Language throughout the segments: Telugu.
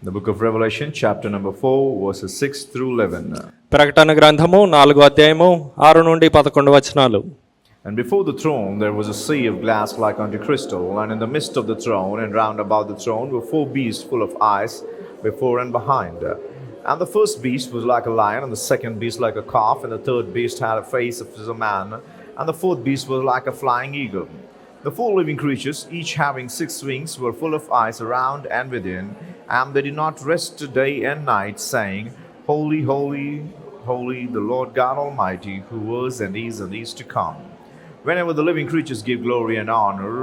The book of Revelation, chapter number 4, verses 6 through 11. ప్రకటన గ్రంథము 4వ అధ్యాయము 6 నుండి 11 వచనాలు. And before the throne there was a sea of glass like unto crystal, and in the midst of the throne and round about the throne were four beasts full of eyes before and behind. And the first beast was like a lion, and the second beast like a calf, and the third beast had a face as a man, and the fourth beast was like a flying eagle. The four living creatures, each having 6 wings, were full of eyes around and within, and they did not rest day and night, saying, Holy, holy, holy, the Lord God Almighty, who was and is to come. Whenever the living creatures give glory and honor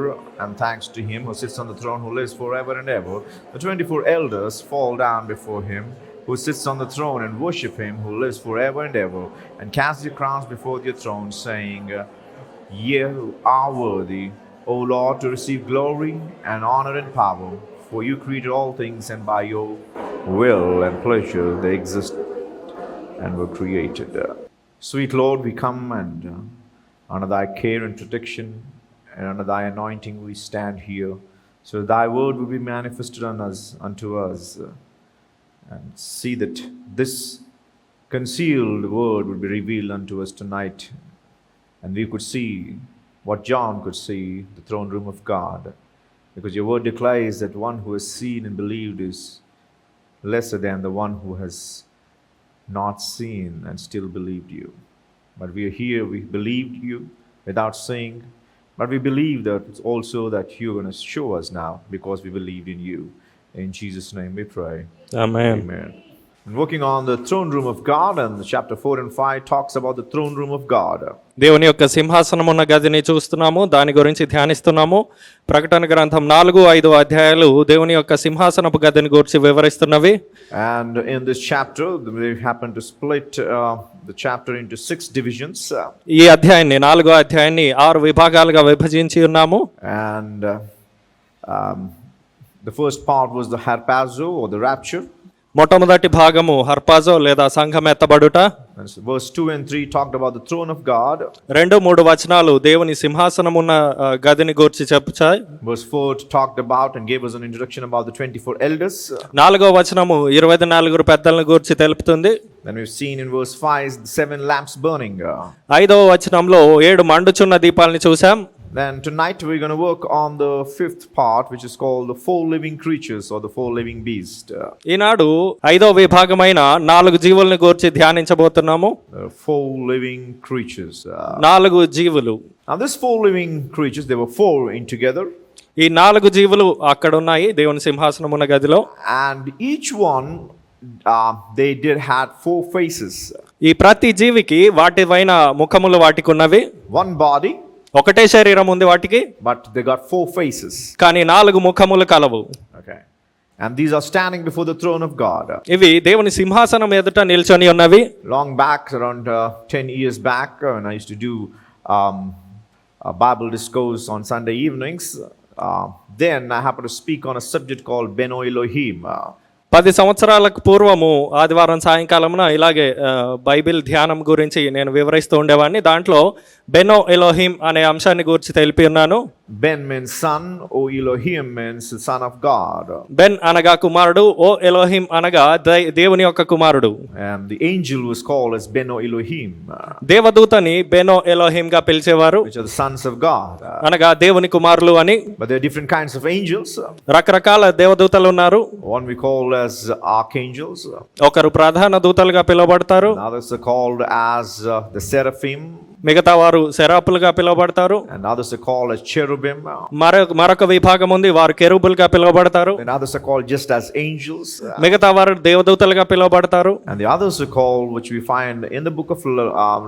and thanks to him who sits on the throne, who lives forever and ever, the 24 elders fall down before him who sits on the throne and worship him who lives forever and ever, and cast their crowns before their throne, saying, Ye are worthy, O Lord, to receive glory and honor and power, for you created all things, and by your will and pleasure they exist and were created. Sweet Lord, we come and under thy care and protection and under thy anointing we stand here, so that thy word will be manifested unto us, and see that this concealed word will be revealed unto us tonight, and we could see what John could see, the throne room of God, because your word declares that one who has seen and believed is lesser than the one who has not seen and still believed you. But we are here, we believed you without seeing, but we believe that also that you're going to show us now because we believed in you. In Jesus' name we pray. Amen. Amen. And working on the throne room of God, and chapter 4 and 5 talks about the throne room of God. దేవుని యొక్క సింహాసనమున్న గదిని చూస్తున్నాము, దాని గురించి ధ్యానిస్తున్నాము. ప్రకటన గ్రంథం 4-5 అధ్యాయాలు దేవుని యొక్క సింహాసనపు గదిని గురించి వివరిస్తున్నవి. And in this chapter we happen to split the chapter into 6 divisions. ఈ అధ్యాయాన్ని 4వ అధ్యాయాన్ని 6 విభాగాలుగా విభజించి ఉన్నాము. And the first part was the harpazo or the rapture. మొట్టమొదటి భాగము హర్పాజో లేదా సంఘం ఎత్తబడుట. Verse 2 and 3 talked about the throne of God. 2-3 వచనాలు దేవుని సింహాసనమున్న గదిని గురించి చెప్పుచాయి. Verse 4 talked about and gave us an introduction about the 24 elders. 4వ వచనము 24 పెద్దలను గురించి తెలుపుతుంది. Then we've seen in verse 5 the 7 lamps burning. 5వ వచనంలో 7 మండుచున్న దీపాలని చూసాం. Then tonight we're going to work on the 5th part, which is called the 4 living creatures or the 4 living beasts. ఈనాడు 5వ విభాగమైన 4 జీవులను గురించి ధ్యానించబోతున్నాము. 4 living creatures. 4 జీవులు. Now this 4 living creatures, there were 4 in together. ఈ 4 జీవులు అక్కడ ఉన్నాయి దేవుని సింహాసనమున్న గదిలో. And each one they did had 4 faces. ఈ ప్రతి జీవికి వాటి పైన ముఖములు వాటికి ఉన్నవి. One body, ఒకటే శరీరం ఉంది వాటికి, but they got 4 faces. కానీ 4 ముఖములు కలవు. Okay. And these are standing before the throne of God. ఇవి దేవుని సింహాసనం ఎదుట నిల్చొని ఉన్నవి. Long back, around 10 years back, when I used to do a Bible discourse on Sunday evenings, then I happened to speak on a subject called Beno Elohim. 10 సంవత్సరాలకు పూర్వము ఆదివారం సాయంకాలమున ఇలాగే బైబిల్ ధ్యానం గురించి నేను వివరిస్తూ ఉండేవాడిని. దాంట్లో బెనో ఎలోహిం అనే అంశాన్ని గురించి తెలిపి ఉన్నాను. Ben means son, O Elohim means son of God. Ben అనగా కుమారుడు, ఓ ఎలోహిం అనగా దేవుని యొక్క కుమారుడు. And the angel was called as Beno Elohim. దేవదూతని బెనో ఎలోహిం గా పిలిచేవారు, which are the sons of God. అనగా దేవుని కుమారులు అని. But there are different kinds of angels. రకరకాల దేవదూతలు ఉన్నారు. One we call as archangels. ఒకరు ప్రధాన దూతలుగా పిలువబడతారు. Others are called as the seraphim. మిగతా వారు సెరాపులుగా పిలువబడతారు. And others are called as cherubim. మరొక విభాగం ఉంది, వారు కెరూబులుగా పిలువబడతారు. And others are called just as angels. మిగతా వారు దేవదూతలుగా పిలువబడతారు. And the others are called, which we find in the book of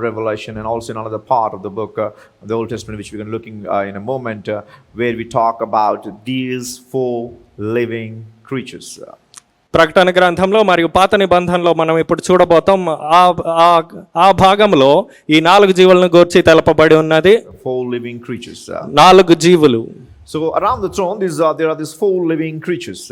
Revelation and also in another part of the book, the Old Testament, which we're going to looking in a moment, where we talk about these 4 living creatures. ప్రకటన గ్రంథంలో మరియు పాత నిబంధనలో మనం ఇప్పుడు చూడబోతాం. ఆ భాగంలో ఈ 4 జీవులను గురించి తెలపబడి ఉన్నది. 4 living creatures. 4 జీవులు. So around the throne there are these 4 living creatures.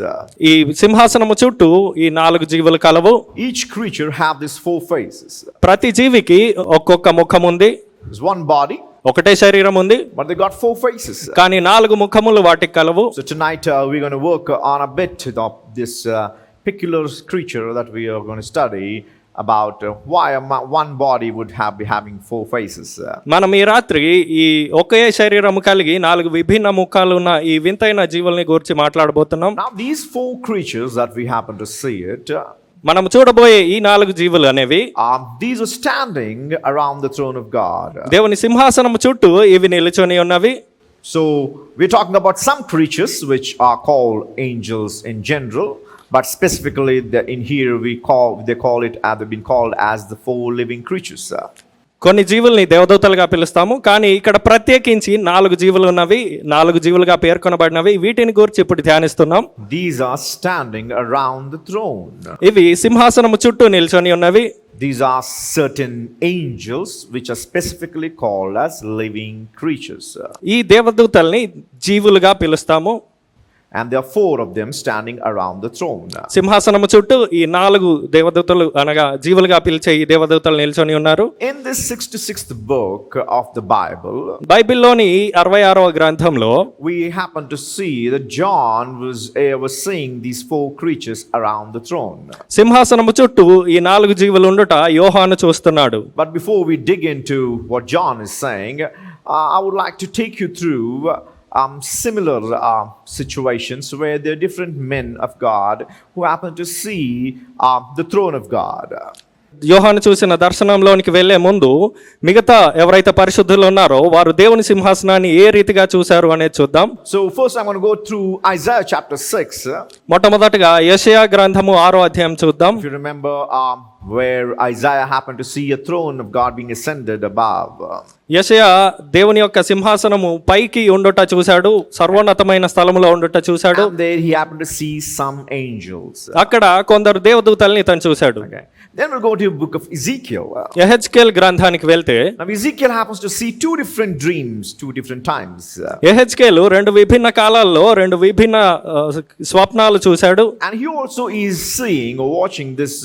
ఈ సింహాసనము చుట్టూ ఈ 4 జీవులు కలవు. Each creature have these 4 faces. ప్రతి జీవికి ఒక్కొక్క ముఖం ఉంది. There's one body. ఒకటే శరీరం ఉంది, but they got 4 faces. కానీ 4 ముఖములు వాటికి కలవు. So tonight we're going to work on a bit of this peculiar creature that we are going to study about why one body would be having four faces. మనం ఈ రాత్రి ఈ ఒకే శరీరము కలిగి 4 విభిన్న ముఖాలు ఉన్న ఈ వింతైన జీవుల్ని గురించి మాట్లాడబోతున్నాం. Now these four creatures that we happen to see it, మనం చూడబోయే ఈ 4 జీవులు అనేవి these are standing around the throne of God. దేవుని సింహాసనము చుట్టూ ఇవి నిలుచొని ఉన్నవి. So we're talking about some creatures which are called angels in general, but specifically in here they call it, they've been called as the four living creatures. కొన్ని జీవుల్ని దేవదూతలుగా పిలుస్తాము, కానీ ఇక్కడ ప్రత్యేకించి 4 జీవులు ఉన్నవి, 4 జీవులుగా పేర్కొనబడినవి. వీటిని గురించి ఇప్పుడు ధ్యానిస్తున్నాం. These are standing around the throne. ఇవి సింహాసనము చుట్టూ నిల్చొని ఉన్నవి. These are certain angels which are specifically called as living creatures. ఈ దేవదూతల్ని జీవులుగా పిలుస్తాము. And there are four of them standing around the throne. సింహాసనము చుట్టూ ఈ 4 దేవదూతలు అనగా జీవులుగా పిలిచే ఈ దేవదూతలు నిల్చొని ఉన్నారు. In this 66th book of the Bible, బైబిల్లోని 66వ గ్రంథంలో we happen to see that John was seeing these four creatures around the throne. సింహాసనము చుట్టూ ఈ 4 జీవులు ఉండుట యోహాను చూస్తున్నాడు. But before we dig into what John is saying, I would like to take you through similar situations where there are different men of God who happen to see the throne of God. యోహాను చూసిన దర్శనంలోనికి వెళ్లే ముందు మిగతా ఎవరైతే పరిశుద్ధులు ఉన్నారో వారు దేవుని సింహాసనాన్ని ఏ రీతిగా చూశారు అనేది చూద్దాం. So first I'm going to go through Isaiah chapter 6. మొట్టమొదటగా యెషయా గ్రంథము 6వ అధ్యాయం చూద్దాం. If you remember where Isaiah happened to see a throne of God being ascended above. యెషయా దేవుని యొక్క సింహాసనము పైకి ఉండుట చూశాడు, సర్వోన్నతమైన స్థలములో ఉండుట చూశాడు. And there he happened to see some angels. అక్కడ కొందరు దేవదూతల్ని తను చూశాడు. Okay. Then we'll go to the book of Ezekiel. యెహెజ్కేల్ గ్రంథానికి వెళ్తే Now Ezekiel happens to see two different dreams, two different times. యెహెజ్కేలు 2 విభిన్న కాలాల్లో 2 విభిన్న స్వప్నాలు చూశాడు. And he also is seeing or watching this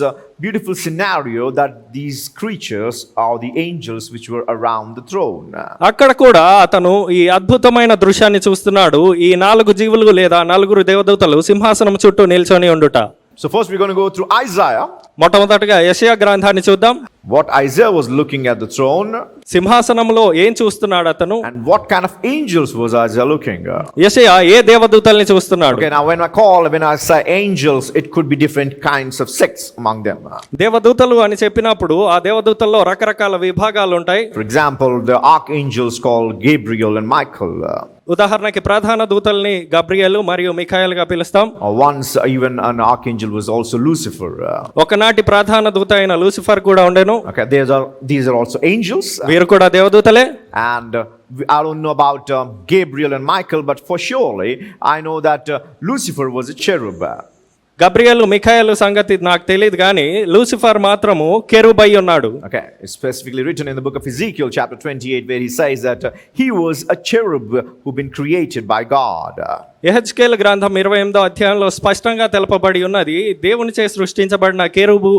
beautiful scenario that these creatures are the angels which were around the throne. అక్కడ కూడా అతను ఈ అద్భుతమైన దృశ్యాన్ని చూస్తున్నాడు. ఈ 4 జీవులు లేదా 4 దేవదూతలు సింహాసనం చుట్టూ నిల్చొని ఉండుట. So first we're going to go through Isaiah. మొట్టమొదటగా యెషయా గ్రంథాన్ని చూద్దాం. What Isaiah was looking at the throne. సింహాసనంలో ఏం చూస్తున్నాడు అతను? And what kind of angels was Isaiah looking? యెషయా ఏ దేవదూతల్ని చూస్తున్నాడు? Okay, now when I say angels, it could be different kinds of sects among them. దేవదూతలు అని చెప్పినప్పుడు ఆ దేవదూతల్లో రకరకాల విభాగాలు ఉంటాయి. For example, the archangels called Gabriel and Michael. ఉదాహరణకి ప్రధాన దూతల్ని గబ్రియేలు మరియు మిఖాయేలుగా పిలుస్తాం. Once even an archangel was also Lucifer. ఒకనాటి ప్రధాన దూత అయిన లూసిఫర్ కూడా ఉండెను. Okay, these are also angels. వీరు కూడా దేవదూతలే. And I don't know about Gabriel and Michael, but for surely I know that Lucifer was a cherub. Gabriel మిఖాయేలు సంగతి నాకు తెలియదు, కానీ లూసిఫర్ మాత్రము కెరూబై ఉన్నాడు. Okay, it's specifically written in the book of Ezekiel chapter 28 where he says that he was a cherub who'd been created by God. యెహెజ్కేలు గ్రంథం 28వ అధ్యాయంలో స్పష్టంగా తెలుపబడి ఉన్నది దేవునిచే సృష్టించబడిన కెరూబు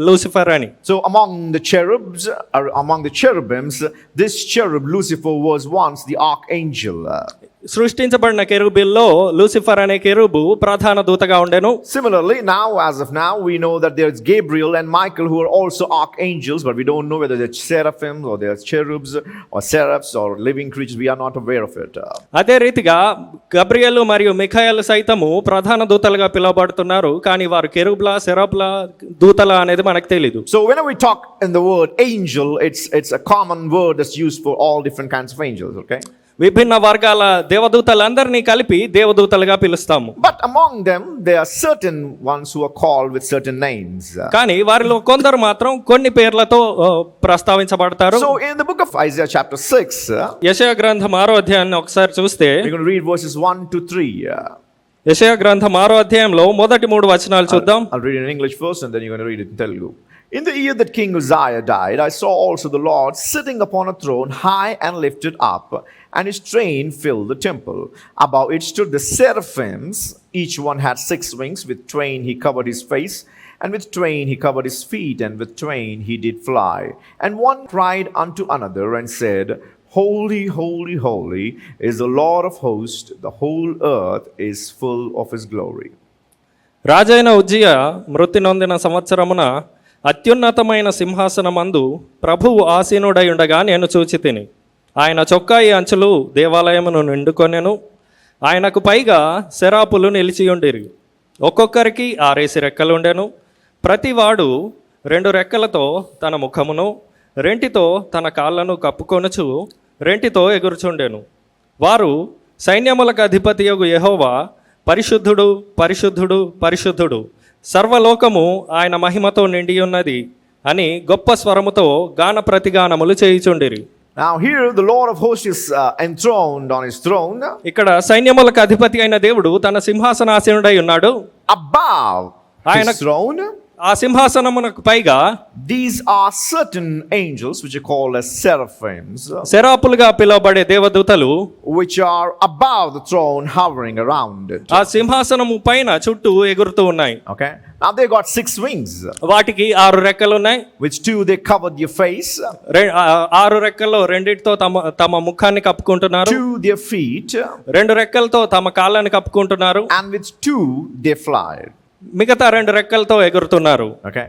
లూసిఫర్ అని. So among the cherubs, or among the cherubims, this cherub Lucifer was once the archangel. సృష్టించబడిన కెరూబిల్లో లూసిఫర్ అనే కెరూబు ప్రధాన దూతగా ఉండెను. Similarly, as of now, we know that there's Gabriel and Michael who are also archangels, but we don't know whether they're seraphims or they're cherubs or seraphs or living creatures. We are not aware of it. అదే రీతిగా గబ్రియేలు మరియు మిఖాయేలు సైతము ప్రధాన దూతలుగా పిలువబడుతున్నారు, కానీ వారు కెరూబ్ల సెరాబ్ల దూతల అనేది మనకు తెలియదు. So whenever we talk in the word angel, it's a common word that's used for all different kinds of angels, okay? విభిన్న వర్గాల దేవదూతలందరినీ కలిపి దేవదూతలుగా పిలుస్తాము. But among them there are certain ones who are called with certain names. కానీ వారిలో కొందరు మాత్రం కొన్ని పేర్లతో ప్రస్తావించబడతారు. So in the book of Isaiah chapter 6, యెషయా గ్రంథం 6వ అధ్యాయాన్ని ఒకసారి చూస్తే we're going to read verses 1 to 3. యెషయా గ్రంథం 6వ అధ్యాయంలో మొదటి 3 వచనాలు చూద్దాం. I'll read it in English first and then you're going to read it in Telugu. In the year that King Uzziah died, I saw also the Lord sitting upon a throne high and lifted up, and his train filled the temple. Above it stood the seraphims. Each one had 6 wings. With twain he covered his face, and with twain he covered his feet, and with twain he did fly. And one cried unto another and said, Holy, holy, holy is the Lord of hosts. The whole earth is full of his glory. రాజైన ఉజ్జియా మృతి నొందిన సంవత్సరమున అత్యున్నతమైన సింహాసనమందు ప్రభువు ఆసీనుడై ఉండగా నేను చూచి తిని. ఆయన చొక్కాయి అంచులు దేవాలయమును నిండుకొనెను. ఆయనకు పైగా శరాపులు నిలిచియుండిరి. ఒక్కొక్కరికి 6 రెక్కలుండెను. ప్రతివాడు 2 రెక్కలతో తన ముఖమును, రెంటితో తన కాళ్ళను కప్పుకొనుచు రెంటితో ఎగురుచుండెను. వారు సైన్యములకు అధిపతియగు యెహోవా పరిశుద్ధుడు, పరిశుద్ధుడు, పరిశుద్ధుడు, సర్వలోకము ఆయన మహిమతో నిండి ఉన్నది అని గొప్ప స్వరముతో గాన ప్రతిగానములు చేయుచుండిరి. Now here the Lord of hosts is enthroned on his throne. ఇక్కడ సైన్యములకు అధిపతి అయిన దేవుడు తన సింహాసనాసీనుడై ఉన్నాడు. Above ఆయన his throne, ఆ సింహాసనమునకు పైగా these are certain angels which are called as seraphims, శరాపులుగా పిలువబడే దేవదూతలు which are above the throne, hovering around it. ఆ సింహాసనము పైన చుట్టూ ఎగురుతూ ఉన్నాయి. Okay. Now they got 6 wings. వాటికి 6 రెక్కలు ఉన్నాయి. Which 2 they covered their face. 6 రెక్కల్లో రెండిటితో తమ ముఖాన్ని కప్పుకుంటున్నారు. 2 their feet. 2 రెక్కలతో తమ కాళ్ళని కప్పుకుంటున్నారు. And with 2 they fly. మిగతా 2 రెక్కలతో ఎగురుతున్నారు. Okay.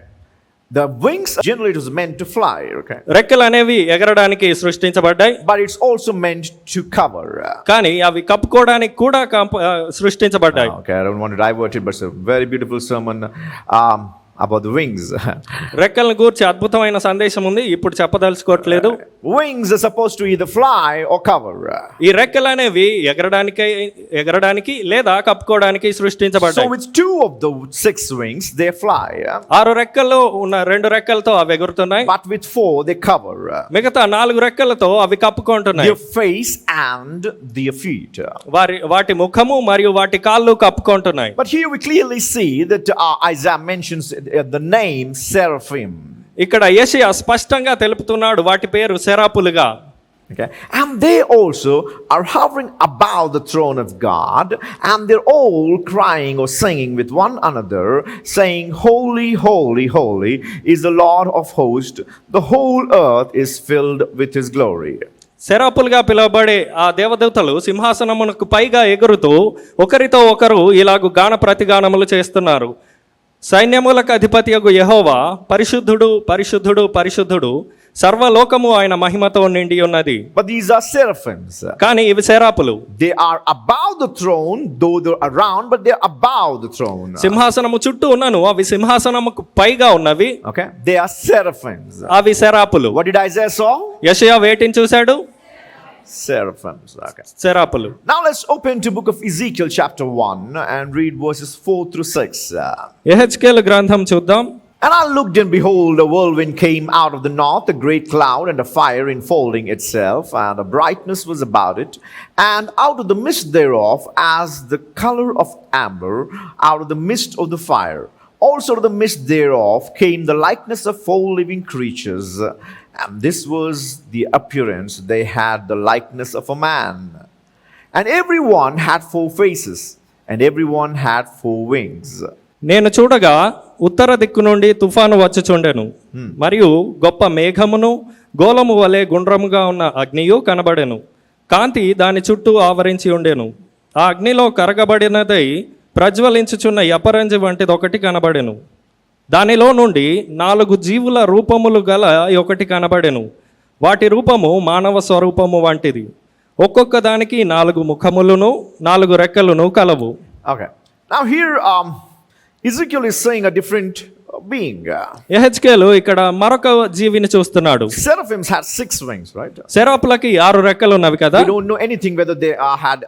The wings generally it was meant to fly. Okay. రెక్కలు అనేవి ఎగరడానికి సృష్టించబడ్డాయి. But it's also meant to cover. కానీ అవి కప్పుకోవడానికి కూడా సృష్టించబడ్డాయి. Okay, I don't want to divert it, but it's a very beautiful sermon about the wings. రెక్కలను గూర్చి అద్భుతమైన సందేశం ఉంది, ఇప్పుడు చెప్పదలుచుకోవట్లేదు. Wings are supposed to either fly or cover. ఈ రెక్కలు అనేవి ఎగరడానికి లేదా కప్పుకోవడానికి సృష్టించబడ్డాయి. So with 2 of the 6 wings they fly. 6 రెక్కల్లో ఉన్న 2 రెక్కలతో అవి ఎగురుతున్నాయి. But with 4 they cover. మిగతా 4 రెక్కలతో అవి కప్పుకుంటున్నాయి. Their face and their feet. వాటి ముఖము మరియు వాటి కాళ్ళు కప్పుకుంటున్నాయి. But here we clearly see that Isaiah mentions the name seraphim. ఇక్కడ యెషయా స్పష్టంగా తెలుపుతున్నాడు వాటి పేరు శరాపులుగా. Okay. And they also are hovering above the throne of God, and they're all crying or singing with one another, saying, Holy, holy, holy is the Lord of hosts. The whole earth is filled with his glory. శరాపులుగా పిలువబడే ఆ దేవదూతలు సింహాసనమునకు పైగా ఎగురుతూ ఒకరితో ఒకరు ఇలాగు గాన ప్రతిగానములు చేస్తున్నారు. సైన్యములకు అధిపతియగు యెహోవా పరిశుద్ధుడు, పరిశుద్ధుడు, పరిశుద్ధుడు, సర్వలోకము ఆయన మహిమతో నిండి ఉన్నది. But these are seraphims. కానీ ఇవి శరాపులు. They are above the throne, though they're around, but they're above the throne. సింహాసనము చుట్టూ ఉన్నను, అవి సింహాసనముకు పైగా ఉన్నవి. Okay, they are seraphims. అవి శరాపులు. What did Isaiah saw? యెషయా వేటిని చూశాడు? Seraphims. Okay. శరాపులు. Now let's open to book of Ezekiel chapter 1 and read verses 4 through 6. యెహెజ్కేలు గ్రంథం చూద్దాం. And I looked, and behold, a whirlwind came out of the north, a great cloud, and a fire enfolding itself, and a brightness was about it. And out of the midst thereof, as the color of amber, out of the midst of the fire, also out of the midst thereof came the likeness of 4 living creatures. And this was the appearance. They had the likeness of a man. And everyone had 4 faces, and everyone had 4 wings. నేను చూడగా ఉత్తర దిక్కు నుండి తుఫాను వచ్చుచుండెను, మరియు గొప్ప మేఘమును గోళము వలె గుండ్రముగా ఉన్న అగ్నియు కనబడెను. కాంతి దాని చుట్టూ ఆవరించి ఉండెను. ఆ అగ్నిలో కరగబడినదై ప్రజ్వలించుచున్న యపరంజి వంటిది ఒకటి కనబడెను. దానిలో నుండి 4 జీవుల రూపములు గల ఒకటి కనబడెను. వాటి రూపము మానవ స్వరూపము వంటిది. ఒక్కొక్క దానికి 4 ముఖములను 4 రెక్కలను కలవు. Okay. Now here Ezekiel is saying a different being. యెహెజ్కేలు ఇక్కడ మరొక జీవిని చూస్తున్నాడు. Seraphims had 6 wings, right? శరాపులకి 6 రెక్కలు ఉన్నవి కదా. We don't know anything whether they had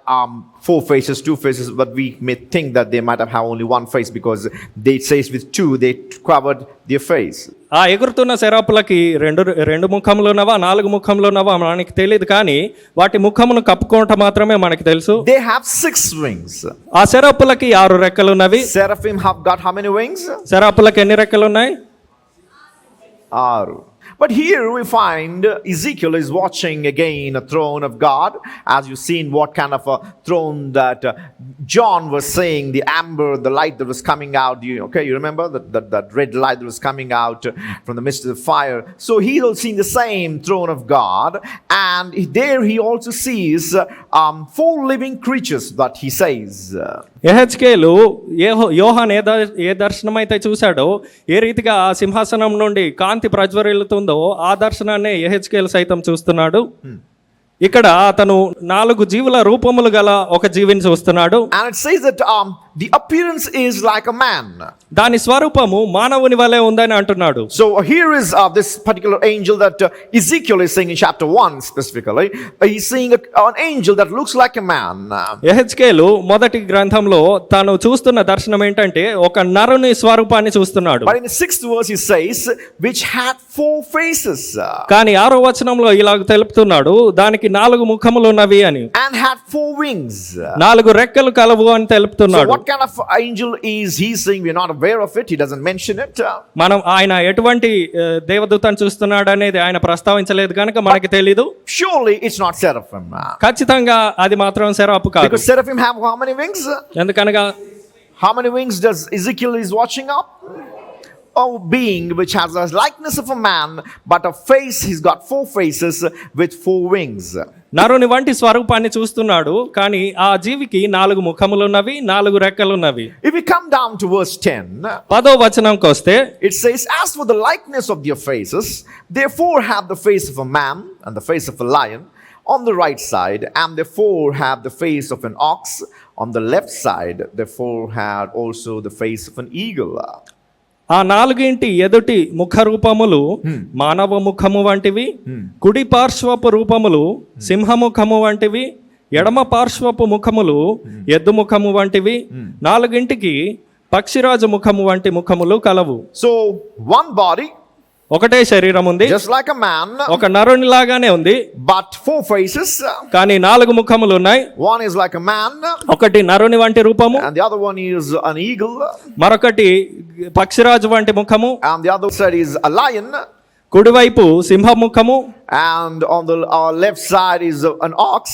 4 faces, 2 faces, but we may think that they might have only 1 face because they says with 2 they covered their face. ఆ ఎగురుతున్న శరాపులకి 2 ముఖములు ఉన్నవా 4 ముఖములు ఉన్నవా మనకి తెలియదు, కానీ వాటి ముఖమును కప్పుకోవటం మాత్రమే మనకి తెలుసు. They have 6 wings. ఆ శరాపులకి 6 రెక్కలు ఉన్నవి. Seraphim have got how many wings? శరాపులకి ఎన్ని రెక్కలు ఉన్నాయి? 6. But here we find Ezekiel is watching again a throne of God. As you've seen what kind of a throne that John was saying, the amber, the light that was coming out. You remember that red light that was coming out from the midst of the fire. So he's also seeing the same throne of God. And there he also sees 4 living creatures that he says. యెహెజ్కేలు యోహాను ఏ దర్శనం అయితే చూశాడో, ఏ రీతిగా ఆ సింహాసనం నుండి కాంతి ప్రజ్వరిల్లుతుందో ఆ దర్శనాన్ని యెహెజ్కేలు సైతం చూస్తున్నాడు. ఇక్కడ అతను 4 జీవుల రూపములు గల ఒక జీవిని చూస్తున్నాడు. And it says that the appearance is like a man. దాని స్వరూపము మానవుని వలె ఉందని అంటున్నాడు. So here is this particular angel that Ezekiel is seeing in chapter 1 specifically. He's seeing an angel that looks like a man. యెహెజ్కేలు మొదటి గ్రంథంలో తాను చూస్తున్న దర్శనం ఏంటంటే ఒక నరుని స్వరూపాన్ని చూస్తున్నాడు. But in the 6th verse he says which had 4 faces. కానీ 6వ వచనంలో ఇలా తెలుపుతున్నాడు, దానికి 4 ముఖములు ఉన్నవి అని. And had 4 wings. 4 రెక్కలు కలవు అని So తెలుపుతున్నాడు. what kind of angel is he seeing? We're not aware of it. He doesn't mention it. మనం ఆయన ఎటువంటి దేవదూతను చూస్తున్నాడు అనేది ఆయన ప్రస్తావించలేదు కనుక మనకి తెలీదు. Surely it's not seraphim. ఖచ్చితంగా అది మాత్రం సెరాపు కాదు. Because seraphim have how many wings? ఎందుకనగా How many wings does Ezekiel is watching up? Oh, being which has a likeness of a man, but a face, he's got 4 faces with 4 wings. నరుని వంటి స్వరూపాన్ని చూస్తున్నాడు, కానీ ఆ జీవికి 4 ముఖములు ఉన్నవి, 4 రెక్కలు ఉన్నవి. If we come down to verse 10, 10వ వచనంకి వస్తే it says, as for the likeness of their faces, therefore have the face of a man and the face of a lion on the right side, and therefore have the face of an ox on the left side, therefore had also the face of an eagle. ఆ 4 ఎదుటి ముఖ రూపములు మానవ ముఖము వంటివి, కుడి పార్శ్వపు రూపములు సింహముఖము వంటివి, ఎడమ పార్శ్వపు ముఖములు ఎద్దు ముఖము వంటివి, 4 పక్షిరాజు ముఖము వంటి ముఖములు కలవు. So one body, ఒకటే శరీరం ఉంది, just like a man, ఒక నరుని లాగానే ఉంది, but 4 faces. కానీ 4 ముఖములు ఉన్నాయి. One is like a man, ఒకటి నరుని వంటి రూపము, and the other one is an eagle, మరొకటి పక్షిరాజు వంటి ముఖము, and the other side is a lion, కుడివైపు సింహముఖము, and on the left side is an ox,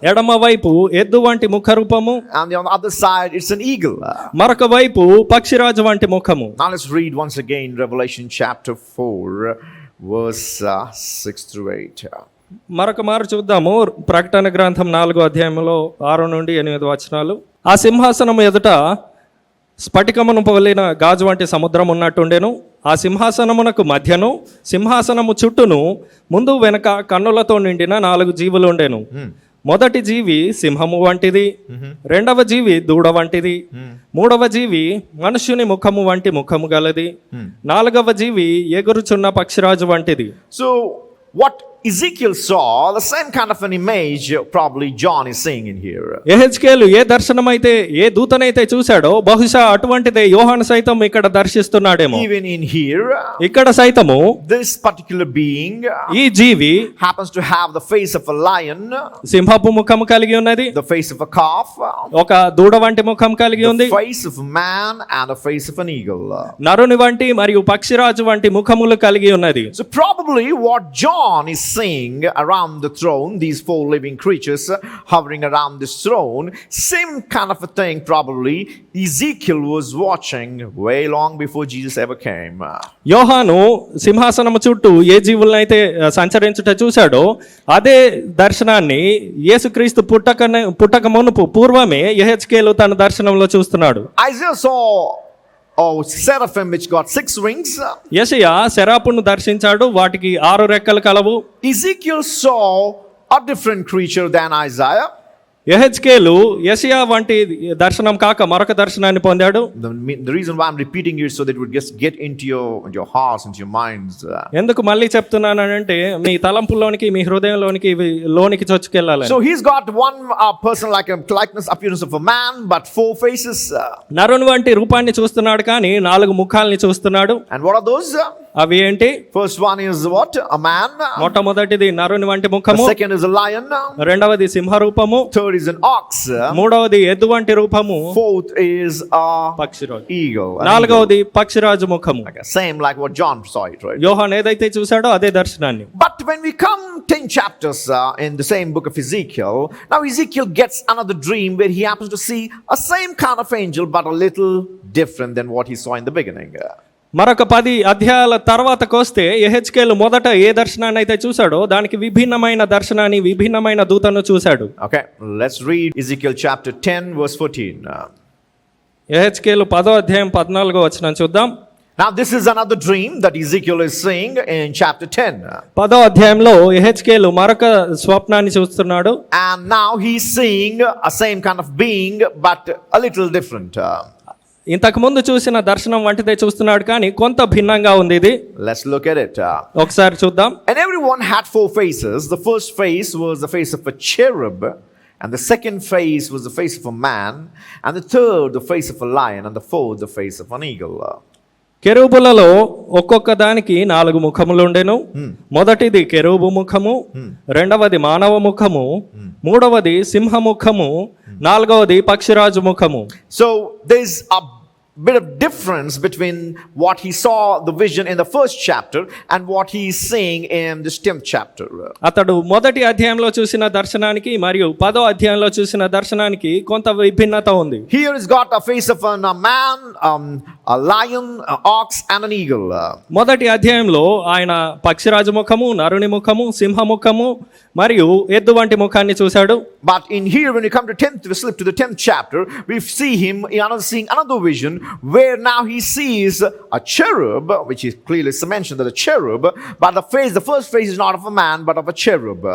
ఎడమ వైపు ఎద్దు వంటి ముఖ రూపము, and on the other side it's an eagle. మరొక వైపు పక్షిరాజు వంటి ముఖము. Now let's read once again Revelation chapter 4 verse 6 through 8. మరొక మారు చూద్దాము ప్రకటన గ్రంథం 4వ అధ్యాయంలో 6 నుండి 8 వచనాలు. ఆ సింహాసనం ఎదుట స్ఫటికమును పోలిన గాజు వంటి సముద్రం ఉన్నట్టుండెను. ఆ సింహాసనమునకు మధ్యను సింహాసనము చుట్టూను ముందు వెనక కన్నులతో నిండిన 4 జీవులు ఉండెను. మొదటి జీవి సింహము వంటిది, రెండవ జీవి దూడ వంటిది, మూడవ జీవి మనుష్యుని ముఖము వంటి ముఖము గలది, 4వ జీవి ఎగురుచున్న పక్షిరాజు వంటిది. So what Ezekiel saw, the same kind of an image probably John is seeing in here. యెహెజ్కేలు ఏ దర్శనమైతే ఏ దూతనైతే చూశాడో బహుశా అటువంటిదే యోహాను సైతం ఇక్కడ దర్శిస్తున్నాడేమో. Even in here, ఇక్కడ సైతము this particular being ఈ జీవి happens to have the face of a lion, సింహపు ముఖము కలిగి ఉన్నది, the face of a calf, ఒక దూడ వంటి ముఖం కలిగి ఉంది, the face of a man, and the face of an eagle. నరుని వంటి మరియు పక్షిరాజు వంటి ముఖములు కలిగి ఉన్నది. So probably what John is seeing around the throne, these 4 living creatures hovering around this throne, same kind of a thing probably Ezekiel was watching way long before Jesus ever came. యోహాను సింహాసనము చుట్టూ ఏ జీవులనైతే సంచరించుట చూశాడో అదే దర్శనాన్ని యేసుక్రీస్తు పుట్టక మునుపు పూర్వమే యెహెజ్కేలు తన దర్శనంలో చూస్తున్నాడు. Isaiah saw seraphim which got 6 wings. యెషయా సెరాపును దర్శించాడు, వాటికి 6 రెక్కలు కలవు. Ezekiel saw a different creature than Isaiah. యెహెజ్కేలు యెషయా వంటి దర్శనం కాక మరొక దర్శనాన్ని పొందాడు. The reason why I'm repeating it is so that it would just get into your hearts, into your minds. ఎందుకు మళ్ళీ చెప్తున్నానంటే మీ తలంపుల్లోనికి మీ హృదయంలోనికి ఇవి లోనికి చొచ్చుకెళ్ళాలి. So he's got one person like a likeness appearance of a man, but 4 faces. నరుని వంటి రూపాన్ని చూస్తున్నాడు కానీ 4 ముఖాల్ని చూస్తున్నాడు. And what are those? అవి ఏంటి? First one is what? A man. మొట్టమొదటిది నరుని వంటి ముఖము, The second is a lion. రెండవది సింహ రూపము, Third is an ox. మూడవది ఎద్దు వంటి రూపము, Fourth is a పక్షిరాజు, eagle. నాలుగవది పక్షిరాజు ముఖము. Okay, same like what John saw it, right? యోహాను ఏదైతే చూశాడో అదే దర్శనాన్ని. But when we come 10 chapters in the same book of Ezekiel, now Ezekiel gets another dream where he happens to see a same kind of angel but a little different than what he saw in the beginning. మరొక 10 అధ్యాయాల తర్వాతకు వస్తే యెహెజ్కేలు మొదట ఏ దర్శనాన్ని అయితే చూశాడో దానికి విభిన్నమైన దర్శనాన్ని, విభిన్నమైన దూతను చూశాడు. Okay, let's read Ezekiel chapter 10 verse 14. యెహెజ్కేలు 10వ అధ్యాయం 14వ వచనం చూద్దాం. Now this is another dream that Ezekiel is seeing in chapter 10. 10వ అధ్యాయంలో యెహెజ్కేలు మరొక స్వప్నాన్ని చూస్తున్నాడు. And now he's seeing a same kind of being but a little different. ఇంతకు ముందు చూసిన దర్శనం వంటిదే చూస్తున్నాడు, కానీ కొంత భిన్నంగా ఉంది ఇది. Let's look at it. ఒకసారి చూద్దాం. And everyone had 4 faces. The first face was the face of a cherub, and the second face was the face of a man, and the third the face of a lion, and the fourth the face of an eagle. కెరూబులలో ఒక్కొక్క దానికి 4 ముఖములు ఉండెను. మొదటిది కెరూబు ముఖము, రెండవది మానవ ముఖము, మూడవది సింహ ముఖము, నాలుగవది పక్షిరాజు ముఖము. So there's a bit of difference between what he saw the vision in the first chapter and what he's seeing in this 10th chapter. అతడు మొదటి అధ్యాయంలో చూసిన దర్శనానికి మరియు 10వ అధ్యాయంలో చూసిన దర్శనానికి కొంత విభిన్నత ఉంది. Here he's got a face of a man, a lion, an ox and an eagle. మొదటి అధ్యాయంలో ఆయన పక్షిరాజు ముఖము, నరుని ముఖము, సింహ ముఖము మరియు ఎద్దు వంటి ముఖాన్ని చూశాడు. But in here, when we come to 10th, we slip to the 10th chapter, we see him seeing another vision where now he sees a cherub, which is clearly mentioned that a cherub, but the first face is not of a man but of a cherub.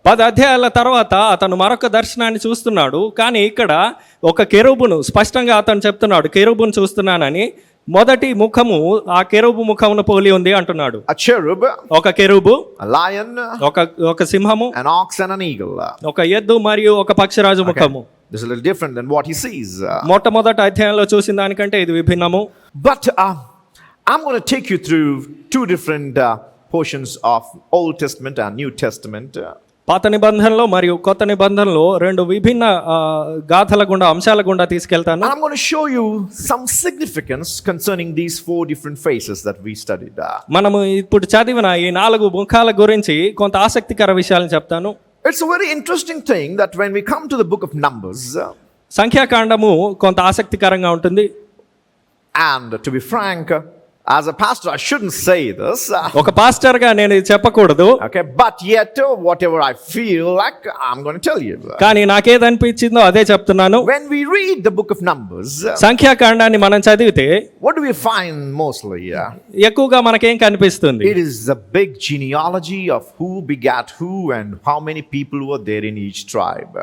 10 అధ్యాయాల తర్వాత అతను మరొక దర్శనాన్ని చూస్తున్నాడు, కానీ ఇక్కడ ఒక కెరూబును స్పష్టంగా అతను చెప్తున్నాడు, కెరూబును చూస్తున్నానని. మొదటి ముఖము ఆ కెరూబు ముఖమును పోలి ఉంది అంటున్నాడు. A cherub, ఒక కెరూబు, a lion, ఒక సింహము, an ox and an eagle. ఒక ఎద్దు మరియు ఒక పక్షిరాజు ముఖము. This is a little different than what he sees. మొట్టమొదటి అధ్యాయంలో చూసిన దానికంటే ఇది విభిన్నము. But I'm going to take you through 2 different portions of Old Testament and New Testament. పాత నిబంధనలో మరియు కొత్త నిబంధనలో 2 విభిన్న గాథల గుండా, అంశాల గుండా తీసుకెళ్తాను. And I'm going to show you some significance concerning these 4 different faces that we studied. మనము ఇప్పుడు చదివిన ఈ 4 ముఖాల గురించి కొంత ఆసక్తికర విషయాలను చెప్తాను. It's a very interesting thing that when we come to the book of Numbers, సంఖ్యాకాండము కొంత ఆసక్తికరంగా ఉంటుంది. and to be frank, as a pastor I shouldn't say this, ఒక పాస్టర్ గా నేను ఇది చెప్పకూడదు, okay, but yet whatever I feel like I'm going to tell you. కానీ నాకేదనిపించిందో అదే చెప్తున్నాను. When we read the book of Numbers, సంఖ్యాకాండాన్ని మనం చదివితే what do we find mostly? ఎక్కువగా మనకేం కనిపిస్తుంది? It is a big genealogy of who begat who and how many people were there in each tribe.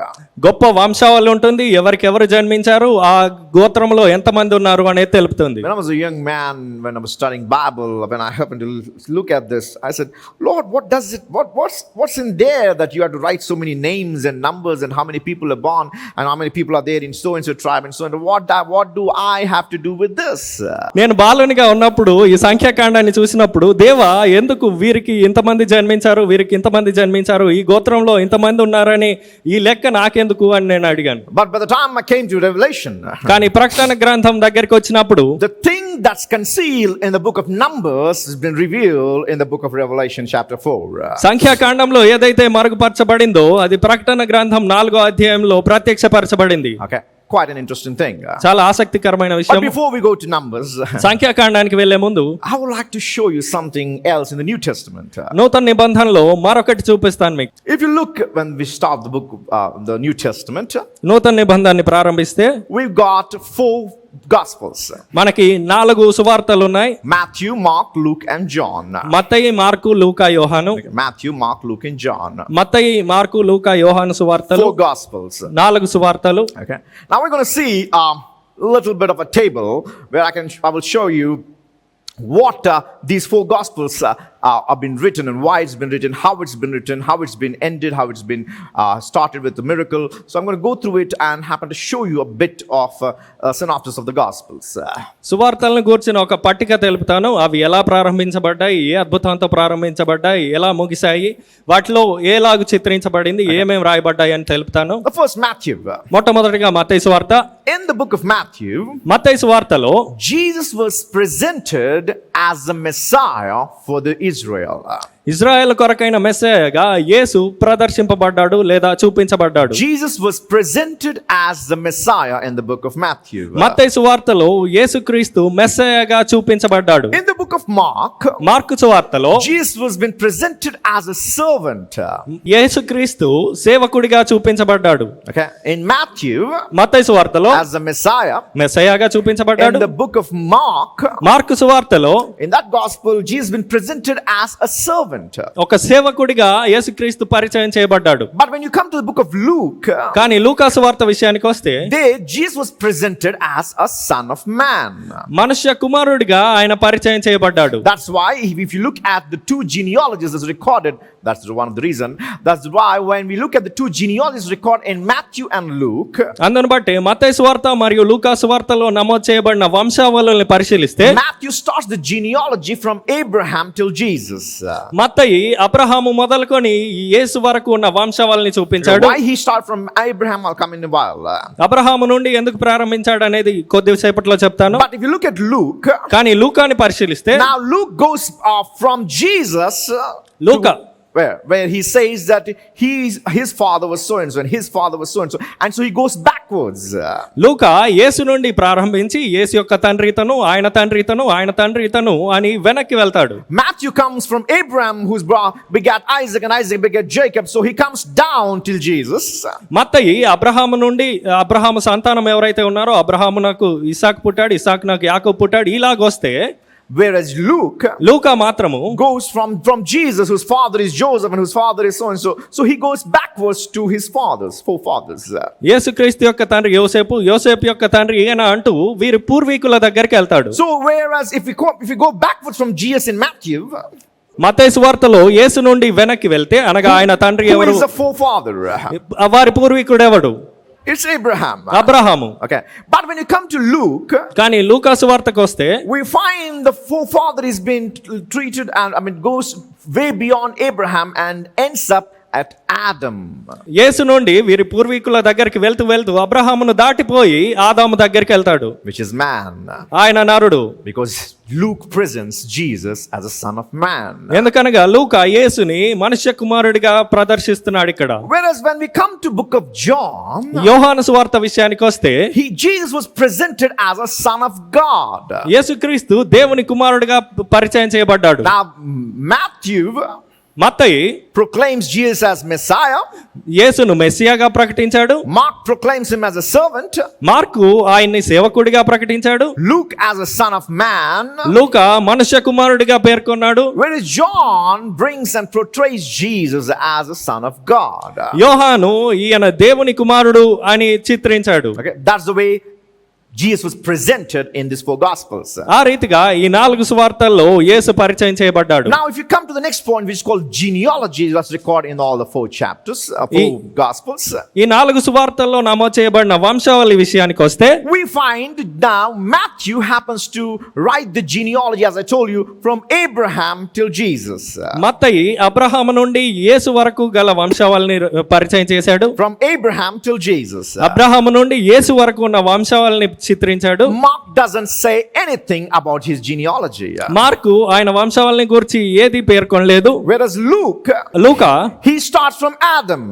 గొప్ప వంశావళి ఉంటుంది, ఎవరికెవరు జన్మించారు, ఆ గోత్రంలో ఎంతమంది ఉన్నారు అనేది తెలుపుతుంది. When I was a young man, when I was studying Bible, when I happened to look at this, I said, Lord, what's in there that you have to write so many names and numbers and how many people are born and how many people are there in so and so tribe and so on. What do I have to do with this? నేను బాలునిగా ఉన్నప్పుడు ఈ సంఖ్యాకాండాన్ని చూసినప్పుడు, దేవా ఎందుకు వీరికి ఇంతమంది జన్మించారు, వీరికి ఇంతమంది జన్మించారు, ఈ గోత్రంలో ఇంతమంది ఉన్నారని ఈ లెక్క నాకెందుకు అని నేను అడిగాను. But by the time I came to Revelation, కానీ ప్రకటన గ్రంథం దగ్గరికి వచ్చినప్పుడు the thing that's concealed in the book of Numbers has been revealed in the book of Revelation chapter 4. సంఖ్యాకాండంలో ఏదైతే మరుగుపరచబడిందో అది ప్రకటన గ్రంథం 4వ అధ్యాయంలో ప్రత్యక్షపరచబడింది. Okay, quite an interesting thing. చాలా ఆసక్తికరమైన But విషయం. before we go to Numbers, సంఖ్యాకాండానికి వెళ్లే ముందు I would like to show you something else in the New Testament. నూతన నిబంధనలో మరొకటి చూపిస్తాను మీకు. If you look when we start the book, the New Testament, నూతన నిబంధనని ప్రారంభిస్తే we've got 4 Gospels. మనకి 4 సువార్తలు ఉన్నాయి. Matthew, Mark, Luke and John. Mattayi, Mark, లూకా, యోహాను. Matthew, Mark, Luke and John. Mattayi, Mark, లూకా, యోహాను సువార్తలు. 4 Gospels. 4 సువార్తలు. Okay. Now we're going to see a little bit of a table where I will show you what these 4 Gospels have been written and why it's been written, how it's been written, how it's been ended, how it's been started with the miracle. So I'm going to go through it and happen to show you a bit of a synopsis of the Gospels. సువార్తలను గూర్చిన ఒక పట్టిక తెలుపుతాను. అవి ఎలా ప్రారంభించబడ్డాయి, ఏ అద్భుతంతో ప్రారంభించబడ్డాయి, ఎలా ముగిశాయి, వాటిలో ఏలాగు చిత్రించబడింది, ఏమేమి రాయబడ్డాయి అని తెలుపుతాను. The first Matthew. మొట్టమొదటిగా మత్తయి సువార్త. In the book of Matthew, మత్తయి సువార్తలో Jesus was presented as the Messiah for the Israel. Israel కొరకైన మెస్సయగా యేసు ప్రదర్శింపబడ్డాడు లేదా చూపించబడ్డాడు. Jesus was presented as the Messiah in the book of Matthew. మత్తయి సువార్తలో యేసుక్రీస్తు మెస్సయగా చూపించబడ్డాడు. In the book of Mark, mark సువార్తలో Jesus was been presented as a servant. యేసుక్రీస్తు సేవకుడిగా చూపించబడ్డాడు. Okay. In Matthew, మత్తయి సువార్తలో as the Messiah. మెస్సయగా In చూపించబడ్డాడు. the book of Mark, mark సువార్తలో in that gospel, Jesus been presented as a servant. ఒక సేవకుడిగా యేసుక్రీస్తు పరిచయం చేయబడ్డాడు. But when you come to the book of Luke, కానీ లూకా సువార్త విషయానికి వస్తే there Jesus was presented as a son of man. మనుష్య కుమారుడిగా ఆయన పరిచయం చేయబడ్డాడు. That's why if you look at the two genealogies that's recorded, that's one of the reason. That's why when we look at the two genealogies recorded in Matthew and Luke, అందును బట్టి మత్తయి సువార్త మరియు లూకా సువార్తలో నమోదు చేయబడిన వంశావళుల్ని పరిశీలిస్తే Matthew starts the genealogy from Abraham till Jesus. మత్తయి అబ్రహాము మొదలుకొని యేసు వరకు ఉన్న వంశావళిని చూపించాడు. Why he start from Abraham, I'll come in a while. Abraham నుండి ఎందుకు ప్రారంభించాడు అనేది కొద్దిసేపట్లో చెప్తాను. But if you look at Luke, కానీ లూకాని పరిశీలిస్తే now Luke goes from Jesus Luka where he says that his father was so and so and his father was so and so he goes backwards. లూకా యేసు నుండి ప్రారంభించి యేసు యొక్క తండ్రి ఇతను, ఆయన తండ్రి ఇతను, ఆయన తండ్రి ఇతను అని వెనక్కి వెళ్తాడు. Matthew comes from Abraham who's begat Isaac and Isaac begat Jacob, so he comes down till Jesus. మత్తయి అబ్రహాము నుండి అబ్రహాము సంతానం ఎవరైతే ఉన్నారో అబ్రహాము నాకు ఇస్సాకు పుట్టాడు, ఇస్సాకు నాకు యాకోబు పుట్టాడు ఇలాగొస్తే, whereas లూకా మాత్రము goes from Jesus whose father is Joseph and whose father is so and so, so he goes backwards to his forefathers. యేసుక్రీస్తు యొక్క తండ్రి యోసేపు, యోసేపు యొక్క తండ్రి ఈయన అంటూ వీరి పూర్వీకుల దగ్గరికి వెళ్తాడు. So whereas if we go backwards from Jesus in Matthew, మత్తయి సువార్తలో యేసు నుండి వెనక్కి వెళ్తే అనగా ఆయన తండ్రి who ఎవరు, is the forefather? వారి పూర్వీకుడు ఎవడు? It's Abraham. Abraham. Okay, but when you come to Luke, కానీ లూకా సువార్తకు వస్తే we find the forefather is being treated and goes way beyond Abraham and ends up at Adam. యేసు నుండి వీరి పూర్వీకుల దగ్గరికి వెళ్తూ వెళ్తూ అబ్రహామును దాటిపోయి ఆదాము దగ్గరికి వెళ్తాడు, which is man. ఆయన నరుడు. Because Luke presents Jesus as a son of man. ఎందుకనగా లూకా యేసుని మనుష్య కుమారుడిగా ప్రదర్శిస్తున్నాడు ఇక్కడ. Whereas when we come to book of John, యోహాను సువార్త విషయానికి వస్తే Jesus was presented as a son of God. యేసుక్రీస్తు దేవుని కుమారుడిగా పరిచయం చేయబడ్డాడు. Now Matthew మత్తయి proclaims Jesus as Messiah. యేసును మెస్సియాగా ప్రకటించాడు. Mark proclaims him as a servant. Mark ఆయన్ని సేవకుడిగా ప్రకటించాడు. Luke as a son of man. లూకా మనుష్య కుమారుడిగా పేర్కొన్నాడు. Whereas John brings and portrays Jesus as a son of God. యోహాను ఈయన దేవుని కుమారుడు అని చిత్రించాడు. Okay, that's the way Jesus was presented in these four gospels. ఆ రీతిగా ఈ 4 సువార్తల్లో యేసు పరిచయం చేయబడ్డాడు. Now if you come to the next point, which is called genealogy, that's recorded in all the 4 chapters, 4 gospels. ఈ 4 సువార్తల్లో నమోదు చేయబడిన వంశావళి విషయానికి వస్తే, we find now Matthew happens to write the genealogy, as I told you, from Abraham till Jesus. మత్తయి అబ్రహాము నుండి యేసు వరకు గల వంశావళిని పరిచయం చేశాడు. From Abraham till Jesus. Abraham నుండి యేసు వరకు ఉన్న వంశావళిని చిత్రించాడు. Mark doesn't say anything about his genealogy. Mark ఆయన వంశావళిని గురించి ఏది పేర్కొనలేదు. Whereas Luka he starts from Adam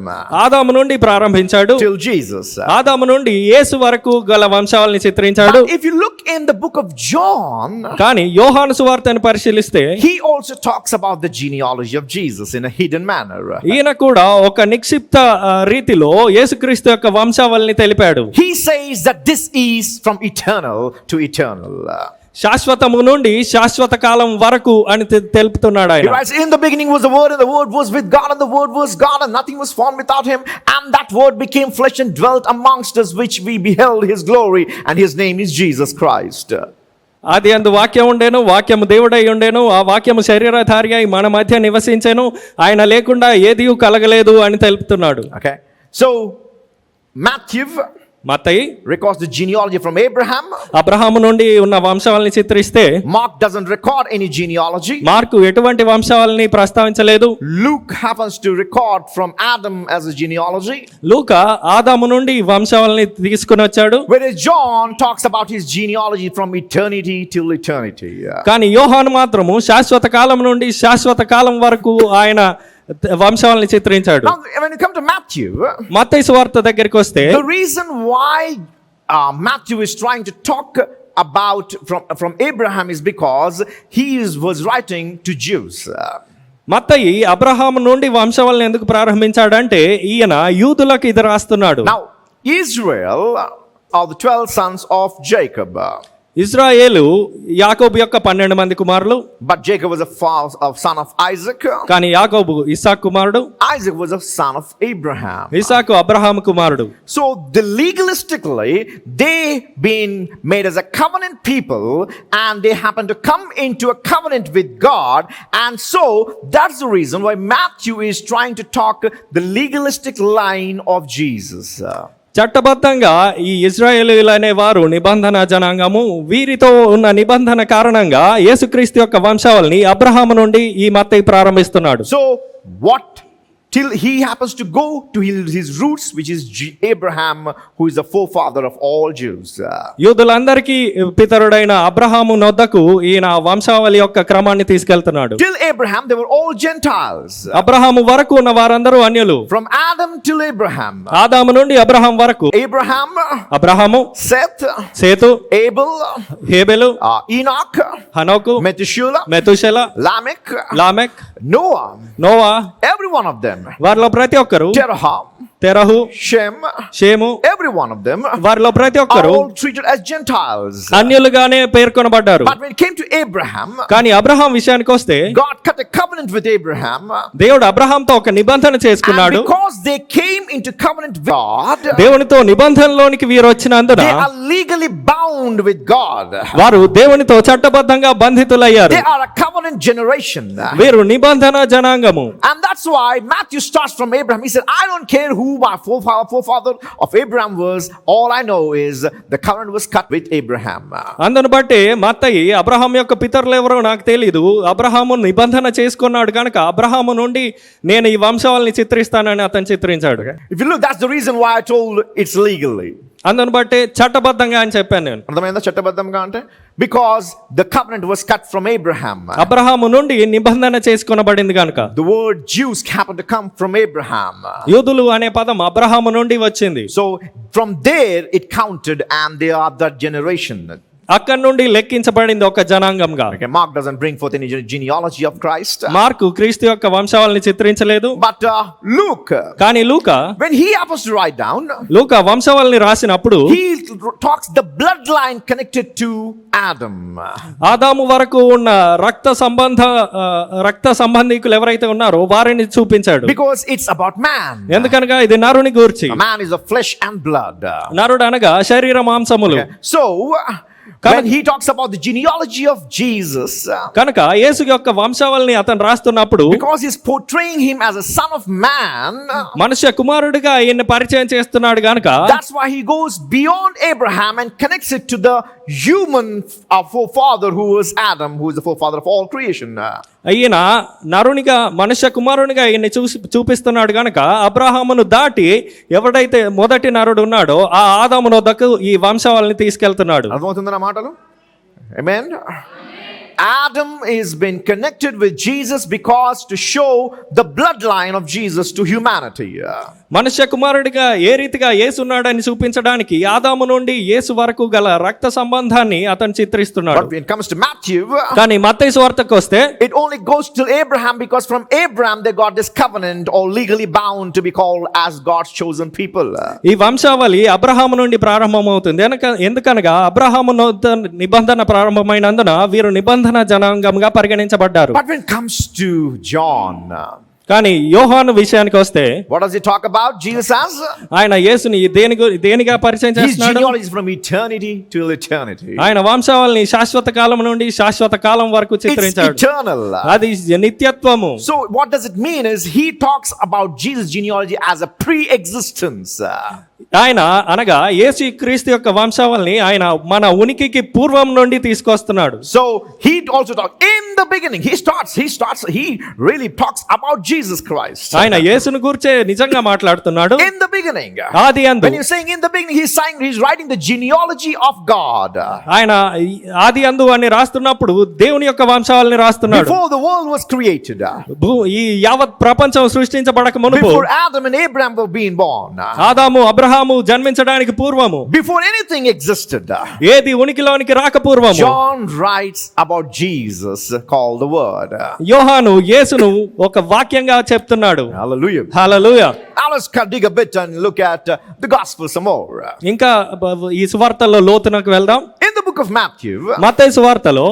ఆదాము నుండి ప్రారంభించాడు, till Jesus. ఆదాము నుండి యేసు వరకు గల వంశావళిని చిత్రించాడు. But if you look in the book of John, కానీ యోహాను సువార్తను పరిశీలిస్తే he also talks about the genealogy of Jesus in a hidden manner. ఈయన కూడా ఒక నిక్షిప్త రీతిలో యేసుక్రీస్తు యొక్క వంశావళిని తెలిపాడు. He says that this is from eternal to eternal. శాశ్వతము నుండి శాశ్వత కాలం వరకు అని తెలుపుతున్నాడు He ఆయన. writes, in the beginning was the word and the word was with God and the word was God and nothing was formed without him and that word became flesh and dwelt amongst us, which we beheld his glory and his name is Jesus Christ. ఆది యందు వాక్యం ఉండేను, వాక్యము దేవుడై ఉండేను, ఆ వాక్యము శరీరధారి అయి మన మధ్య నివసించెను, ఆయన లేకుండా ఏదియూ కలగలేదు అని తెలుపుతున్నాడు. Okay, so Matthew Mattayi records the genealogy from Abraham. Abraham నుండి ఉన్న వంశావళిని చిత్రిస్తే Mark doesn't record any genealogy. Mark ఎటువంటి వంశావళిని ప్రస్తావించలేదు. Luke happens to record from Adam as a genealogy. లూకా ఆదాము నుండి వంశావళిని తీసుకుని వచ్చాడు. Whereas John talks about his genealogy from eternity till eternity. కానీ యోహాను మాత్రము శాశ్వత కాలం నుండి శాశ్వత కాలం వరకు ఆయన వంశావళిని చిత్రించాడు. Now, when you come to Matthew, మత్తయి సువార్త దగ్గరికి వస్తే the reason why Matthew is trying to talk about from Abraham is because was writing to Jews. మత్తయి అబ్రహాము నుండి వంశావళిని ఎందుకు ప్రారంభించాడంటే ఈయన యూదులకు ఇది రాస్తున్నాడు. Now, Israel are the 12 sons of Jacob. Israel యాకోబు యొక్క 12 మంది కుమారులు. But Jacob was a son of Isaac. కానీ యాకోబు ఇస్సాకు కుమారుడు. Isaac was a son of Abraham. ఇస్సాకు అబ్రహాము కుమారుడు. So legalistically they been made as a covenant people and they happen to come into a covenant with God, and so that's the reason why Matthew is trying to talk the legalistic line of Jesus. చట్టబద్ధంగా ఈ ఇజ్రాయేలీయులు అనే వారు నిబంధన జనాంగము, వీరితో ఉన్న నిబంధన కారణంగా యేసుక్రీస్తు యొక్క వంశావళిని అబ్రహాము నుండి ఈ మత్తయి ప్రారంభిస్తున్నాడు. So what till he happens to go to his roots, which is Abraham, who is the forefather of all Jews. యూదులందరికీ పితరుడైన Abraham నొద్దకు ఈయన వంశావళి యొక్క క్రమాన్ని తీసుకెళ్తున్నాడు. Till Abraham they were all Gentiles. Abraham వరకు ఉన్న వారందరూ అన్యులు. From Adam till Abraham. ఆదాము నుండి అబ్రహాం వరకు. Abraham, Abraham, Seth, Setu, Abel, హేబెలు, Enoch, హనోకు, Methuselah, Lamech, లామెక్, Noah, Noah, every one of them. వారిలో ప్రతి ఒక్కరు, తెరహు, షేము, every one of them వారిలో ప్రతి ఒక్కరు all treated as Gentiles. అన్యులుగానే పేర్కొనబడ్డారు. But when it came to Abraham, కానీ అబ్రహాం విషయానికి వస్తే God cut a covenant with Abraham. దేవుడు అబ్రహాంతో ఒక నిబంధన చేసుకున్నాడు. And because they came into covenant with God, దేవునితో నిబంధనలోనికి వీరు వచ్చినందున they are legally bound with God. వారు దేవునితో చట్టబద్ధంగా బంధితులయ్యారు. They are a covenant generation. వీరు నిబంధన జనాంగము. And that's why Matthew starts from Abraham. He said, I don't care who my forefather of Abraham was. All I know is the covenant was cut with Abraham. అందును బట్టి మత్తయి అబ్రహాం యొక్క పితరులు ఎవరో నాకు తెలియదు, అబ్రహాము నిబంధన చేసుకున్నాడు కనుక అబ్రహాము నుండి నేను ఈ వంశావళిని చిత్రిస్తానని అతను చిత్రించాడు. If you look, that's the reason why I told it's legally. అందును బట్టి చట్టబద్ధంగా అని చెప్పాను నేను. అర్థమైందా చట్టబద్ధంగా అంటే? Because the covenant was cut from Abraham. Abraham నుండి నిబంధన చేసుకొనబడింది కనుక. The word Jews happened to come from Abraham. యూదులు అనే పదం అబ్రహాము నుండి వచ్చింది. So from there it counted and they are that generation. అక్కడి నుండి లెక్కించబడింది ఒక జనాంగంగా. Okay, Mark doesn't bring forth any genealogy of Christ. Mark క్రీస్తు యొక్క వంశావళిని చిత్రించలేదు. But Luke, కానీ లూకా, when he happens to write down, లూకా వంశావళిని రాసినప్పుడు he talks the bloodline connected to Adam. ఆదాము వరకు ఉన్న రక్త సంబంధికులు ఎవరైతే ఉన్నారో వారిని చూపించాడు. Because it's about man. ఎందుకనగా ఇది నరుని గూర్చి. A man is of flesh and blood. నరుడు అనగా శరీర మాంసములు. So when he talks about the genealogy of Jesus, కనుక యేసు యొక్క వంశావళిని అతను రాస్తున్నప్పుడు, because he's portraying him as a son of man, మనుష్య కుమారుడిగా ఈయన పరిచయం చేస్తున్నాడు గనుక, that's why he goes beyond Abraham and connects it to the human forefather who was Adam, who is the forefather of all creation. ఈయన నరునిగా మనుష్య కుమారునిగా ఈయన్ని చూపిస్తున్నాడు గనక అబ్రహామును దాటి ఎవడైతే మొదటి నరుడు ఉన్నాడో ఆ ఆదాము వద్దకు ఈ వంశావళిని తీసుకెళ్తున్నాడు. అర్థమవుతుందా మాటలు? Amen. Adam is been connected with Jesus because to show the bloodline of Jesus to humanity. మనుష్య కుమారుడిగా ఏ రీతిగా యేసు ఉన్నాడని చూపించడానికి ఆదాము నుండి యేసు వరకు గల రక్త సంబంధాన్ని అతను చిత్రిస్తున్నాడు. But when it comes to Matthew, కానీ మత్తయి సువార్తకు వస్తే it only goes till Abraham, because from Abraham they got this covenant or legally bound to be called as God's chosen people. ఈ వంశావళి అబ్రహాము నుండి ప్రారంభమవుతుంది. ఎందుకనగా అబ్రహాము నిబంధన ప్రారంభమైనందున వీరు నిబంధన జనాంగంగా పరిగణించబడ్డారు. But when it comes to John, కానీ యోహాను విషయానికి వస్తే, what does he talk about Jesus as? ఆయన యేసుని దేనిగా పరిచయం చేస్తున్నాడు? His genealogy is from eternity till eternity. ఆయన వంశావళిని శాశ్వత కాలం నుండి శాశ్వత కాలం వరకు చిత్రించాడు. It's eternal. అది నిత్యత్వము. So what does it mean is he talks about Jesus genealogy as a pre-existence. ఆయన అనగా యేసు క్రీస్తు యొక్క వంశావళిని ఆయన మన ఉనికికి పూర్వం నుండి తీసుకొస్తున్నాడు. So he also talks in the beginning. He really talks about Jesus Christ. ఆయన యేసును గురించే నిజంగా మాట్లాడుతున్నాడు. In the beginning. ఆదియందు. When you're saying in the beginning, he's writing the genealogy of God. ఆయన ఆదియందు అని రాస్తున్నప్పుడు దేవుని యొక్క వంశావళిని రాస్తున్నాడు. Before the world was created. ఈ యావత్ ప్రపంచం సృష్టించబడక మునుపు, Before Adam and Abraham were being born. ఆదాము అబ్రహాము జన్మించడానికి పూర్వము, Before anything existed. ఏది ఉనికిలోనికి రాక పూర్వము, John writes about Jesus called the Word. యోహాను యేసును ఒక వాక్యంగా చెప్తున్నాడు. Hallelujah. Hallelujah. Now let's dig a bit and look at the gospel some more. ఇంకా ఈ సువార్తల్లో లోతునకు వెళ్దాం. In the book of Matthew, మత్తయి సువార్తలో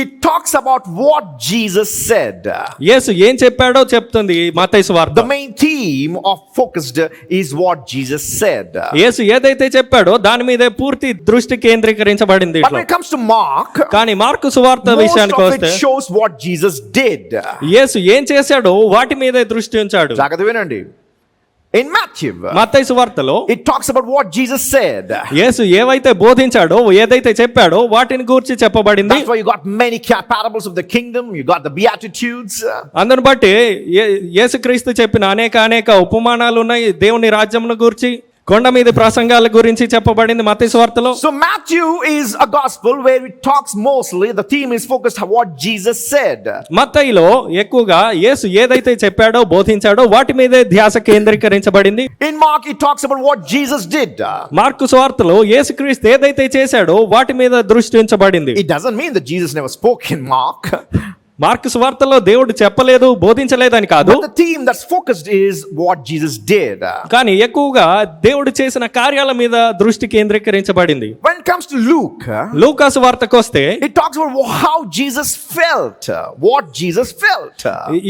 it talks about what Jesus said. యేసు ఏం చెప్పాడో చెప్తుంది మత్తయి సువార్త. The main theme of focused is what Jesus said. యేసు ఏదైతే చెప్పాడో దాని మీదే పూర్తి దృష్టి కేంద్రీకరించబడింది. But when it comes to Mark, కానీ మార్కు సువార్త most విషయానికి of వస్తే it shows what Jesus did. యేసు ఏం చేశాడో వాటి మీదే దృష్టి ఉంచాడు. జాగ్రత్త వినండి. In Matthew, మత్తయి సువార్తలో it talks about what Jesus said. యేసు ఏవైతే బోధించాడో ఏదైతే చెప్పాడో వాటిని గురించి చెప్పబడింది. That's why you got many parables of the kingdom. You got the Beatitudes. అందుని బట్టి యేసుక్రీస్తు చెప్పిన అనేక ఉపమానాలు ఉన్నాయి. దేవుని రాజ్యమును గురించి, కొండ మీద ప్రసంగాల గురించి చెప్పబడింది మత్తయి సువార్తలో. So Matthew is a gospel where it talks mostly, the theme is focused on what Jesus said. మత్తయిలో ఎక్కువగా యేసు ఏదైతే చెప్పాడో బోధించాడో వాటి మీదే ధ్యాస కేంద్రీకరించబడింది. In Mark it talks about what Jesus did. Mark సువార్తలో యేసుక్రీస్తు ఏదైతే చేశాడో వాటి మీద దృష్టి ఉంచబడింది. It doesn't mean that Jesus never spoke in Mark. Mark సువార్తలో దేవుడు చెప్పలేదు, బోధించలేదని కాదు. But the theme that's focused is what Jesus did. కానీ ఎక్కువగా దేవుడు చేసిన కార్యాల మీద దృష్టి కేంద్రీకరించబడింది. When it comes to Luke, లూకా సువార్తకు వస్తే it talks about how Jesus felt. What Jesus felt.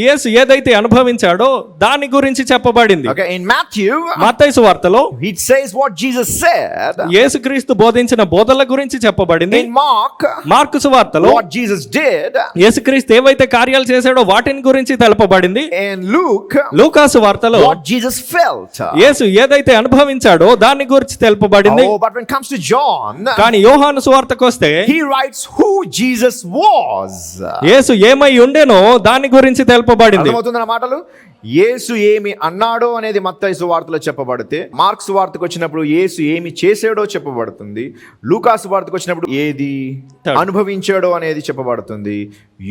యేసు ఏదైతే అనుభవించాడో దాని గురించి చెప్పబడింది. Okay, in Matthew, మత్తయి సువార్తలో it says what Jesus said. యేసుక్రీస్తు బోధించిన బోధల గురించి చెప్పబడింది. In Mark, మార్కు సువార్తలో what Jesus did. యేసుక్రీస్తు ఏవైతే కార్యాలు చేశాడో వాటిని గురించి తెలపబడింది. In Luke, లూకా సువార్తలో what Jesus felt. యేసు ఏదైతే అనుభవించాడో దాని గురించి తెలపబడింది. Oh, but when it comes to John, కానీ యోహాను సువార్తకు వస్తే he writes who Jesus was. యేసు ఏమై ఉండేనో దాని గురించి తెలపబడింది. అర్థమవుతుందా నా మాటలు? యేసు ఏమి అన్నాడో అనేది మత్తయి సువార్తలో చెప్పబడితే, మార్క్ సువార్తకు వచ్చినప్పుడు యేసు ఏమి చేసాడో చెప్పబడుతుంది. లూకా సువార్తకు వచ్చినప్పుడు ఏది అనుభవించాడో అనేది చెప్పబడుతుంది.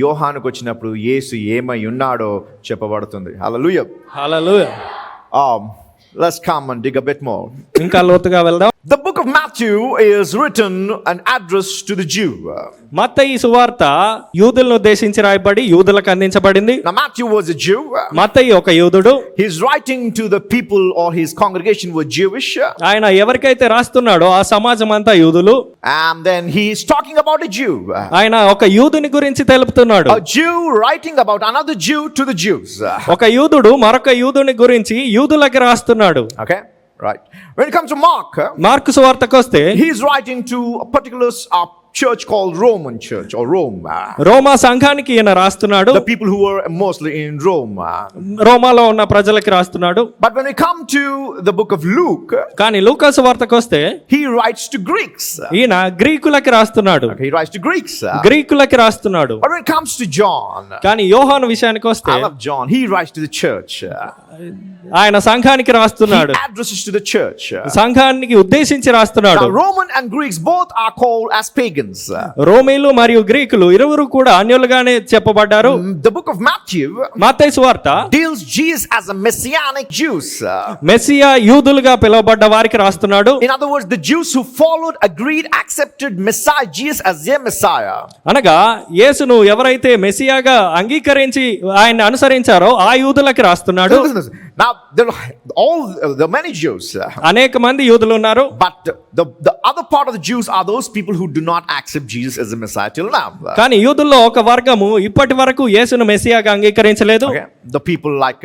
యోహానుకు వచ్చినప్పుడు యేసు ఏమై ఉన్నాడో చెప్పబడుతుంది. హల్లెలూయా. హల్లెలూయా. Let's come and dig a bit more. ఇంకా లోతుగా వెళ్దాం. The book of Matthew is written and addressed to the Jew. మత్తయి సువార్త యూదులను ఉద్దేశించి రాయబడి యూదులకు అందించబడింది. Now Matthew was a Jew. మత్తయి ఒక యూదుడు. He's writing to the people or his congregation were Jewish. ఆయన ఎవరికైతే రాస్తున్నాడో ఆ సమాజం అంతా యూదులు. And then he's talking about a Jew. ఆయన ఒక యూదుని గురించి తెలుపుతున్నాడు. A Jew writing about another Jew to the Jews. ఒక యూదుడు మరొక యూదుని గురించి యూదులకు రాస్తున్నాడు. Okay, right. When it comes to Mark, Mark సువార్తకు వస్తే he's writing to a particular church called Roman church or Rome. రోమా సంఘానికి ఈయన రాస్తున్నాడు. The people who were mostly in Rome. రోమాలో ఉన్న ప్రజలకి రాస్తున్నాడు. But when we come to the book of Luke, కానీ లూకా సువార్తకు వస్తే he writes to Greeks. ఈయన గ్రీకులకి రాస్తున్నాడు. Okay, he writes to Greeks. గ్రీకులకి రాస్తున్నాడు. But when it comes to John, కానీ యోహాను విషయానికి వస్తే I love John. He writes to the church. ఆయన సంఘానికి రాస్తున్నాడు. He addresses to the church. సంఘానికి ఉద్దేశించి రాస్తున్నాడు. Now Roman and Greeks both are called as pagans. రోమీలు మరియు గ్రీకులు ఇరువురు కూడా అన్యులుగానే చెప్పబడ్డారు. The book of Matthew మత్తయి సువార్త deals Jesus as a messianic Jews. Messiah యూదులుగా పిలువబడ్డ వారికి రాస్తున్నాడు. In other words, the Jews who followed, agreed, accepted Messiah Jesus as their Messiah. అనగా యేసును ఎవరైతే మెస్సియాగా అంగీకరించి ఆయన అనుసరించారో ఆ యూదులకి రాస్తున్నాడు. Now there are many Jews. అనేక మంది యూదులు ఉన్నారు. But the other part of the Jews are those people who do not accept Jesus as the Messiah till now. కానీ యూదుల్లో ఒక వర్గము ఇప్పటి వరకు యేసును మెస్సియాగా అంగీకరించలేదు. Okay? The people like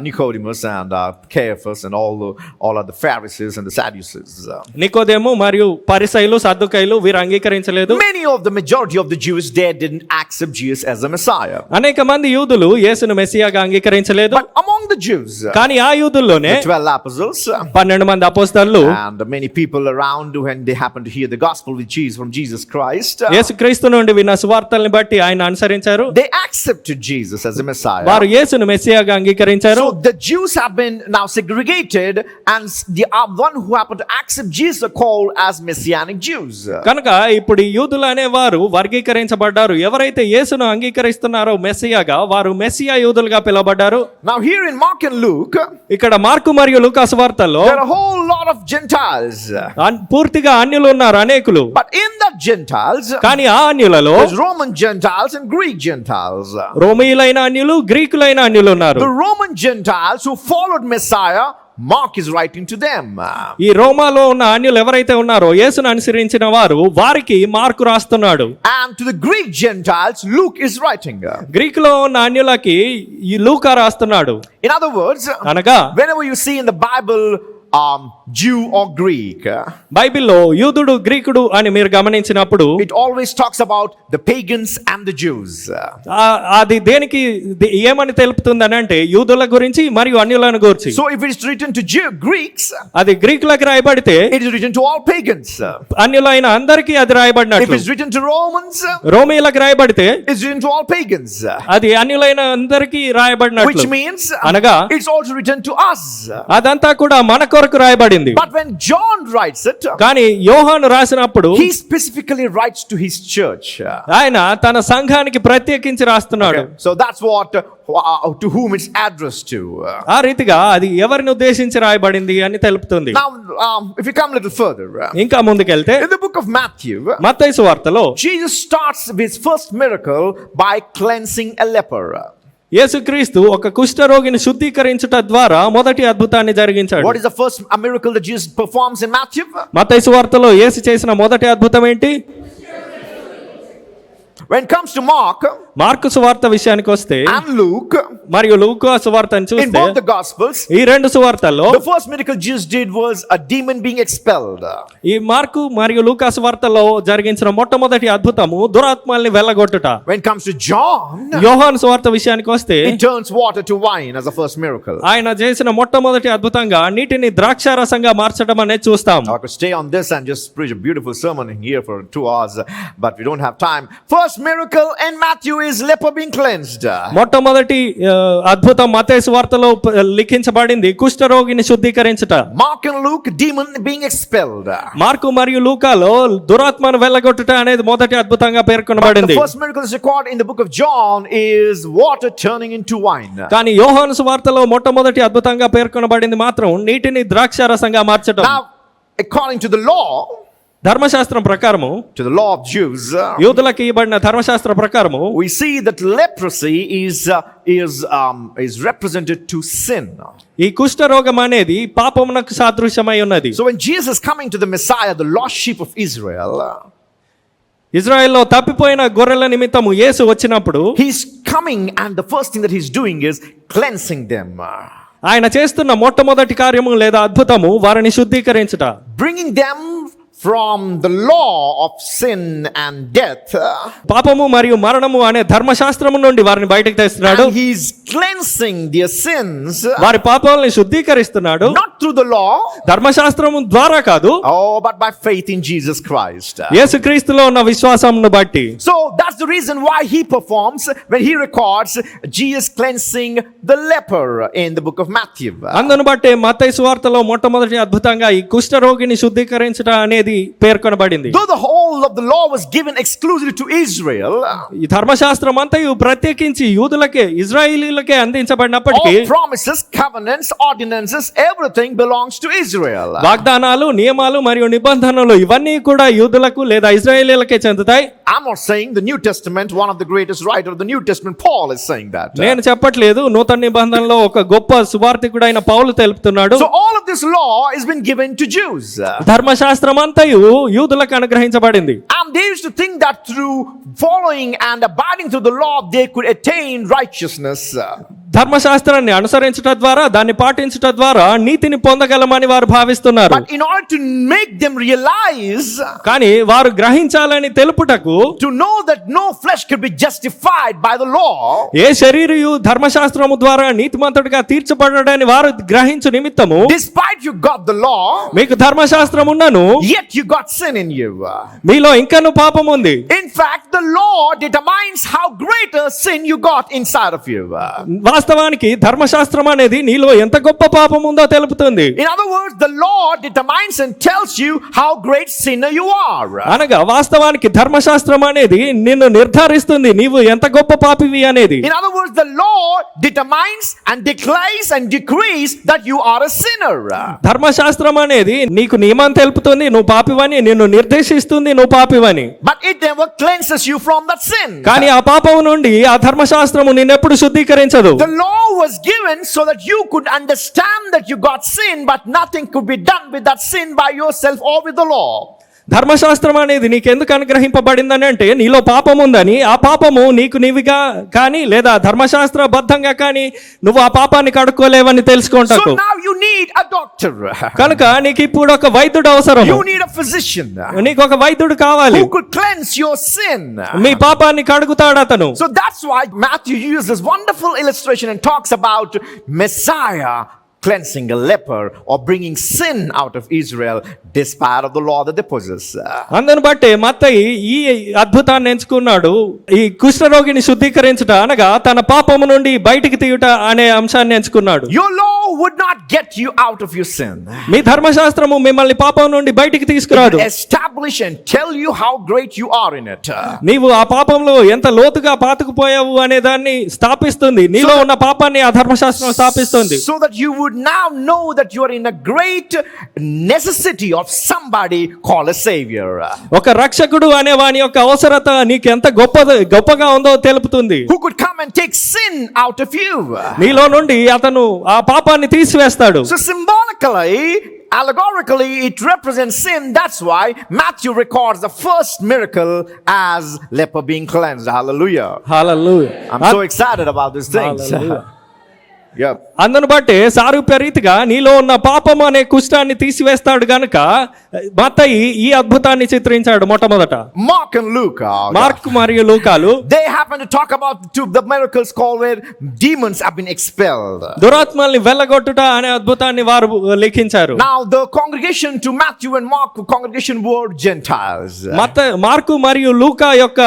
Nicodemus and Caiaphas and all of the Pharisees and the Sadducees. నికోదేము మరియు పరిసయ్యులు సద్దుకయ్యులు వీరు అంగీకరించలేదు. Many of the majority of the Jews there didn't accept Jesus as the Messiah. అనేక మంది యూదులు యేసును మెస్సియాగా అంగీకరించలేదు. But among the Jews, కానీ ఆ యూదుల్లోనే the 12 apostles 12 మంది అపోస్తలులు and many people around when they happened to hear the gospel from Jesus Christ, యేసుక్రీస్తు నుండి విన్న సువార్తల్ని బట్టి ఆయన అనుసరించారు. they accepted Jesus as the Messiah. వారు యేసును మెస్సియాగా అంగీకరించారు. So the Jews have been now segregated, and the one who happened to accept Jesus are called as Messianic Jews. కనుక ఇప్పుడు ఈ యూదులు అనేవారు వర్గీకరించబడ్డారు. ఎవరైతే యేసును అంగీకరిస్తున్నారో మెస్సియాగా వారు మెస్సియా యూదులుగా పిలువబడ్డారు. Now here in Mark and Luke, ఇక్కడ మార్కు మరియు లూకా సువార్తల్లో there are a whole lot of Gentiles. పూర్తిగా అన్యులు ఉన్నారు అనేకులు. But in the Gentiles, కానీ ఆ అన్యులలో there's Roman Gentiles and Greek Gentiles. రోమీయులైన అన్యులు గ్రీకులైన అన్యులు ఉన్నారు. The Roman Gentiles who followed Messiah, Mark is writing to them. ఈ రోమాలో ఉన్న అన్యులు ఎవరైతే ఉన్నారో యేసును అనుసరించిన వారు వారికి మార్కు రాస్తున్నాడు. And to the Greek Gentiles, Luke is writing. గ్రీకులో ఉన్న అన్యులకి ఈ లూకా రాస్తున్నాడు. In other words, అనగా whenever you see in the Bible Jew or Greek, బైబిల్లో యూదుడు గ్రీకుడు అని మీరు గమనించినప్పుడు it always talks about the pagans and the Jews. అది దేనికి ఏమని తెలుపుతుందని అంటే యూదుల గురించి మరియు అన్యులను గురించి. So if it is written to Greeks, అది గ్రీకులకు రాయబడితే it is written to all pagans. అన్యులైన అందరికీ అది If రాయబడినట్లు. it's written to Romans, రోమీయులకు రాయబడితే it's written to all pagans. అది అన్యులైన అందరికీ రాయబడినట్లు. Which means అనగా it's also written to us. అదంతా కూడా మన కొరకు రాయబడింది. But when John writes it, కానీ యోహాను రాసినప్పుడు he specifically writes to his church. ఆయన తన సంఘానికి ప్రత్యేకించి రాస్తున్నాడు. So that's what to whom it's addressed to. ఆ రీతిగా అది ఎవరిని ఉద్దేశించి రాయబడింది అని తెలుపుతుంది. Now if you come a little further, ఇంకా ముందుకెళ్తే in the book of Matthew, మత్తయి సువార్తలో Jesus starts his first miracle by cleansing a leper. యేసుక్రీస్తు ఒక కుష్ఠరోగిని శుద్ధీకరించుట ద్వారా మొదటి అద్భుతాన్ని జరిగించాడు. What is the first miracle that Jesus performs in Matthew? మత్తయి సువార్తలో యేసు చేసిన మొదటి అద్భుతం ఏంటి? When it comes to mark సువార్త విషయానికి వస్తే and Luke, మరియు లూకా సువార్తను in చూస్తే both the gospels, ఈ రెండు సువార్తల్లో the first miracle Jesus did was a demon being expelled. ఈ మార్కు మరియు లూకా సువార్తలో జరిగించిన మొట్టమొదటి అద్భుతము దురాత్మల్ని వెళ్ళగొట్టుట. When it comes to John, యోహాను సువార్త విషయానికి వస్తే he turns water to wine as the first miracle. ఆయన చేసిన మొట్టమొదటి అద్భుతంగా నీటిని ద్రాక్షారసంగా మార్చడం అనేది చూస్తాం. I could stay on this and just preach a beautiful sermon here for 2 hours, but we don't have time. First miracle in Matthew is leper being cleansed. మొట్టమొదటి అద్భుతం మత్తయి సువార్తలో లిఖించబడింది కుష్ఠరోగిని శుద్ధీకరించుట. Mark and Luke, demon being expelled. Mark మరియు లూకాలో దురాత్మను వెళ్ళగొట్టుట అనేది మొదటి అద్భుతంగా పేర్కొనబడింది. The first miracle is recorded in the book of John is water turning into wine. కానీ యోహాను సువార్తలో మొట్టమొదటి అద్భుతంగా పేర్కొనబడింది మాత్రం నీటిని ద్రాక్షారసంగా మార్చడం. Now, according to the law, ధర్మశాస్త్రం ప్రకారము, to the law of Jews, యూదులకు ఇవ్వబడిన ధర్మశాస్త్ర ప్రకారము we see that leprosy is represented to sin. ఈ కుష్ఠరోగం అనేది పాపమునకు సాదృశ్యమై ఉన్నది. So when Jesus is coming to the Messiah, the lost sheep of Israel, ఇజ్రాయెల్లో తప్పిపోయిన గొర్రెల నిమిత్తము యేసు వచ్చినప్పుడు he's coming and the first thing that he's doing is cleansing them. ఆయన చేస్తున్న మొట్టమొదటి కార్యము లేదా అద్భుతము వారిని శుద్ధీకరించుట. Bringing them from the law of sin and death, పాపము మరియు మరణము అనే ధర్మశాస్త్రము నుండి వారిని బయటకు తెస్తున్నాడు. and he's cleansing their sins, వారి పాపాలను శుద్ధీకరిస్తున్నాడు. not through the law, ధర్మశాస్త్రము ద్వారా కాదు, but by faith in Jesus Christ. యేసుక్రీస్తులో ఉన్న విశ్వాసమును బట్టి. So that's the reason why he performs when he records Jesus cleansing the leper in the book of Matthew. అందును బట్టి మత్తయి సువార్తలో మొట్టమొదటి అద్భుతంగా ఈ కుష్ఠరోగిని శుద్ధీకరించుట అనేది పేర్కొనబడింది. Though the whole of the law was given exclusively to Israel, ఈ ధర్మశాస్త్రం అంతయు ప్రత్యేకించి యూదులకే ఇజ్రాయేలీలకే అందించబడినప్పటికీ all promises, covenants, ordinances, everything belongs to Israel. వాగ్దానాలు, నియమాలు మరియు నిబంధనలు ఇవన్నీ కూడా యూదులకు లేదా ఇజ్రాయేలీలకే చెందుతాయి. I'm not saying the New Testament, one of the greatest writer of the New Testament, Paul, is saying that. నేను చెప్పట్లేదు నూతన నిబంధనలో ఒక గొప్ప సువార్తికుడైన పౌలు తెలుపుతున్నాడు. So all of this law has been given to Jews. ధర్మశాస్త్రం అంతయు యూదులకు అనుగ్రహించబడింది. And they used to think that through following and abiding to the law, they could attain righteousness. ధర్మశాస్త్రాన్ని అనుసరించుట ద్వారా, దాన్ని పాటించుట ద్వారా నీతిని పొందగలమని వారు భావిస్తున్నారు. But in order to make them realize, కానీ వారు గ్రహించాలని తెలుపుటకు, to know that no flesh could be justified by the law, ఏ శరీరయు ధర్మశాస్త్రము ద్వారా నీతిమంతుడిగా తీర్చబడడని వారు గ్రహించు నిమిత్తము, despite you got the law, మీకు ధర్మశాస్త్రం ఉన్నను yet you got sin in you. మీలో ఇంకను పాపం ఉంది. In fact, the law determines how great a sin you got inside of you. వాస్తవానికి ధర్మశాస్త్రం అనేది నీలో ఎంత గొప్ప పాపం ఉందో తెలుపుతుంది. In other words, the law determines and tells you how great sinner you are. అనగా వాస్తవానికి ధర్మశాస్త్రం అనేది నిన్ను నిర్ధారిస్తుంది నీవు ఎంత గొప్ప పాపివి అనేది. In other words, the law determines and declares and decrees that you are a sinner. ధర్మశాస్త్రం అనేది నీకు నియమం తెలుపుతుంది నువ్వు పాపివని, నిన్ను నిర్దేశిస్తుంది నువ్వు పాపివని. But it never cleanses you from that sin. కానీ ఆ పాపం నుండి ఆ ధర్మశాస్త్రము నిన్నెప్పుడు శుద్ధీకరించదు. The law was given so that you could understand that you got sin, but nothing could be done with that sin by yourself or with the law. ధర్మశాస్త్రం అనేది నీకెందుకు అనుగ్రహింపబడిందని అంటే నీలో పాపం ఉందని, ఆ పాపము నీకు నీవిగా కానీ లేదా ధర్మశాస్త్ర బద్ధంగా కానీ నువ్వు ఆ పాపాన్ని కడుక్కోలేవని తెలుసుకుంటావు. So now you need a doctor. కనుక నీకు ఇప్పుడు ఒక వైద్యుడు అవసరం. You need a physician. నీకు ఒక వైద్యుడు కావాలి. Who could cleanse your sin. మీ పాపాన్ని కడుగుతాడు అతను. So that's why Matthew uses this wonderful illustration and talks about Messiah cleansing a leper or bringing sin out of Israel despite of the law that they possess. అందుని బట్టి మత్తయి ఈ అద్భుతాన్ని ఎంచుకున్నాడు. ఈ కుష్ఠరోగిని శుద్ధీకరించుట అనగా తన పాపము నుండి బయటికి తీయుట అనే అంశాన్ని ఎంచుకున్నాడు. Your law would not get you out of your sin. మీ ధర్మశాస్త్రము మిమ్మల్ని పాపం నుండి బయటికి తీసుకురాదు. Establish and tell you how great you are in it. నీవు ఆ పాపంలో ఎంత లోతుగా పాతుకుపోయావు అనే దాన్ని స్థాపిస్తుంది. నీలో ఉన్న పాపాన్ని ఆ ధర్మశాస్త్రం స్థాపిస్తుంది. So that you would now know that you are in a great necessity of somebody called a savior. ఒక రక్షకుడు అనే వాని యొక్క అవసరత నీకు ఎంత గొప్పగా ఉందో తెలుపుతుంది. Who could come and take sin out of you. నీలో నుండి అతను ఆ పాపాన్ని తీసివేస్తాడు. So symbolically, allegorically, it represents sin. That's why Matthew records the first miracle as leper being cleansed. Hallelujah. Hallelujah. I'm so excited about these things. Hallelujah. Yeah. అందును బట్టి సారూప్య రీతిగా నీలో ఉన్న పాపము అనే కుష్ఠాన్ని తీసివేస్తాడు గనుక మత్తయి ఈ అద్భుతాన్ని చిత్రించాడు మొట్టమొదట. Mark and Luke. మార్క్ మరియు లూకాలు They happen to talk about the miracles called where demons have been expelled. దురాత్మల్ని వెళ్ళగొట్టుట అనే అద్భుతాన్ని వారు లిఖించారు. Now the congregation to Matthew and Mark, congregation were Gentiles. Mark మరియు లూకా యొక్క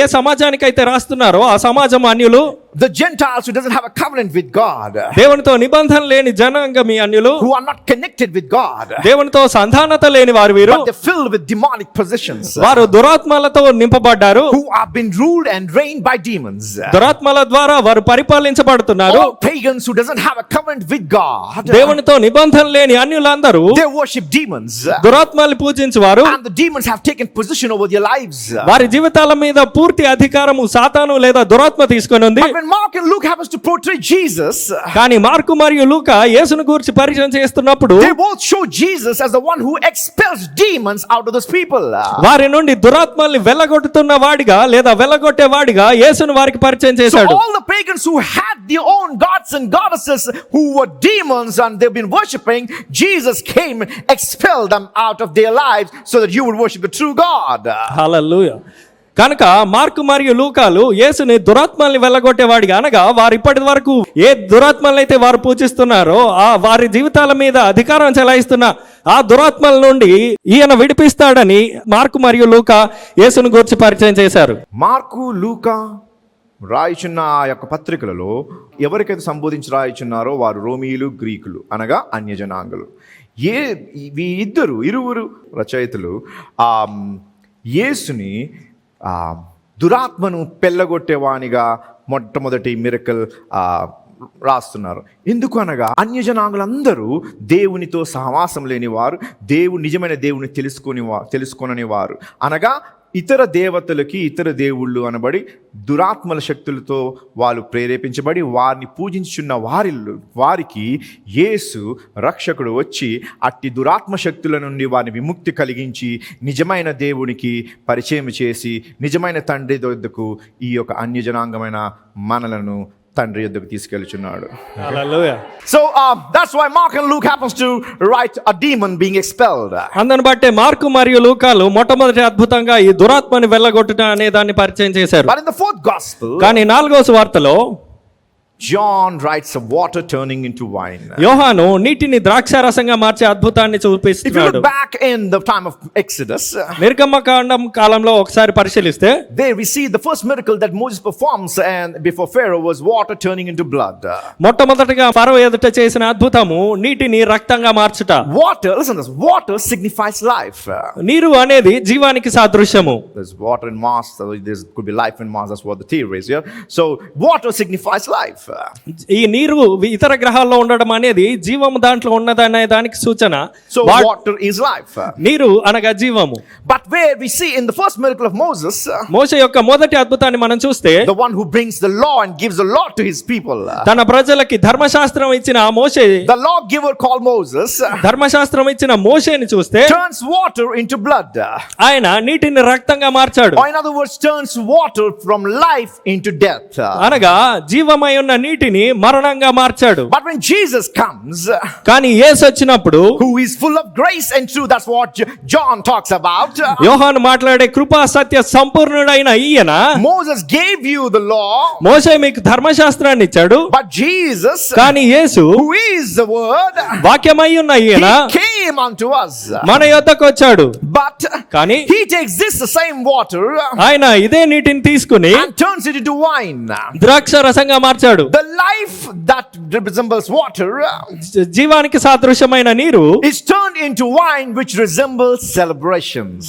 ఏ సమాజానికి అయితే రాస్తున్నారో ఆ సమాజం అన్యులు. The Gentiles who doesn't have a covenant with God. దేవునితో నిబంధన లేని జనాంగం ఈ అన్యులు. Who are not connected with God. దేవునితో సంధానత లేని వారు వీరు. But they're filled with demonic possessions. వారు దురాత్మలతో నింపబడ్డారు. Who have been ruled and reigned by demons. దురాత్మల ద్వారా వారు పరిపాలించబడుతున్నారు. All pagans who doesn't have a covenant with God. దేవునితో నిబంధన లేని అన్యులందరూ they worship demons. దురాత్మల్ని పూజించువారు. And the demons have taken position over their lives. వారి జీవితాల మీద పూర్తి అధికారము సాతాను లేదా దురాత్మ తీసుకొని ఉంది. But when Mark and Luke happens to portray Jesus, కానీ మార్కు మరియు లూకా యేసును గురించి పరిచయం చేస్తున్నప్పుడు they both show Jesus as the one who expels demons out of those people. వారి నుండి దురాత్మల్ని వెళ్ళగొట్టుతున్న వాడిగా లేదా వెళ్ళగొట్టే వాడిగా యేసును వారికి పరిచయం So చేశాడు. all the pagans who had their own gods and goddesses who were demons and they've been worshipping, Jesus came and expelled them out of their lives so that you would worship the true God. హల్లెలూయా. కనుక మార్కు మరియు లూకాలు యేసుని దురాత్మల్ని వెళ్ళగొట్టేవాడిగా అనగా వారు ఇప్పటి వరకు ఏ దురాత్మలైతే వారు పూజిస్తున్నారో ఆ వారి జీవితాల మీద అధికారం చెలాయిస్తున్న ఆ దురాత్మల నుండి ఈయన విడిపిస్తాడని మార్కు మరియు లూకా యేసును గురించి పరిచయం చేశారు. మార్కు లూకా రాయిచున్న ఆ యొక్క పత్రికలలో ఎవరికైతే సంబోధించి రాయిచున్నారో వారు రోమీయులు, గ్రీకులు అనగా అన్యజనాంగులు. ఇరువురు రచయితలు యేసుని దురాత్మను పెళ్ళగొట్టేవానిగా మొట్టమొదటి మిరకల్ రాస్తున్నారు. ఎందుకు అనగా అన్యజనాంగులందరూ దేవునితో సహవాసం లేని వారు, నిజమైన దేవుని తెలుసుకొనని వారు అనగా ఇతర దేవతలకి ఇతర దేవుళ్ళు అనబడి దురాత్మల శక్తులతో వాళ్ళు ప్రేరేపించబడి వారిని పూజించున్న వారికి యేసు రక్షకుడు వచ్చి అట్టి దురాత్మ శక్తుల నుండి వారిని విముక్తి కలిగించి నిజమైన దేవునికి పరిచయం చేసి నిజమైన తండ్రి వద్దకు ఈ యొక్క అన్యజనాంగమైన మనలను తండ్రి యొద్దకు తీసుకెళ్తున్నాడు. హల్లెలూయా. So that's why Mark and Luke happens to write a demon being expelled. అందుని బట్టే మార్కు మరియు లూకాలు మొట్టమొదటి అద్భుతంగా ఈ దురాత్మని వెళ్ళగొట్టుట అనే దాన్ని పరిచయం చేశారు. But in the fourth gospel, కానీ 4వ సువార్తలో John writes of water turning into wine. యోహాను నీటిని ద్రాక్షారసంగా మార్చే అద్భుతాన్ని If you చూపిస్తున్నాడు. look back in the time of Exodus, నిర్గమకాండం కాలంలో ఒకసారి పరిశీలిస్తే there we see the first miracle that Moses performs and before Pharaoh was water turning into blood. మొట్టమొదటిగా ఫరో ఎదుట చేసిన అద్భుతము నీటిని రక్తంగా మార్చుట. Water, listen to this, water signifies life. నీరు అనేది జీవానికి సాదృశ్యము. There's water in Mars, so there could be life in Mars, that's what the theory is here. So water signifies life. ఈ నీరు ఇతర గ్రహాల్లో ఉండడం అనేది జీవము దాంట్లో ఉన్నదనే దానికి సూచన. So water is life. నీరు అనగా జీవము. But where we see in the first miracle of Moses, మోషే యొక్క మొదటి అద్భుతాన్ని మనం చూస్తే the one who brings the law and gives the law to his people, తన ప్రజలకి ధర్మశాస్త్రం ఇచ్చిన ఆ మోషే, the law giver called Moses, ధర్మశాస్త్రం ఇచ్చిన మోషేని చూస్తే turns water into blood. ఆయన నీటిని రక్తంగా మార్చాడు. Or in other words, turns water from life into death. అనగా జీవమై ఉన్న నీటిని మరణంగా మార్చాడు. But when Jesus comes, కానీ యేసు వచ్చినప్పుడు, who is full of grace and truth, that's what John talks about. యోహాను మాట్లాడే కృపా సత్య సంపూర్ణుడైన ఈయన, Moses gave you the law, మోషే మీకు ధర్మశాస్త్రాన్ని ఇచ్చాడు. but Jesus, కానీ యేసు who is the word, వాక్యమై ఉన్న ఈయన he came unto us. మన యొద్దకు వచ్చాడు. But కానీ he takes this the same water ఆయన ఇదే నీటిని తీసుకుని and turns it into wine. ద్రాక్ష రసంగా మార్చాడు. The life that resembles water జీవానికి సాదృశ్యమైన నీరు is turned into wine which resembles celebrations.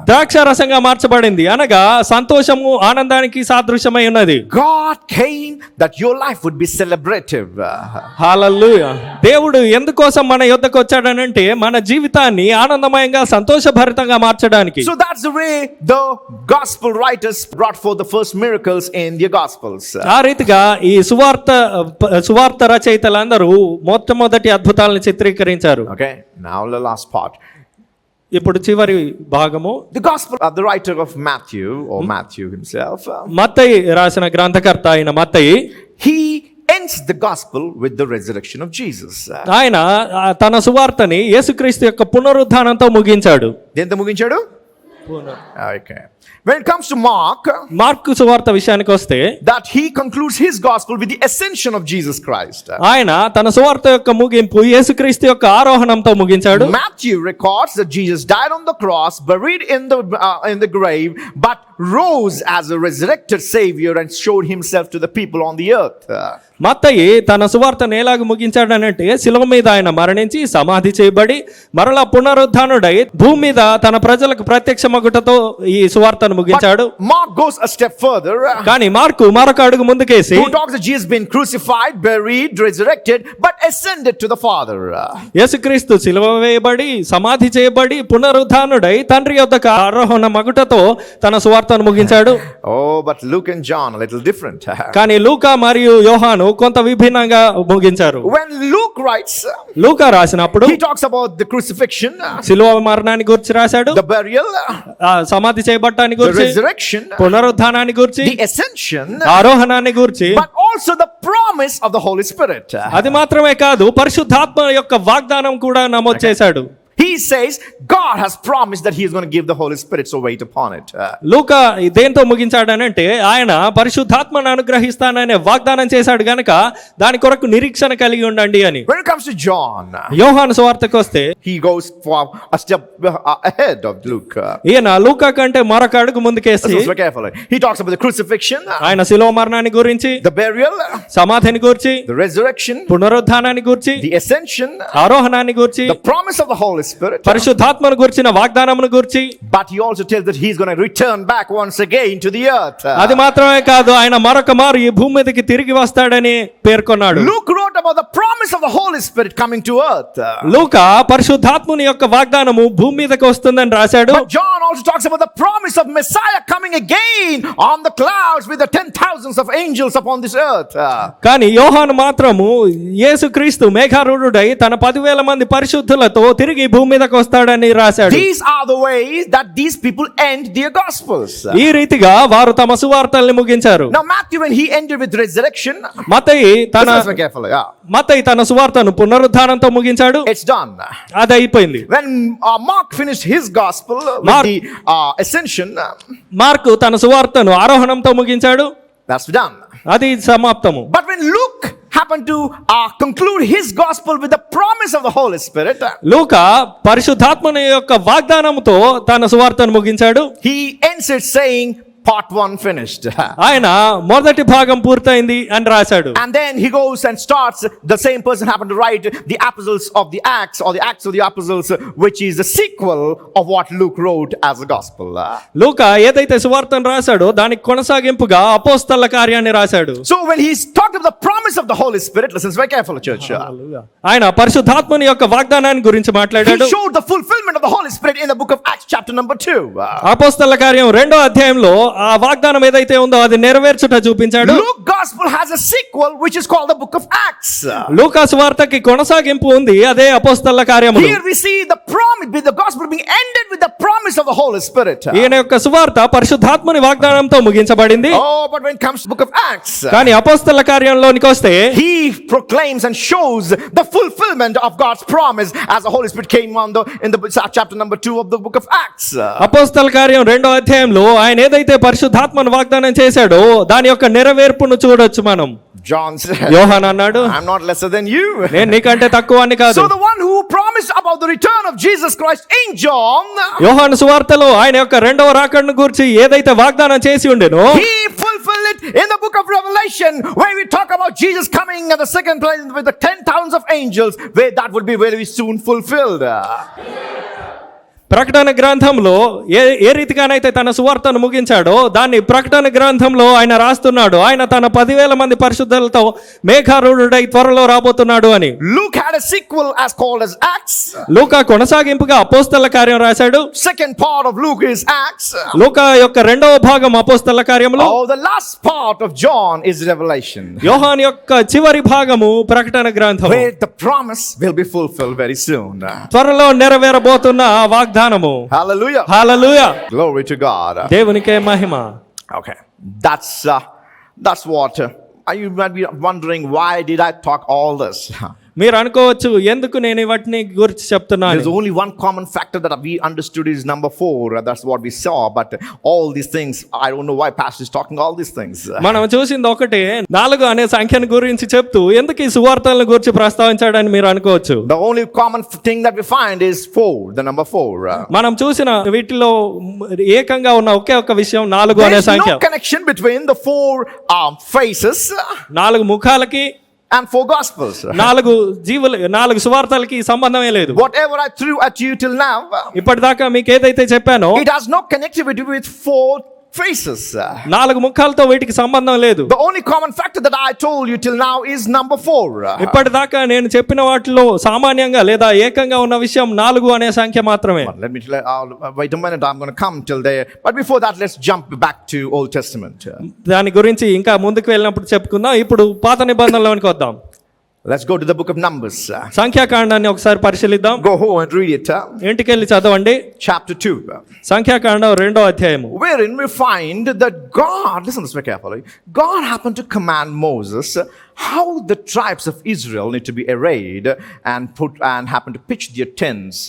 ద్రాక్ష రసంగా మార్చబడింది, అనగా సంతోషము ఆనందానికి సాదృశ్యమై ఉన్నది. God came that your life would be celebrative. హల్లెలూయా. దేవుడు ఎందుకోసం మన యొద్దకు వచ్చాడనంటే మన జీవితాన్ని ఆనందమయంగా సంతోషభరితంగా మార్చడానికి. So that's the way the gospel writers brought forth the first miracles in their gospels. ఆ రీతిగా ఈ సువార్త రచయితలందరూ మొట్టమొదటి అద్భుతాలను చిత్రీకరించారు. Okay, now the last part. ఇప్పుడు చివరి భాగము, The gospel of the writer of Matthew, or Matthew himself, మత్తయి రాసిన గ్రంథకర్త అయిన మత్తయి, he ends the gospel with the resurrection of Jesus. ఆయన తన సువార్తని యేసుక్రీస్తు యొక్క పునరుద్ధానంతో ముగించాడు. దేంతో ముగించాడు? Okay. When it comes to Mark, mark సువార్త విషయానికి వస్తే, that he concludes his gospel with the ascension of Jesus Christ. ఆయన తన సువార్త యొక్క ముగింపు యేసుక్రీస్తు యొక్క ఆరోహణంతో ముగించాడు. Matthew records that Jesus died on the cross, buried in the grave, but rose as a resurrected savior and showed himself to the people on the earth. మత్తయి తన సువార్తను ఎలాగ ముగించాడనంటే, శిలువ మీద ఆయన మరణించి సమాధి చేయబడి మరలా పునరుద్ధానుడై భూమి మీద తన ప్రజలకు ప్రత్యక్షమగుటతో ఈ సువార్తను ముగించాడు. Mark goes a step further. కానీ మార్కు మరొక అడుగు ముందుకేసి, Who talks that Jesus been crucified, buried, resurrected, but ascended to the Father. యేసుక్రీస్తు శిలువ వేయబడి సమాధి చేయబడి పునరుద్ధానుడై తండ్రి యొద్దకు ఆరోహణ మగుటతో తన సువార్తను ముగించాడు. Oh, but Luke and John a little different. కానీ లూకా మరియు యోహాను కొంత విభిన్నంగా ముగించారు. When Luke writes, లూకా రాసినప్పుడు he talks about the crucifixion, శిలువ మరణాన్ని గురించి రాశాడు, the burial, సమాధి చేయబట్టాన్ని the గురించి, resurrection, పునరుద్ధానాన్ని గురించి, the ascension, ఆరోహణాన్ని గురించి, but also the promise of the Holy Spirit. అది మాత్రమే కాదు పరిశుద్ధాత్మ యొక్క వాగ్దానం కూడా నమోదు చేశాడు. He says God has promised that he is going to give the Holy Spirit, so wait upon it. లూకా దేంతో ముగించాడనంటే, ఆయన పరిశుద్ధాత్మను అనుగ్రహిస్తాననే వాగ్దానం చేశాడు గనక దాని కొరకు నిరీక్షణ కలిగి ఉండండి అని. When it comes to John, యోహాను సువార్తకు వస్తే he goes for a step ahead of Luke. ఈయన లూకా కంటే మరొక అడుగు ముందుకేసి Listen so carefully. He talks about the crucifixion, ఆయన శిలువ మరణాన్ని గురించి, the burial, సమాధిని గురించి, the resurrection, పునరుద్ధానాన్ని గురించి, the ascension, ఆరోహణాన్ని గురించి, the promise of the Holy Spirit, Spirit. పరిశుద్ధాత్మను గురించిన వాగ్దానమును గురించి, But he also tells that he's going to return back once again to the earth. అది మాత్రమే కాదు, ఆయన మరొక మారు ఈ భూమి మీదకి తిరిగి వస్తాడని పేర్కొన్నాడు. Luke wrote about the promise of the Holy Spirit coming to earth. లూకా పరిశుద్ధాత్ముని యొక్క వాగ్దానము భూమి మీదకి వస్తుందని రాశాడు. But John also talks about the promise of Messiah coming again on the clouds with the 10,000s of angels upon this earth. కానీ యోహాను మాత్రము యేసుక్రీస్తు మేఘారూఢుడై తన 10,000 మంది పరిశుద్ధులతో తిరిగి భూమి మీదకి వస్తాడని రాశాడు. These are the ways that these people end their gospels. ఈ రీతిగా వారు తమ సువార్తల్ని ముగించారు. Now Matthew, when he ended with resurrection, Mattayi listen carefully, తన సువార్తను పునరుద్ధానంతో ముగించాడు. it's done. అది అయిపోయింది. When Mark finished his gospel with Mark- the ascension, mark తన సువార్తను ఆరోహణంతో ముగించాడు. that's done. అది సమాప్తము. But when Luke happened to conclude his gospel with the promise of the Holy Spirit, లూకా పరిశుద్ధాత్మని యొక్క వాగ్దానముతో తన సువార్తను ముగించాడు. he ends it saying, part 1 finished. ఆయన మొదటి భాగం పూర్తయింది అని రాశాడు. And then he goes and starts, the same person happened to write the epistles of the Acts, or the Acts of the Apostles, which is the sequel of what Luke wrote as a gospel. లూకా ఏదైతే సువార్తను రాశాడో దానికి కొనసాగింపుగా అపోస్తల కార్యాన్ని రాశాడు. So when he's talked about the promise of the Holy Spirit, listen very carefully, church. ఆయన పరిశుద్ధాత్మని యొక్క వాగ్దానాన్ని గురించి He మాట్లాడాడు. showed the fulfillment of the Holy Spirit in the book of Acts chapter number 2. అపోస్తల కార్యం 2వ అధ్యాయంలో ఆ వాగ్దానం ఏదైతే ఉందో అది నెరవేర్చుట చూపించాడు. Luke gospel has a sequel which is called the book of Acts. లూకా సువార్తకి కొనసాగింపు ఉంది, అదే అపోస్తల కార్యములు. Here we see the promise, the gospel being ended with the promise of the Holy Spirit. ఈయన యొక్క సువార్త పరిశుద్ధాత్మని వాగ్దానంతో ముగించబడింది. Oh, but when it comes to the book of Acts, కానీ అపోస్తల కార్యంలోనికి వస్తే he proclaims and shows the fulfillment of God's promise as the Holy Spirit came in the chapter number 2 of the book of Acts. అపోస్తల కార్యం 2వ అధ్యాయంలో ఆయన ఏదైతే పరిశుద్ధాత్మను వాగ్దానం చేశాడో దాని యొక్క నెరవేర్పును చూడొచ్చు మనం. John said, యోహాను అన్నాడు, I'm not lesser than you. నేను నీకంటే తక్కువ అని కాదు. So the one who promised about the return of Jesus Christ in John, యోహాను సువార్తలో ఆయన యొక్క 2వ రాకడను గురించి ఏదైతే వాగ్దానం చేసి ఉండెనో he fulfilled it in the book of Revelation, where we talk about Jesus coming at the second place with the 10,000s of angels, where that would be very soon fulfilled. ప్రకటన గ్రంథంలో ఏ రీతిగానైతే తన సువార్తను ముగించాడో దాన్ని ప్రకటన గ్రంథంలో ఆయన రాస్తున్నాడు. ఆయన తన 10,000 మంది పరిశుద్ధులతో మేఘారూఢుడై త్వరలో రాబోతున్నాడు అని. Luke had a sequel as called as Acts. లూకా కొనసాగింపుగా అపోస్తల కార్యం రాశాడు. Second part of Luke is Acts. లూకా యొక్క 2వ భాగం అపోస్తల కార్యములు. Oh, the last part of John is Revelation, యోహాను యొక్క చివరి భాగము ప్రకటన గ్రంథం, where the promise will be fulfilled very soon. త్వరలో నెరవేరబోతున్న వాగ్దానము. Hallelujah. Hallelujah. Glory to God. దేవునికే మహిమ. Okay, that's what you might be wondering, why did I talk all this? మీరు అనుకోవచ్చు ఎందుకు నేను వాటిని గురించి చెప్తున్నాను. There's only one common factor that we understood is number 4. That's what we saw. But all these things, I don't know why pastor is talking all these things. మనం చూసింది ఒకటే, 4 అనే సంఖ్యను గురించి చెప్తూ ఎందుకు ఈ సువార్తలను గురించి ప్రస్తావించాడని మీరు అనుకోవచ్చు. The only common thing that we find is 4, the number 4. మనం చూసిన వీటిలో ఏకంగా ఉన్న ఒకే ఒక విషయం 4 అనే There's సంఖ్య. no connection between the 4 faces 4 ముఖాలకి and 4 gospels. 4 సువార్తలకి సంబంధమే లేదు. Whatever I threw at you till now, ఇప్పటిదాకా మీకు ఏదైతే చెప్పానో it has no connectivity with 4 faces. 4 ముఖాలతో వీటికి సంబంధం లేదు. The only common factor that I told you till now is number 4. ఇప్పటిదాకా నేను చెప్పిన వాటిలో సామాన్యంగా లేదా ఏకంగా ఉన్న విషయం 4 అనే సంఖ్య మాత్రమే. But let me wait a minute, I'm going to come till there. But before that, let's jump back to Old Testament. దాని గురించి ఇంకా ముందుకు వెళ్ళినప్పుడు చెప్పుకుందాం. ఇప్పుడు పాత నిబంధనలోనికి వద్దాం. Let's go to the book of Numbers. సంఖ్యాకాండాన్ని ఒకసారి పరిశీలిద్దాం. Go home and read it. ఇంటికి వెళ్ళి చదవండి. Chapter 2. సంఖ్యాకాండం 2వ అధ్యాయము. Wherein we find that God, listen to this very carefully, God happened to command Moses how the tribes of Israel need to be arrayed and happened to pitch their tents.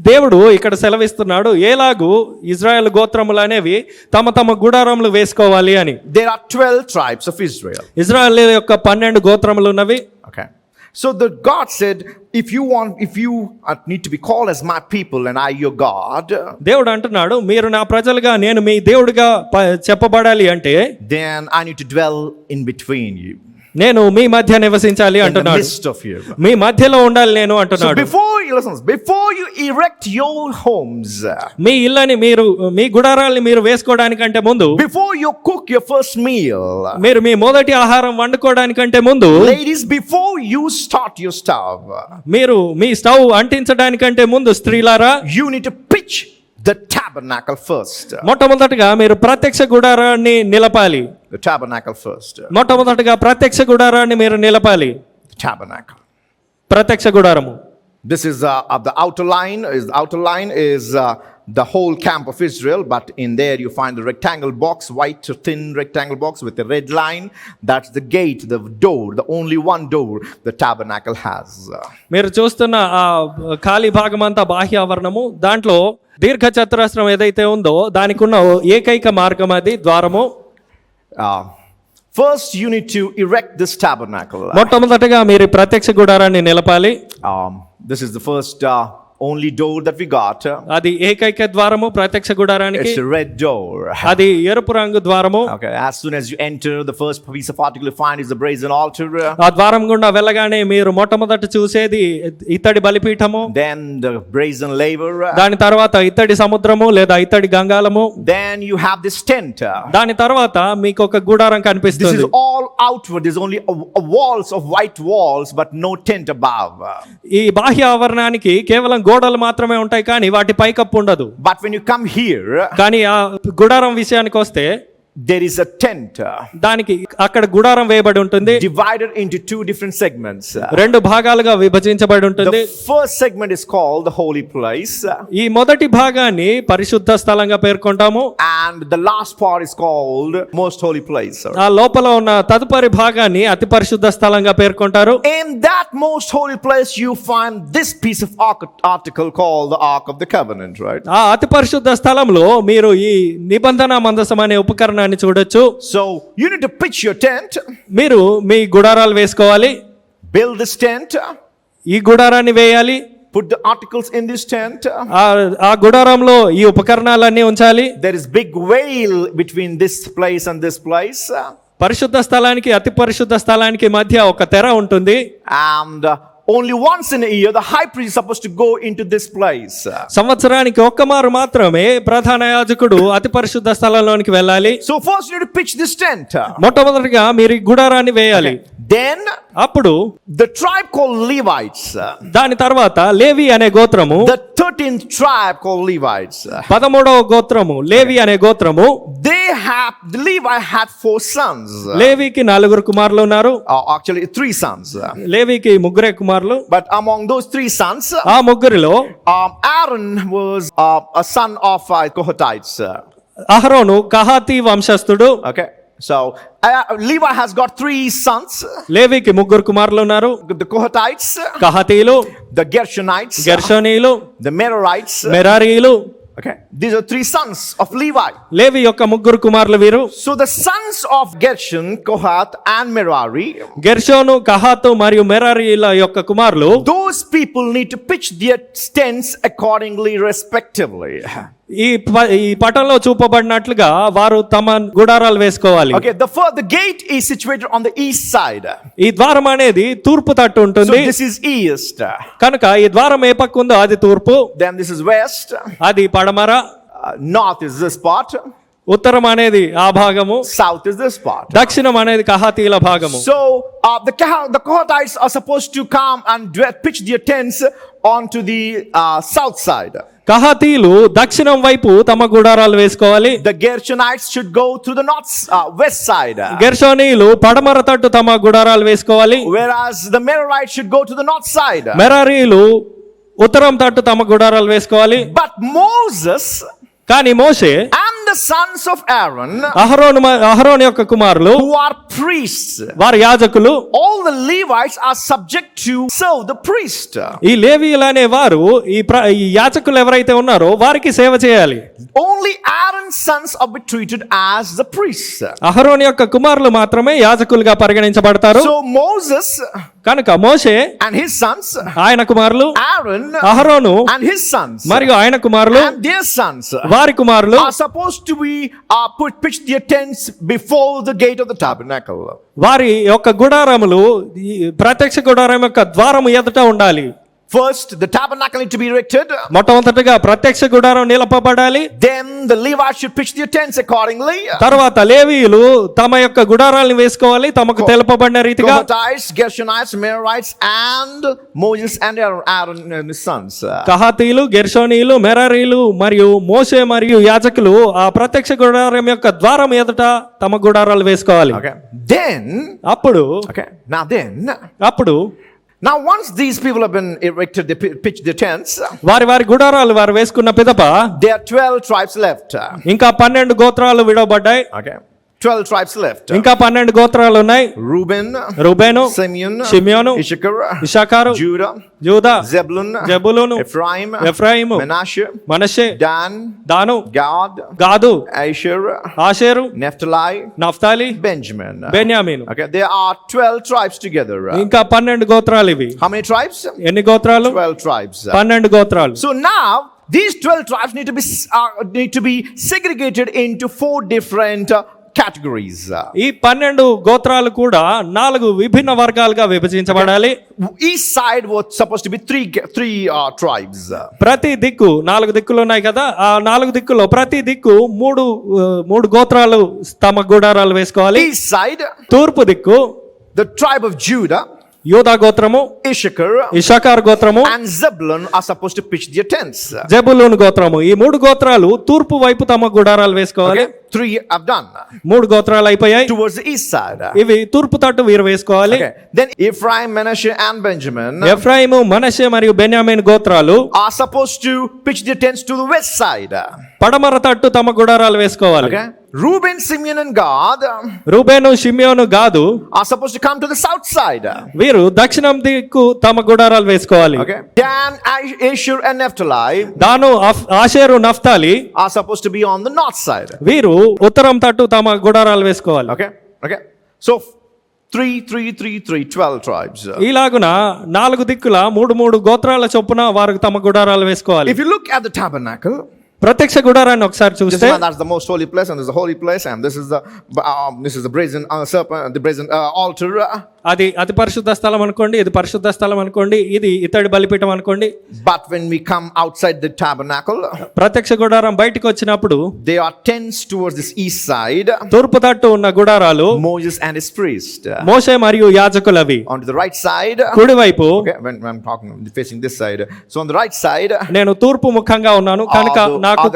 దేవుడు ఇక్కడ సెలవిస్తున్నాడు, ఏలాగు ఇజ్రాయెల్ గోత్రములు అనేవి తమ తమ గుడారములు వేసుకోవాలి అని. There are 12 tribes of Israel. Israel యొక్క 12 గోత్రములు ఉన్నవి. Okay. So the God said, if you need to be called as my people and I your God, దేవుడు అంటున్నాడు, మీరు నా ప్రజలుగా నేను మీ దేవుడిగా చెప్పబడాలి అంటే, then I need to dwell in between you. నేను మీ మధ్య నివసించాలి in the అంటున్నాడు. midst of you. మీ మధ్యలో ఉండాలి నేను So అంటున్నాడు. before you erect your homes, మీ ఇళ్ళని మీరు మీ గుడారాల్ని మీరు వేసుకోవడానికంటే ముందు, before you cook your first meal, మీరు మీ మొదటి ఆహారం వండుకోవడానికంటే ముందు, ladies, before you start your stove, మీరు మీ స్టవ్ అంటించడానికంటే ముందు స్త్రీలారా, you need to pitch the tabernacle first. మొట్టమొదటిగా మీరు ప్రత్యక్ష గుడారాన్ని నిలపాలి. The tabernacle first. మొట్టమొదటిగా ప్రత్యక్ష గుడారాన్ని మీరు నిలపాలి. The tabernacle. ప్రత్యక్ష గుడారము. This is the outer line. Is the whole camp of Israel, but in there you find the rectangle box, white thin rectangle box with a red line. That's the gate, the door, the only one door the tabernacle has. మీరు చూస్తున్న ఆ ఖాళీ భాగం అంతా బాహ్య ఆవరణము. దాంట్లో దీర్ఘ చతురస్రం ఏదైతే ఉందో దానికి ఉన్న ఏకైక మార్గం అది ద్వారము. First you need to erect this tabernacle. మొట్టమొదటిగా మీరు ప్రత్యక్ష గుడారాన్ని నిలపాలి. This is the first only door that we got. అది ఏకైక ద్వారము ప్రత్యక్ష గుడారానికి. It's a red door. అది ఎరుపు రంగు ద్వారము. Okay, as soon as you enter, the first piece of article you find is the brazen altar. ఆ ద్వారం గుండా వెళ్ళగానే మీరు మొట్టమొదట చూసేది ఇత్తడి బలిపీఠము. Then the brazen laver. దాని తర్వాత ఇత్తడి సముద్రము లేదా ఇత్తడి గంగాలము. Then you have this tent. దాని తర్వాత మీకు ఒక గుడారం This కనిపిస్తుంది. is all outward. There's only walls of white walls, but no tent above. ఈ బాహ్య ఆవరణానికి కేవలం గోడలు మాత్రమే ఉంటాయి, కానీ వాటి పైకప్పు ఉండదు. But when you come here, కానీ ఆ గుడారం విషయానికి వస్తే there is a tent దానికి అక్కడ గుడారం వేయబడి ఉంటుంది. divided into two different segments. రెండు భాగాలుగా విభజించబడి ఉంటుంది. The first segment is called the holy place, ఈ మొదటి భాగాన్ని పరిశుద్ధ స్థలంగా పేర్కొంటాము. and the last part is called most holy place. ఆ లోపల ఉన్న తదుపరి భాగాన్ని అతి పరిశుద్ధ స్థలంగా పేర్కొంటారు. In that most holy place you find this piece of article called the Ark of the Covenant, right? ఆ అతి పరిశుద్ధ స్థలంలో మీరు ఈ నిబంధన మందసం అనే ఉపకరణాన్ని చూడొచ్చు. So you need to pitch your tent, మీరు మీ గుడారాలు వేసుకోవాలి. build this tent, ఈ గుడారాన్ని వేయాలి. put the articles in this tent. ఆ గుడారంలో ఈ ఉపకరణాలన్నీ ఉంచాలి. There is big veil between this place and this place, పరిశుద్ధ స్థలానికి అతి పరిశుద్ధ స్థలానికి మధ్య ఒక తెర ఉంటుంది. and only once in a year the high priest is supposed to go into this place. సంవత్సరానికి ఒక్కమారు మాత్రమే ప్రధాన యాజకుడు అతి పరిశుద్ధ స్థలంలోనికి వెళ్ళాలి. So first you need to pitch this tent. మొట్టమొదటిగా మీరు ఈ గుడారాన్ని వేయాలి. Then అప్పుడు the tribe called Levites, దాని తర్వాత లేవి అనే గోత్రము, the 13th tribe called Levites, 13వ గోత్రము లేవి అనే గోత్రము, the Levi had 4 sons. లేవికి 4 కుమారులు ఉన్నారు. Actually 3 sons. లేవికి 3 కుమారులు. But among those 3 sons, ఆ ముగ్గురిలో Aaron was a son of Kohathites. అహరోను కహాతీ వంశస్థుడు. Okay, so Levi has got 3 sons. లేవికి 3 కుమారులు ఉన్నారు. The Kohathites, కహాతీలు, the Gershonites, గెర్షోనీయులు, the Merarites. మెరారీయులు. Okay, these are 3 sons of Levi. లేవి యొక్క 3 కుమారులు వీరు. So the sons of Gershon, Kohath and Merari, గెర్షోను, కహాతు మరియు మెరారీల యొక్క కుమారులు, those people need to pitch their tents accordingly, respectively. ఈ పటంలో చూపబడినట్లుగా వారు తమ గుడారాలు వేసుకోవాలి. Okay, the gate is situated on the east side. ఈ ద్వారం అనేది తూర్పు తట్టు So ఉంటుంది. this is east. కనుక ఈ ద్వారం ఏ పక్క ఉందో అది తూర్పు, Then this is west. అది పడమర, North is this part. ఉత్తరం అనేది ఆ భాగము, South is this part. దక్షిణం అనేది కహాతీల భాగము. So the Kohathites are supposed to come and pitch their tents onto the south side. కహాతీలు దక్షిణం వైపు తమ గుడారాలు వేసుకోవాలి. The Gershonites should go to the west side. గెర్షోనీయులు పడమర తట్టు తమ గుడారాలు వేసుకోవాలి. Whereas the Merarites should go to the north side. మెరారీయులు ఉత్తరం తట్టు తమ గుడారాలు వేసుకోవాలి. But Moses కానీ మోషే and the sons of Aaron, అహరోను యొక్క కుమారులు, who are priests, వారు యాజకులు, all the Levites are subject to serve the priest. ఈ లేవీయులు అనే వారు ఈ యాజకులు ఎవరైతే ఉన్నారో వారికి సేవ చేయాలి. Only Aaron's sons are treated as the priests. అహరోను యొక్క కుమారులు మాత్రమే యాజకులుగా పరిగణించబడతారు. So Moses కనుక మోషే and his sons, ఆయన కుమారులు, Aaron అహరోను and his sons, మరియు ఆయన కుమారులు, and their sons వారి కుమారులు are supposed to be pitch their tents before the gate of the tabernacle. వారి యొక్క గుడారములు ఈ ప్రత్యక్ష గుడారం యొక్క ద్వారము ఎదుట ఉండాలి. First, the tabernacle need to be erected. మొట్టమొదటిగా ప్రత్యక్ష గుడారం నిలపబడాలి. Then the Levites should pitch their tents accordingly. తర్వాత లేవీయులు తమ యొక్క గుడారాలను వేసుకోవాలి తమకు తెలుపబడిన రీతిగా. Kohathites, Gershonites, Merarites, and Moses and Aaron and his sons. కహాతీయులు, గెర్షోనీయులు, మెరారీలు మరియు మోషే మరియు యాజకులు ఆ ప్రత్యక్ష గుడారం యొక్క ద్వారం ఎదుట తమ గుడారాలు వేసుకోవాలి. Okay. Then, అప్పుడు now once these people have been erected, they pitched their tents. వారి గుడారాలు వారు వేసుకున్న పిదప There are 12 tribes left. ఇంకా 12 గోత్రాలు విడవబడ్డాయి. Okay. 12 tribes left. ఇంకా 12 గోత్రాలు ఉన్నాయి. Reuben, Simeon, షిమ్యోను, Issachar, ఇశ్శాఖారు, Judah, Zebulun, ఎఫ్రాయిము, మనష్షే, దాను, గాదు, ఆషేరు, నఫ్తాలి, బెన్యామీను. Okay, there are 12 tribes together. ఇంకా 12 గోత్రాలు ఇవి. How many tribes? ఎన్ని గోత్రాలు? 12 tribes. 12 గోత్రాలు. So now these 12 tribes need to be segregated into 4 different categories. ఈ 12 గోత్రాలు కూడా 4 విభిన్న వర్గాలుగా విభజించబడాలి. Each side was supposed to be three tribes. ప్రతి దిక్కు 4 దిక్కులు ఉన్నాయి కదా, ఆ 4 దిక్కులో ప్రతి దిక్కు 3 గోత్రాలు తమ గుడారాలు వేసుకోవాలి. Each side, తూర్పు దిక్కు the tribe of Judah, యూదా గోత్రము, ఇశ్శాఖార్ గోత్రము, and Zebulun are supposed to pitch their tents. Zebulun గోత్రము. ఈ 3 గోత్రాలు తూర్పు వైపు తమ గుడారాలు వేసుకోవాలి. 3 have done. 3 గోత్రాలు అయిపోయాయి. Towards the east side. ఇవి తూర్పు తట్టు వీరు వేసుకోవాలి. Then Ephraim, Manasseh and Benjamin, ఎఫ్రాయిము, మనష్షే మరియు బెన్యామీను గోత్రాలు are supposed to pitch their tents to the west side. పడమర తట్టు తమ గుడారాలు వేసుకోవాలి. Reuben, Simeon and Gad, Reuben, షిమ్యోను, గాదు are supposed to come to the south side. వీరు దక్షిణం దిక్కు తమ గుడారాలు వేసుకోవాలి. Dan, Asher and Naphtali, Dan, Asher, Naphtali are supposed to be on the north side. వీరు ఉత్తరం తట్టు తమ గుడారాలు వేసుకోవాలి. Okay. So 3, 12 tribes. ఈలాగున 4 దిక్కుల 3 గోత్రాల చొప్పున వారు తమ గుడారాలు వేసుకోవాలి. If you look at the tabernacle, ప్రత్యక్ష గుడారాన్ని ఒకసారి చూస్తే that's the most holy place, and this is the holy place, and this is the brazen serpent, the brazen altar. అది అతి పరిశుద్ధ స్థలం అనుకోండి, ఇది పరిశుద్ధ స్థలం అనుకోండి, ఇది ఇత్తడి బలిపీఠం అనుకోండి. But when we come outside the tabernacle, ప్రత్యక్ష గుడారం బయటికి వచ్చినప్పుడు there are tents towards this east side. తూర్పు తట్టు ఉన్న గుడారాలు Moses and his priest. మోషే మరియు యాజకులవి. On to the right side, కుడి వైపు. Okay, when I'm talking facing this side, so on the right side, నేను తూర్పు ముఖంగా ఉన్నాను కనుక నాకు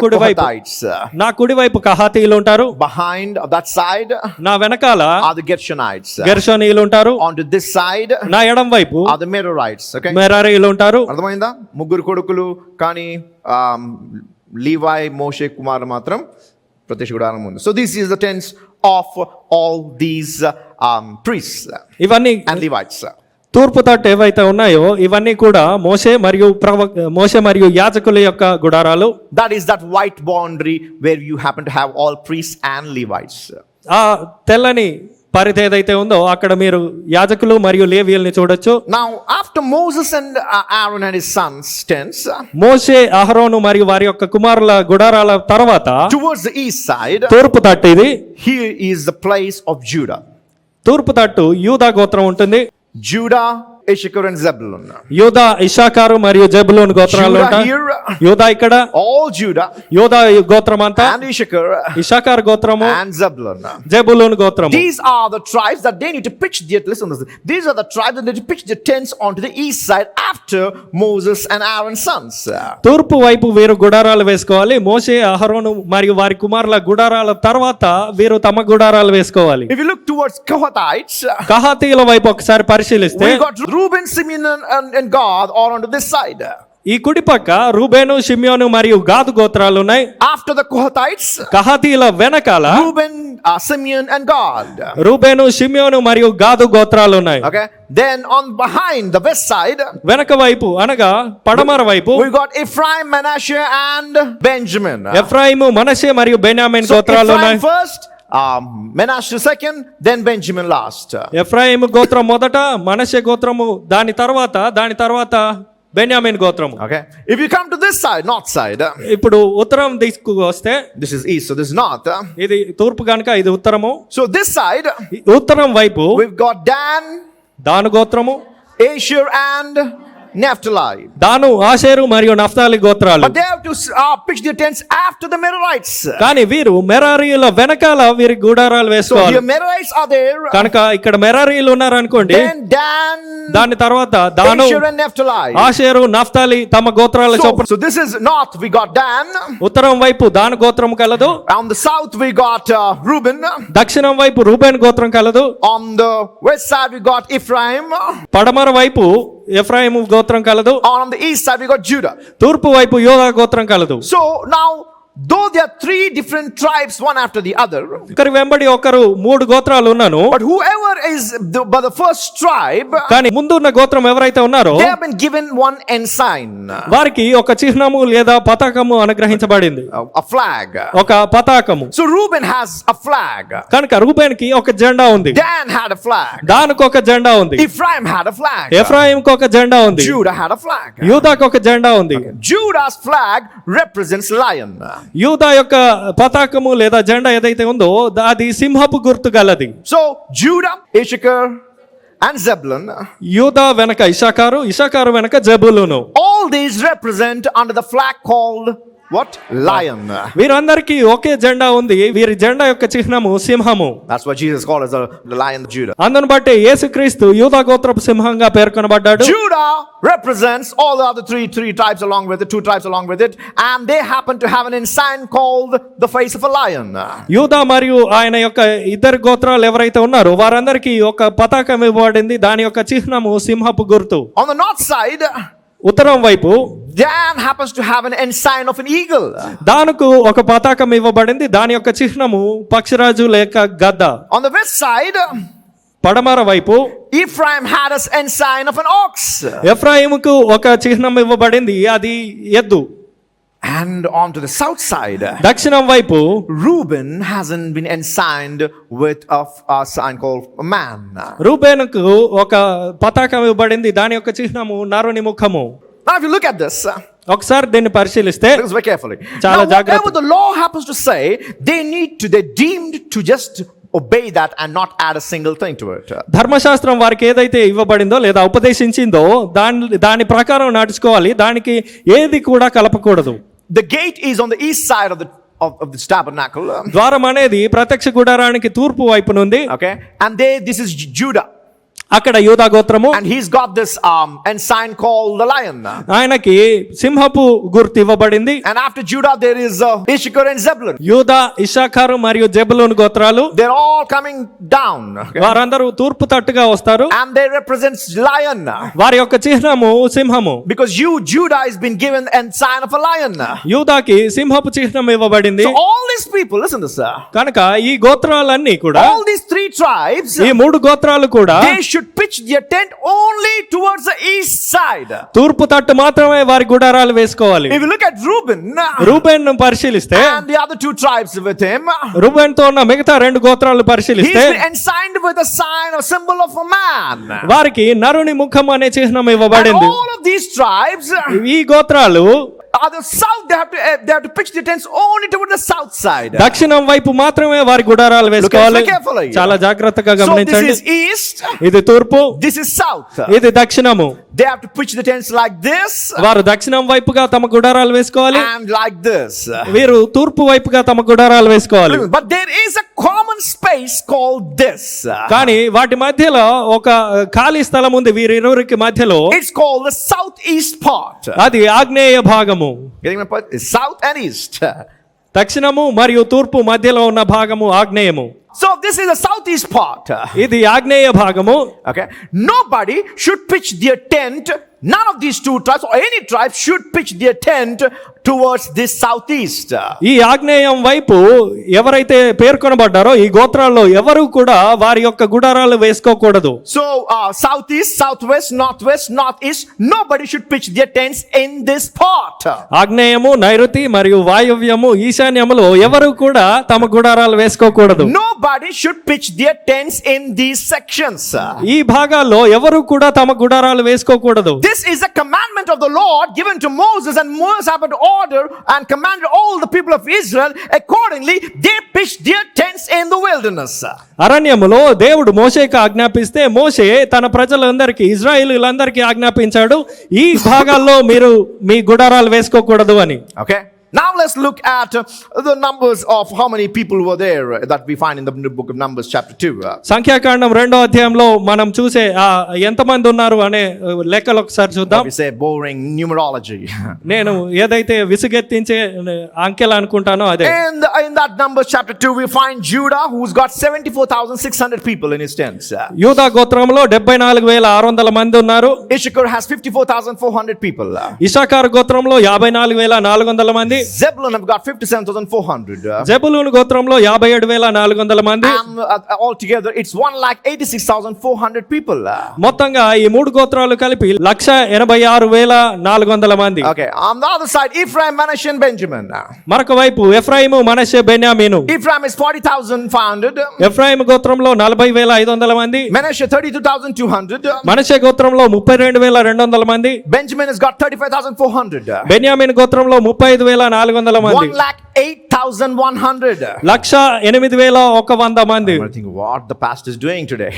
కుడి వైపు కహాతీయులు ఉంటారు. Behind that side, నా వెనకాల are the Gershonites. గెర్షోనీయులు ఉంటారు. On to this side, నా ఎడం వైపు are the Merarites. Okay, మెరారీయులు ఉంటారు. అర్థమైందా? ముగ్గురు కొడుకులు కానీ లీవాయ్, మోషే కుమార్ మాత్రం ప్రత్యక్ష గుడారం ఉంది. So this is the tents of all these priests ఇవన్నీ and Levites. తూర్పు తట్టు ఏవైతే ఉన్నాయో ఇవన్నీ కూడా మోషే మరియు యాజకుల యొక్క గుడారాలు. That is that white boundary where you happen to have all priests and Levites. ఆ తెల్లని పరిధి ఏదైతే ఉందో అక్కడ మీరు యాజకులు మరియు లేవీయుల్ని చూడొచ్చు. Now after Moses and Aaron and his sons tents, మోషే, అహరోను మరియు వారి యొక్క కుమారుల గుడారాల తర్వాత towards the east side, తూర్పు తట్టు ఇది. Here is the place of Judah. తూర్పు తట్టు యూదా గోత్రం ఉంటుంది. Judah, Issachar and Zebulun. యూదా, ఇశ్శాఖారు మరియు జెబులూను గోత్రాలు ఉంటాయి. యూదా ఇక్కడ, all Judah, యూదా గోత్రం అంతా, and Issachar, ఇశ్శాఖారు గోత్రము, and Zebulun. జెబులూను గోత్రము. These are the tribes that they need to pitch their, listen to this, these are the tribes that need to pitch their tents onto the east side after Moses and Aaron's sons. తూర్పు వైపు వీరు గుడారాలు వేసుకోవాలి. మోషే, అహరోను మరియు వారి కుమారుల గుడారాల తర్వాత వీరు తమ గుడారాలు వేసుకోవాలి. If you look towards Kohathites, కహాతీయుల వైపు ఒకసారి పరిశీలిస్తే we got Reuben, Simeon and Gad are onto this side. ఈ కుడి పక్క రూబేను, షిమ్యోను మరియు గాదు గోత్రాలు ఉన్నాయి. After the Kohathites, కహాతీయుల వెనకాల Reuben, Simeon and Gad. Reuben, షిమ్యోను మరియు గాదు గోత్రాలు ఉన్నాయి. Okay, then on behind the west side, వెనక వైపు అనగా పడమర వైపు we got Ephraim, Manasseh and Benjamin. ఎఫ్రాయిము, మనష్షే మరియు బెన్యామీన్ గోత్రాలు ఉన్నాయి. Ephraim first, Manasseh second, then Benjamin last. ఎఫ్రాయిము గోత్రం మొదట, మనష్షే గోత్రము దాని తర్వాత బెన్యామీన్ గోత్రము. Okay. If you come to this side, north side, ఇప్పుడు ఉత్తరం దిక్కు వస్తే this is east, so this is north. ఇది తూర్పు గనుక ఇది ఉత్తరము. So this side, ఈ ఉత్తరం వైపు we've got Dan, దాను గోత్రము, Asher, and Naphtali. దాను, ఆషేరు మరియు నఫ్తాలి గోత్రాలు. But they have to pitch their tents after the Merarites. కానీ వీరు మెరారీయుల వెనకాల వీరి గుడారాలు So వేసుకోవాలి. here Merarites are there. కనుక ఇక్కడ మెరారీయులు ఉన్నారు అనుకోండి, Then Dan, దాని తర్వాత దాను, Asher, and Naphtali. Asher, Naphtali తమ గోత్రాల చొప్పున. So this is north, we got Dan. ఉత్తరం వైపు దాను గోత్రం కలదు. On the south, we got Reuben. దక్షిణం వైపు రూబేన్ గోత్రం కలదు. On the west side, we got Ephraim. పడమర వైపు ఎఫ్రాయిము గోత్రం కలదు. On the east side, we got Judah. తూర్పు వైపు యోదా గోత్రం కలదు. So now, though there are three different tribes, one after the other, ఒకరి వెంబడి ఒకరు మూడు గోత్రాలు ఉన్నాను. but whoever is by the first tribe, కానీ ముందున్న గోత్రం ఎవరైతే ఉన్నారో they have been given one ensign, వారికి ఒక చిహ్నము లేదా పతాకము అనుగ్రహించబడింది, a flag. ఒక పతాకము. So Reuben has a flag. కనుక రూబేన్కి ఒక జెండా ఉంది, Dan had a flag. దానికి ఒక జెండా ఉంది, Ephraim had a flag. ఎఫ్రాయిముకు ఒక జెండా ఉంది, Judah had a flag. యూదాకు ఒక జెండా ఉంది. Judah's flag represents lion. యూదా యొక్క పతాకము లేదా జెండా ఏదైతే ఉందో అది సింహపు గుర్తు గలది. So Judah, Issachar, and Zebulun, యూదా వెనక ఇషాకారు, ఇషాకారు వెనక Zebulun. all these represent under the flag called what? Lion. వీరందరికీ ఒకే జెండా ఉంది. వీరి జెండా యొక్క చిహ్నము సింహము. That's what Jesus called as the lion of Judah. అందును బట్టి యేసుక్రీస్తు యూదా గోత్రపు సింహంగా పేర్కొనబడ్డాడు. Judah represents all the other three tribes along with it, two tribes along with it, and they happen to have an ensign called the face of a lion. యూదా మరియు ఆయన యొక్క ఇద్దరు గోత్రాలు ఎవరైతే ఉన్నారో వారందరికీ ఒక పతాకం ఇవ్వబడింది. దాని యొక్క చిహ్నము సింహపు గుర్తు. On the north side, ఉత్తరం వైపు Dan happens to have an ensign of an eagle. దానికి ఒక పతాకం ఇవ్వబడింది. దాని యొక్క చిహ్నము పక్షిరాజు లేక గద్ద. On the west side, పడమర వైపు Ephraim had an ensign of an ox. ఎఫ్రాయిముకు ఒక చిహ్నం ఇవ్వబడింది, అది ఎద్దు. And on to the south side, దక్షిణం వైపు Reuben hasn't been ensigned with a sign called a man. రూబేనుకు ఒక పతాకం ఇవ్వబడింది. దాని యొక్క చిహ్నము నరుని ముఖము. Now if you look at this, ఒకసారి దీన్ని పరిశీలిస్తే look very carefully. చాలా Now జాగ్రత్త. whatever the law happens to say, they're deemed to just obey that and not add a single thing to it. ధర్మశాస్త్రం వారికి ఏదైతే ఇవ్వబడిందో లేదా ఉపదేశించిందో దాని ప్రకారం నడుచుకోవాలి. దానికి ఏది కూడా కలపకూడదు. The gate is on the east side of this tabernacle. ద్వారం అనేది ప్రత్యక్ష గుడారానికి తూర్పు వైపునుంది. Okay, and this is Judah. అక్కడ యూదా గోత్రము, And he's got this ensign called the lion. ఆయనకి సింహపు గుర్తు ఇవ్వబడింది. And after Judah there is Issachar and Zebulun. యూదా, ఇషాకారు మరియు జెబులూను గోత్రాలు They're all coming down. Okay? వారందరూ తూర్పు తట్టుగా వస్తారు. And they represent lion. వారి యొక్క చిహ్నము సింహము. Because Judah has been given ensign of a lion. యూదాకి సింహపు చిహ్నం ఇవ్వబడింది. So all these people, listen to this, sir. కనుక ఈ గోత్రాలన్నీ కూడా, All these three tribes, ఈ మూడు గోత్రాలు కూడా they should pitch their tent only towards the east side. తూర్పు తట్టు మాత్రమే వారి గుడారాలు వేసుకోవాలి. If you look at Reuben Reuben పరిశీలిస్తే, and the other two tribes with him, Reuben తో ఉన్న మిగతా రెండు గోత్రాలు he's పరిశీలిస్తే been ensigned with a sign, a symbol of a man. వారికి నరుని ముఖం అనే చిహ్నం And ఇవ్వబడింది. all of these tribes ఈ గోత్రాలు are the south. They have to pitch their tents only toward the south side. దక్షిణం వైపు మాత్రమే వారి గుడారాలు వేసుకోవాలి. Look carefully. చాలా జాగ్రత్తగా So this గమనించండి. is east, ఇది తూర్పు, this is south. ఇది దక్షిణము. They have to pitch the tents like this వారు దక్షిణం వైపుగా తమ గుడారాలు వేసుకోవాలి, and like this. వీరు తూర్పు వైపుగా తమ గుడారాలు వేసుకోవాలి. But there is a common space called this. కానీ వాటి మధ్యలో ఒక ఖాళీ స్థలం ఉంది. వీరిరువురికి మధ్యలో It's called the southeast part. అది ఆగ్నేయ భాగము. Getting my point? It's south and east. దక్షిణము మరియు తూర్పు మధ్యలో ఉన్న భాగము ఆగ్నేయము. So this is the southeast part. ఇది ఆగ్నేయ భాగము. Okay. Nobody should pitch their tent none of these two tribes or any tribe should pitch their tent towards this southeast. ఈ ఆగ్నేయం వైపు ఎవరైతే పేర్కొనబడ్డారో ఈ గోత్రాల్లో ఎవరు కూడా వారి యొక్క గుడారాలు వేసుకోకూడదు. So southeast, southwest, northwest, northeast, nobody should pitch their tents in this part. ఆగ్నేయము, నైరుతి మరియు వాయువ్యము, ఈశాన్యములో ఎవరు కూడా తమ గుడారాలు వేసుకోకూడదు. Nobody should pitch their tents in these sections. ఈ భాగాల్లో ఎవరు కూడా తమ గుడారాలు వేసుకోకూడదు. This is a commandment of the Lord given to Moses, and Moses happened to order and commanded all the people of Israel. Accordingly, they pitched their tents in the wilderness. అరణ్యములో దేవుడు మోషేకి ఆజ్ఞాపిస్తే మోషే తన ప్రజలందరికీ, ఇజ్రాయేలీలందరికీ ఆజ్ఞాపించాడు, ఈ భాగాల్లో మీరు మీ గుడారాలు వేసుకోకూడదు అని. Okay. Now let's look at the numbers of how many people were there that we find in the book of Numbers chapter 2. సంఖ్యాకాండం 2వ అధ్యాయంలో మనం చూసే ఎంతమంది ఉన్నారు అనే లెక్కలు ఒకసారి చూద్దాం. We say boring numerology. నేను ఏదైతే విసుగెత్తించే అంకెలు అనుకుంటానో అదే. In that Numbers chapter 2 we find Judah, who's got 74,600 people in his tents. యూదా గోత్రంలో 74,600 మంది ఉన్నారు. Issachar has 54,400 people. ఇశ్శాఖారు గోత్రంలో 54,400 మంది. Zebulun have got 57,400. జెబులూను గోత్రంలో 57,400 మంది. And altogether it's 1,86,400 people. మొత్తంగా ఈ మూడు గోత్రాలు కలిపి 1,86,400 మంది. Okay, on the other side Ephraim, Manasseh and Benjamin. మరొక వైపు ఎఫ్రాయిము, మనష్షే, బెన్యామీను. Ephraim is 40,500. ఎఫ్రాయిము గోత్రంలో 40,500 మంది. Manasseh 32,200. మనష్షే గోత్రంలో 32,200 మంది. Benjamin has got 35,400. బెన్యామీను గోత్రంలో 35,400 మంది. 1,08,100. 1,08,100 మంది. I think what the pastor is doing today.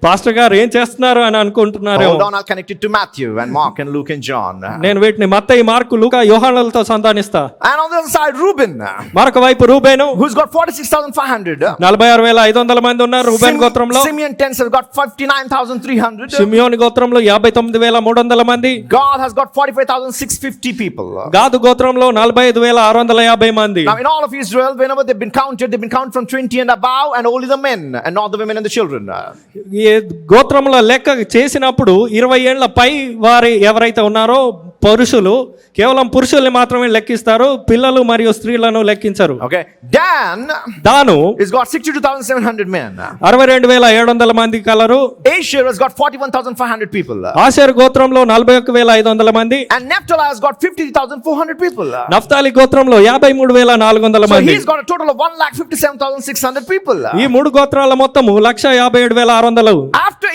Pastor గారు ఏం చేస్తున్నారు అని అనుకుంటున్నారు. Hold on, I'll connect it to Matthew and Mark and Luke and John. నేను వీటిని మత్తయి, మార్కు, లూకా, యోహానులతో సంధానిస్తా. And on the other side Reuben, మరొక వైపు రూబేను, who's got 46,500. 46,500 మంది ఉన్నారు రూబేన్ గోత్రంలో. Simeon tents have got 59,300. షిమ్యోను గోత్రంలో 59,300 మంది. God has got 45,650 people. గాదు గోత్రంలో 45,650 మంది. Now in all of Israel, whenever they've been counted from 20 and above, and only the men and not the women and the children. ఈ గోత్రంలో లెక్క చేసినప్పుడు 20 ఏళ్ల పై వారి ఎవరైతే ఉన్నారో పురుషులు, కేవలం పురుషుల్ని మాత్రమే లెక్కిస్తారు, పిల్లలు మరియు స్త్రీలను లెక్కించరు. Okay. Dan has got 62,700 men. 62,700 మంది colour. Asher has got 41,500 people. Asher గోత్రంలో 41,500 మంది. And Naphtali has got 50,400 people. Naphtali గోత్రంలో 53,400 So మంది. he's got a total of 1,57,600 people. ఈ మూడు గోత్రాల మొత్తము 1,57,600. After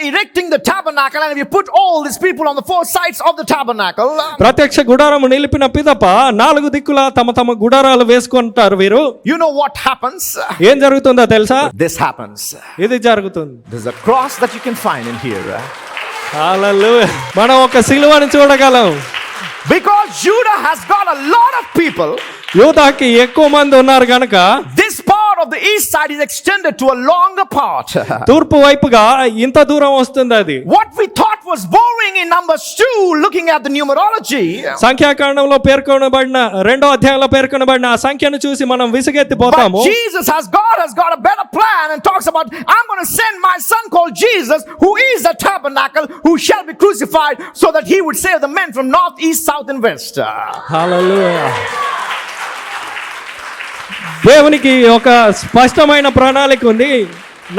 erecting the tabernacle, and if you put all these people on the four sides of the tabernacle, ప్రత్యక్ష గుడారము నిలిపిన పిదప 4 దిక్కుల తమ తమ గుడారాలు వేసుకుంటారు వీరు. you know what happens? ఏం జరుగుతుందో తెలుసా? This happens. ఇది జరుగుతుంది. There's a cross that you can find in here. హల్లెలూయా. మనం ఒక సిలువను చూడగలం. Because Judah has got a lot of people. యూదాకి ఎక్కువ మంది ఉన్నారు గనక This part of the east side is extended to a longer part. తూర్పు వైపుగా ఇంత దూరం వస్తుంది అది. What we thought was boring in Numbers 2, looking at the numerology, సంఖ్యాకాండంలో పేర్కొనబడిన 2వ అధ్యాయంలో పేర్కొనబడిన ఆ సంఖ్యను చూసి మనం విసుగెత్తిపోతాము. but God has got a better plan and talks about, I'm going to send my son called Jesus, who is the tabernacle, who shall be crucified, so that he would save the men from north, east, south and west. హల్లెలూయా. దేవునికి ఒక స్పష్టమైన ప్రణాళిక ఉంది.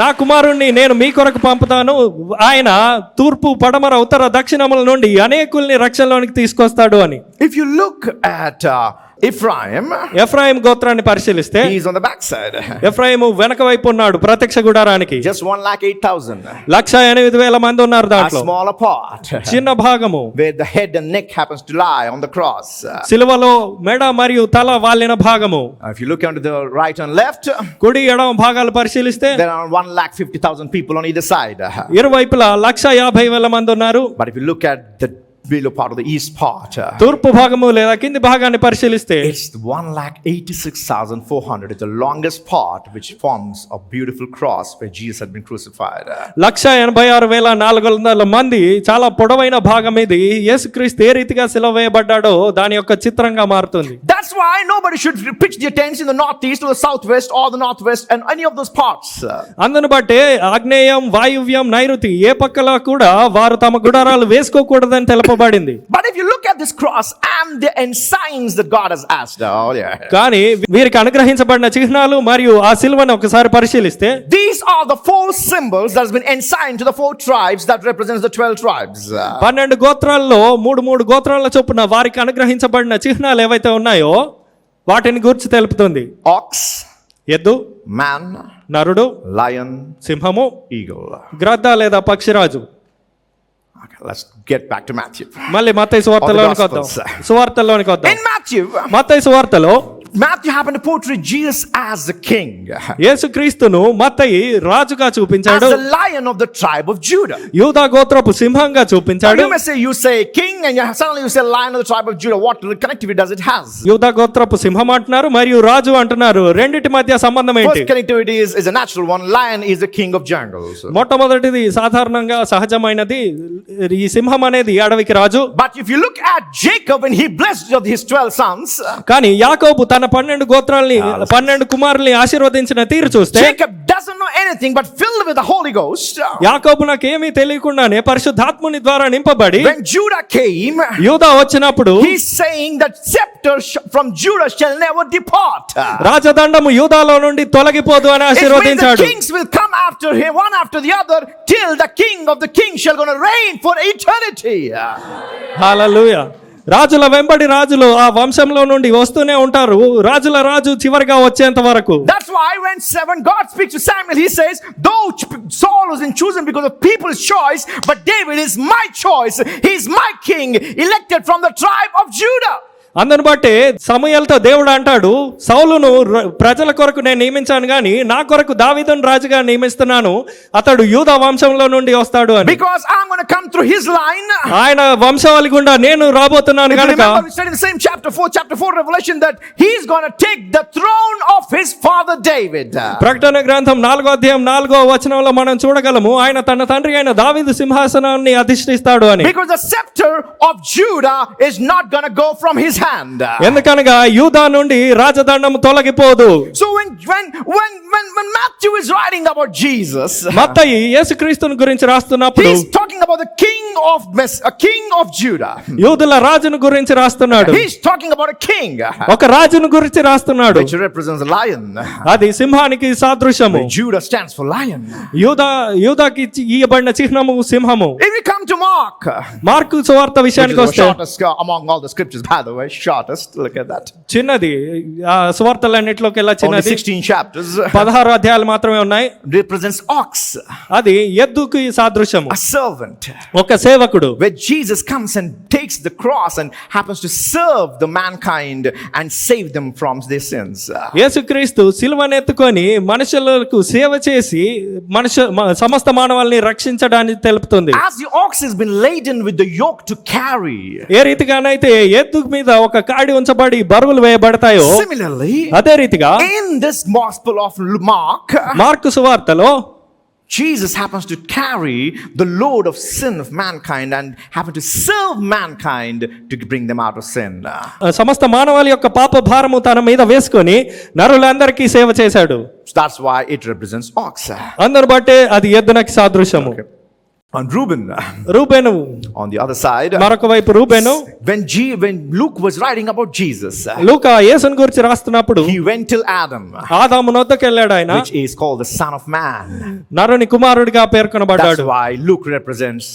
నా కుమారుణ్ణి నేను మీ కొరకు పంపుతాను, ఆయన తూర్పు, పడమర, ఉత్తర, దక్షిణముల నుండి అనేకుల్ని రక్షణలోనికి తీసుకొస్తాడు అని. If you look at Ephraim గోత్రాన్ని పరిశీలిస్తే he is on the back side. ఎఫ్రాయిము వెనక వైపు ఉన్నాడు ప్రత్యక్ష గుడారానికి. Just 1,08,000. 1,08,000 మంది ఉన్నారు దాంట్లో. A smaller part. చిన్న భాగము where the head and neck happens to lie on the cross. సిలువలో మెడ మరియు తల వాలిన భాగము. If you look onto the right and left, కుడి ఎడమ భాగాలు పరిశీలిస్తే there are 1,50,000 people on either side. ఇరువైపులా 1,50,000 మంది ఉన్నారు. But if you look at the below part of the east part. తూర్పు భాగము లేదా కింది భాగాన్ని పరిశీలిస్తే It's 186,400. It's the longest part which forms a beautiful cross where Jesus had been crucified. 186,400 మంది చాలా పొడవైన భాగం ఇది యేసుక్రీస్తు ఏ రీతిగా సిలువ వేయబడ్డాడో దాని యొక్క చిత్రంగా మారుతుంది. That's why nobody should pitch their tents in the northeast or the southwest or the northwest and any of those parts. అందును బట్టే ఆగ్నేయం, వాయువ్యం, నైరుతి ఏ పక్కలా కూడా వారు తమ గుడారాలు వేసుకోకూడదని తెలుపబడింది. But if you look at this cross and the ensigns that God has asked, కానీ వీరికి అనుగ్రహించబడిన చిహ్నాలు మరియు ఆ సిలువను ఒకసారి పరిశీలిస్తే these are the 4 symbols that has been ensigned to the 4 tribes that represents the 12 tribes. 12 గోత్రాల్లో 3 గోత్రాల చొప్పున వారికి అనుగ్రహించబడిన చిహ్నాలు ఏవైతే ఉన్నాయో వాటిని గురించి తెలుపుతుంది. Ox, ఎద్దు, man, నరుడు, lion, సింహము, eagle. గ్రద్ద లేదా పక్షిరాజు. Okay, let's get back to Matthew. మత్తయి సువార్తలోనికి వద్దాం. సువార్తలోనికి వద్దాం. In Matthew, మత్తయి సువార్తలో Matthew happened to portray Jesus as the king, యేసుక్రీస్తును మత్తయి రాజుగా as చూపించాడు, the lion of the tribe of Judah. యూదా గోత్రపు సింహంగా Now చూపించాడు. you say king and suddenly you say lion of the tribe of Judah. What connectivity does it has? యూదా గోత్రపు సింహం అంటున్నారు మరియు రాజు అంటున్నారు. రెండిటి మధ్య సంబంధం ఏంటి? First connectivity is a natural one. Lion is the king of jungles. మొట్టమొదటిది సాధారణంగా సహజమైనది, ఈ సింహం అనేది అడవికి రాజు. But if you look at Jacob when he blessed his 12 sons, కానీ యాకోబు తన 12 గోత్రాల్ని 12 కుమారుల్ని ఆశీర్వదించిన తీరు చూస్తే Jacob doesn't know anything but filled with the Holy Ghost. యాకోబు నాకేమీ తెలియకుండానే పరిశుద్ధాత్ముని ద్వారా నింపబడి When Judah came, యూదా వచ్చినప్పుడు he's saying that scepter from Judah shall never depart. రాజదండము యూదాలో నుండి తొలగిపోదు అని It means the ఆశీర్వదించాడు. kings will come after him, one after the other, till the king of the kings shall gonna reign for eternity. హల్లెలూయా. రాజుల వెంబడి రాజులు ఆ వంశంలో నుండి వస్తూనే ఉంటారు, రాజుల రాజు చివరిగా వచ్చేంత వరకు. That's why when God speaks to Samuel, he says, though Saul was chosen because of people's choice, but David is my choice. He's my king, elected from the tribe of Judah. అందును బట్టి సమూయేలుతో దేవుడు అంటాడు, సౌలును ప్రజల కొరకు నేను నియమించాను గాని నా కొరకు దావీదును రాజుగా నియమిస్తున్నాను, అతడు యూదా వంశంలో నుండి వస్తాడు అని. Because I'm going to come through his line. ఆయన వంశావళి గుండా నేను రాబోతున్నాను కనుక. We studied in the same chapter 4 Revelation that he's going to take the throne of his father David. ప్రకటన గ్రంథం 4వ అధ్యాయం 4వ వచనంలో మనం చూడగలము, ఆయన తన తండ్రి అయిన దావీదు సింహాసనాన్ని అధిష్ఠిస్తాడు అని. Because the scepter of Judah is not going to go from his hand. ఎందుకనగా యూదా నుండి రాజదండం తొలగిపోదు. So when Matthew is writing about Jesus, మత్తయి యేసుక్రీస్తుని గురించి రాస్తున్నప్పుడు he's talking about the king of Judah. యూదుల రాజును గురించి రాస్తున్నాడు. He's talking about a king, ఒక రాజును గురించి రాస్తున్నాడు. which represents a lion. అది సింహానికి సాదృశ్యము. Judah stands for lion. యూదాకి ఇయ్యబడిన చిహ్నము సింహము. If we come to Mark, mark సువార్త విషయానికి which is the వస్తే, shortest among all the scriptures, by the way, shortest. Look at that. చిన్నది, ఆ సువార్తలన్నిటిలోకెల్లా Only చిన్నది. 16 chapters. 16 అధ్యాయాలు మాత్రమే ఉన్నాయి. Represents ox, అది ఎద్దుకి సాదృశ్యము, a servant. ఒక సేవకుడు. Where Jesus comes and takes the cross and happens to serve the mankind and save them from their sins. యేసుక్రీస్తు సిలువను ఎత్తుకొని మనుషులకు సేవ చేసి సమస్త మానవాళిని రక్షించడానికి తెలుపుతుంది. As the ox has been laden with the yoke to carry, ఏ రీతిగానైతే ఎద్దు మీద ఒక కాడి ఉంచబడి బరువులు వేయబడతాయో, similarly అదే రీతిగా in this gospel of Mark, mark సువార్తలో Jesus happens to carry the load of sin of mankind and happen to serve mankind to bring them out of sin. సమస్త మానవాళి యొక్క పాప భారము తన మీద వేసుకొని నరులందరికీ సేవ చేశాడు. That's why it represents ox. అందరు బట్టే అది ఎద్దునకి సాదృశ్యము. On Reuben, on the other side, మరొక వైపు Reuben. when Luke was writing about Jesus, లూకా యేసుని గురించి రాస్తున్నప్పుడు he went till Adam, ఆదాము నొద్దకు వెళ్ళాడు ఆయన, which is called the son of man. నరుని కుమారుడిగా పేర్కొనబడ్డాడు. That's why Luke represents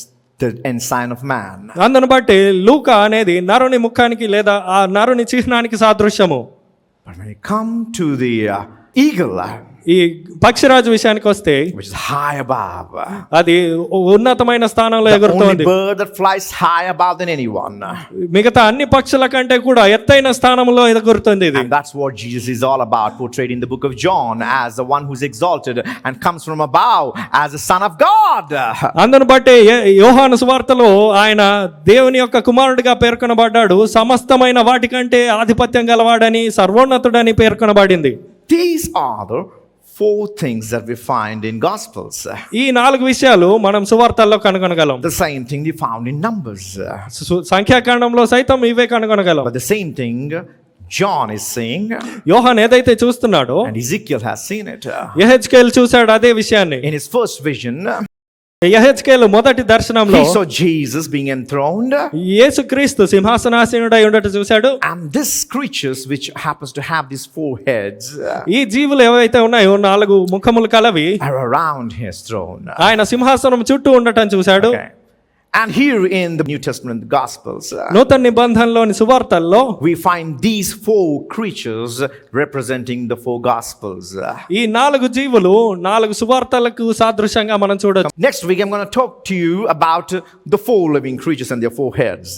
the ensign of man. అందును బట్టి లూకా అనేది నరుని ముఖానికి లేదా ఆ నరుని చిహ్నానికి సాదృశ్యము. But when you come to the eagle, ఈ పక్షిరాజు విషయానికి వస్తే which is high above. అది ఉన్నతమైన స్థానంలో The only ఎగురుతోంది. bird that flies high above than anyone. మిగతా అన్ని పక్షుల కంటే కూడా ఎత్తైన స్థానంలో ఎగురుతుంది ఇది. And that's what Jesus is all about, portrayed in the book of John as the one who's exalted and comes from above as the Son of God. అందును బట్టి యోహాను సువార్తలో ఆయన దేవుని యొక్క కుమారుడిగా పేర్కొనబడ్డాడు. సమస్తమైన వాటికంటే ఆధిపత్యం గలవాడని, సర్వోన్నతుడని పేర్కొనబడింది. These are the 4 things that we find in Gospels. ఈ 4 విషయాలు మనం సువార్తల్లో కనుగొనగలం. The same thing we found in Numbers. సంఖ్యాకాండంలో సైతం ఇవే కనుగొనగలం. But the same thing John is seeing, యోహాన్ ఏదైతే చూస్తున్నాడో and Ezekiel has seen it. యెహెజ్కేలు చూశాడు అదే విషయాన్ని. In his first vision, యెహెజ్కేలు మొదటి దర్శనంలో he saw Jesus being enthroned, యేసుక్రీస్తు సింహాసనాసీనుడై ఉండట చూశాడు. and these creatures which happens to have these 4 heads ఈ జీవులు ఏవైతే ఉన్నాయో 4 ముఖములు కలవి are around his throne. ఆయన సింహాసనం చుట్టూ ఉండటం చూశాడు. Okay. And here in the New Testament Gospels, నూతన నిబంధనలోని సువార్తల్లో we find these 4 creatures representing the 4 Gospels. ఈ 4 జీవులు 4 సువార్తలకు సాదృశ్యంగా మనం చూడొచ్చు. Next week I'm going to talk to you about the 4 living creatures and their 4 heads.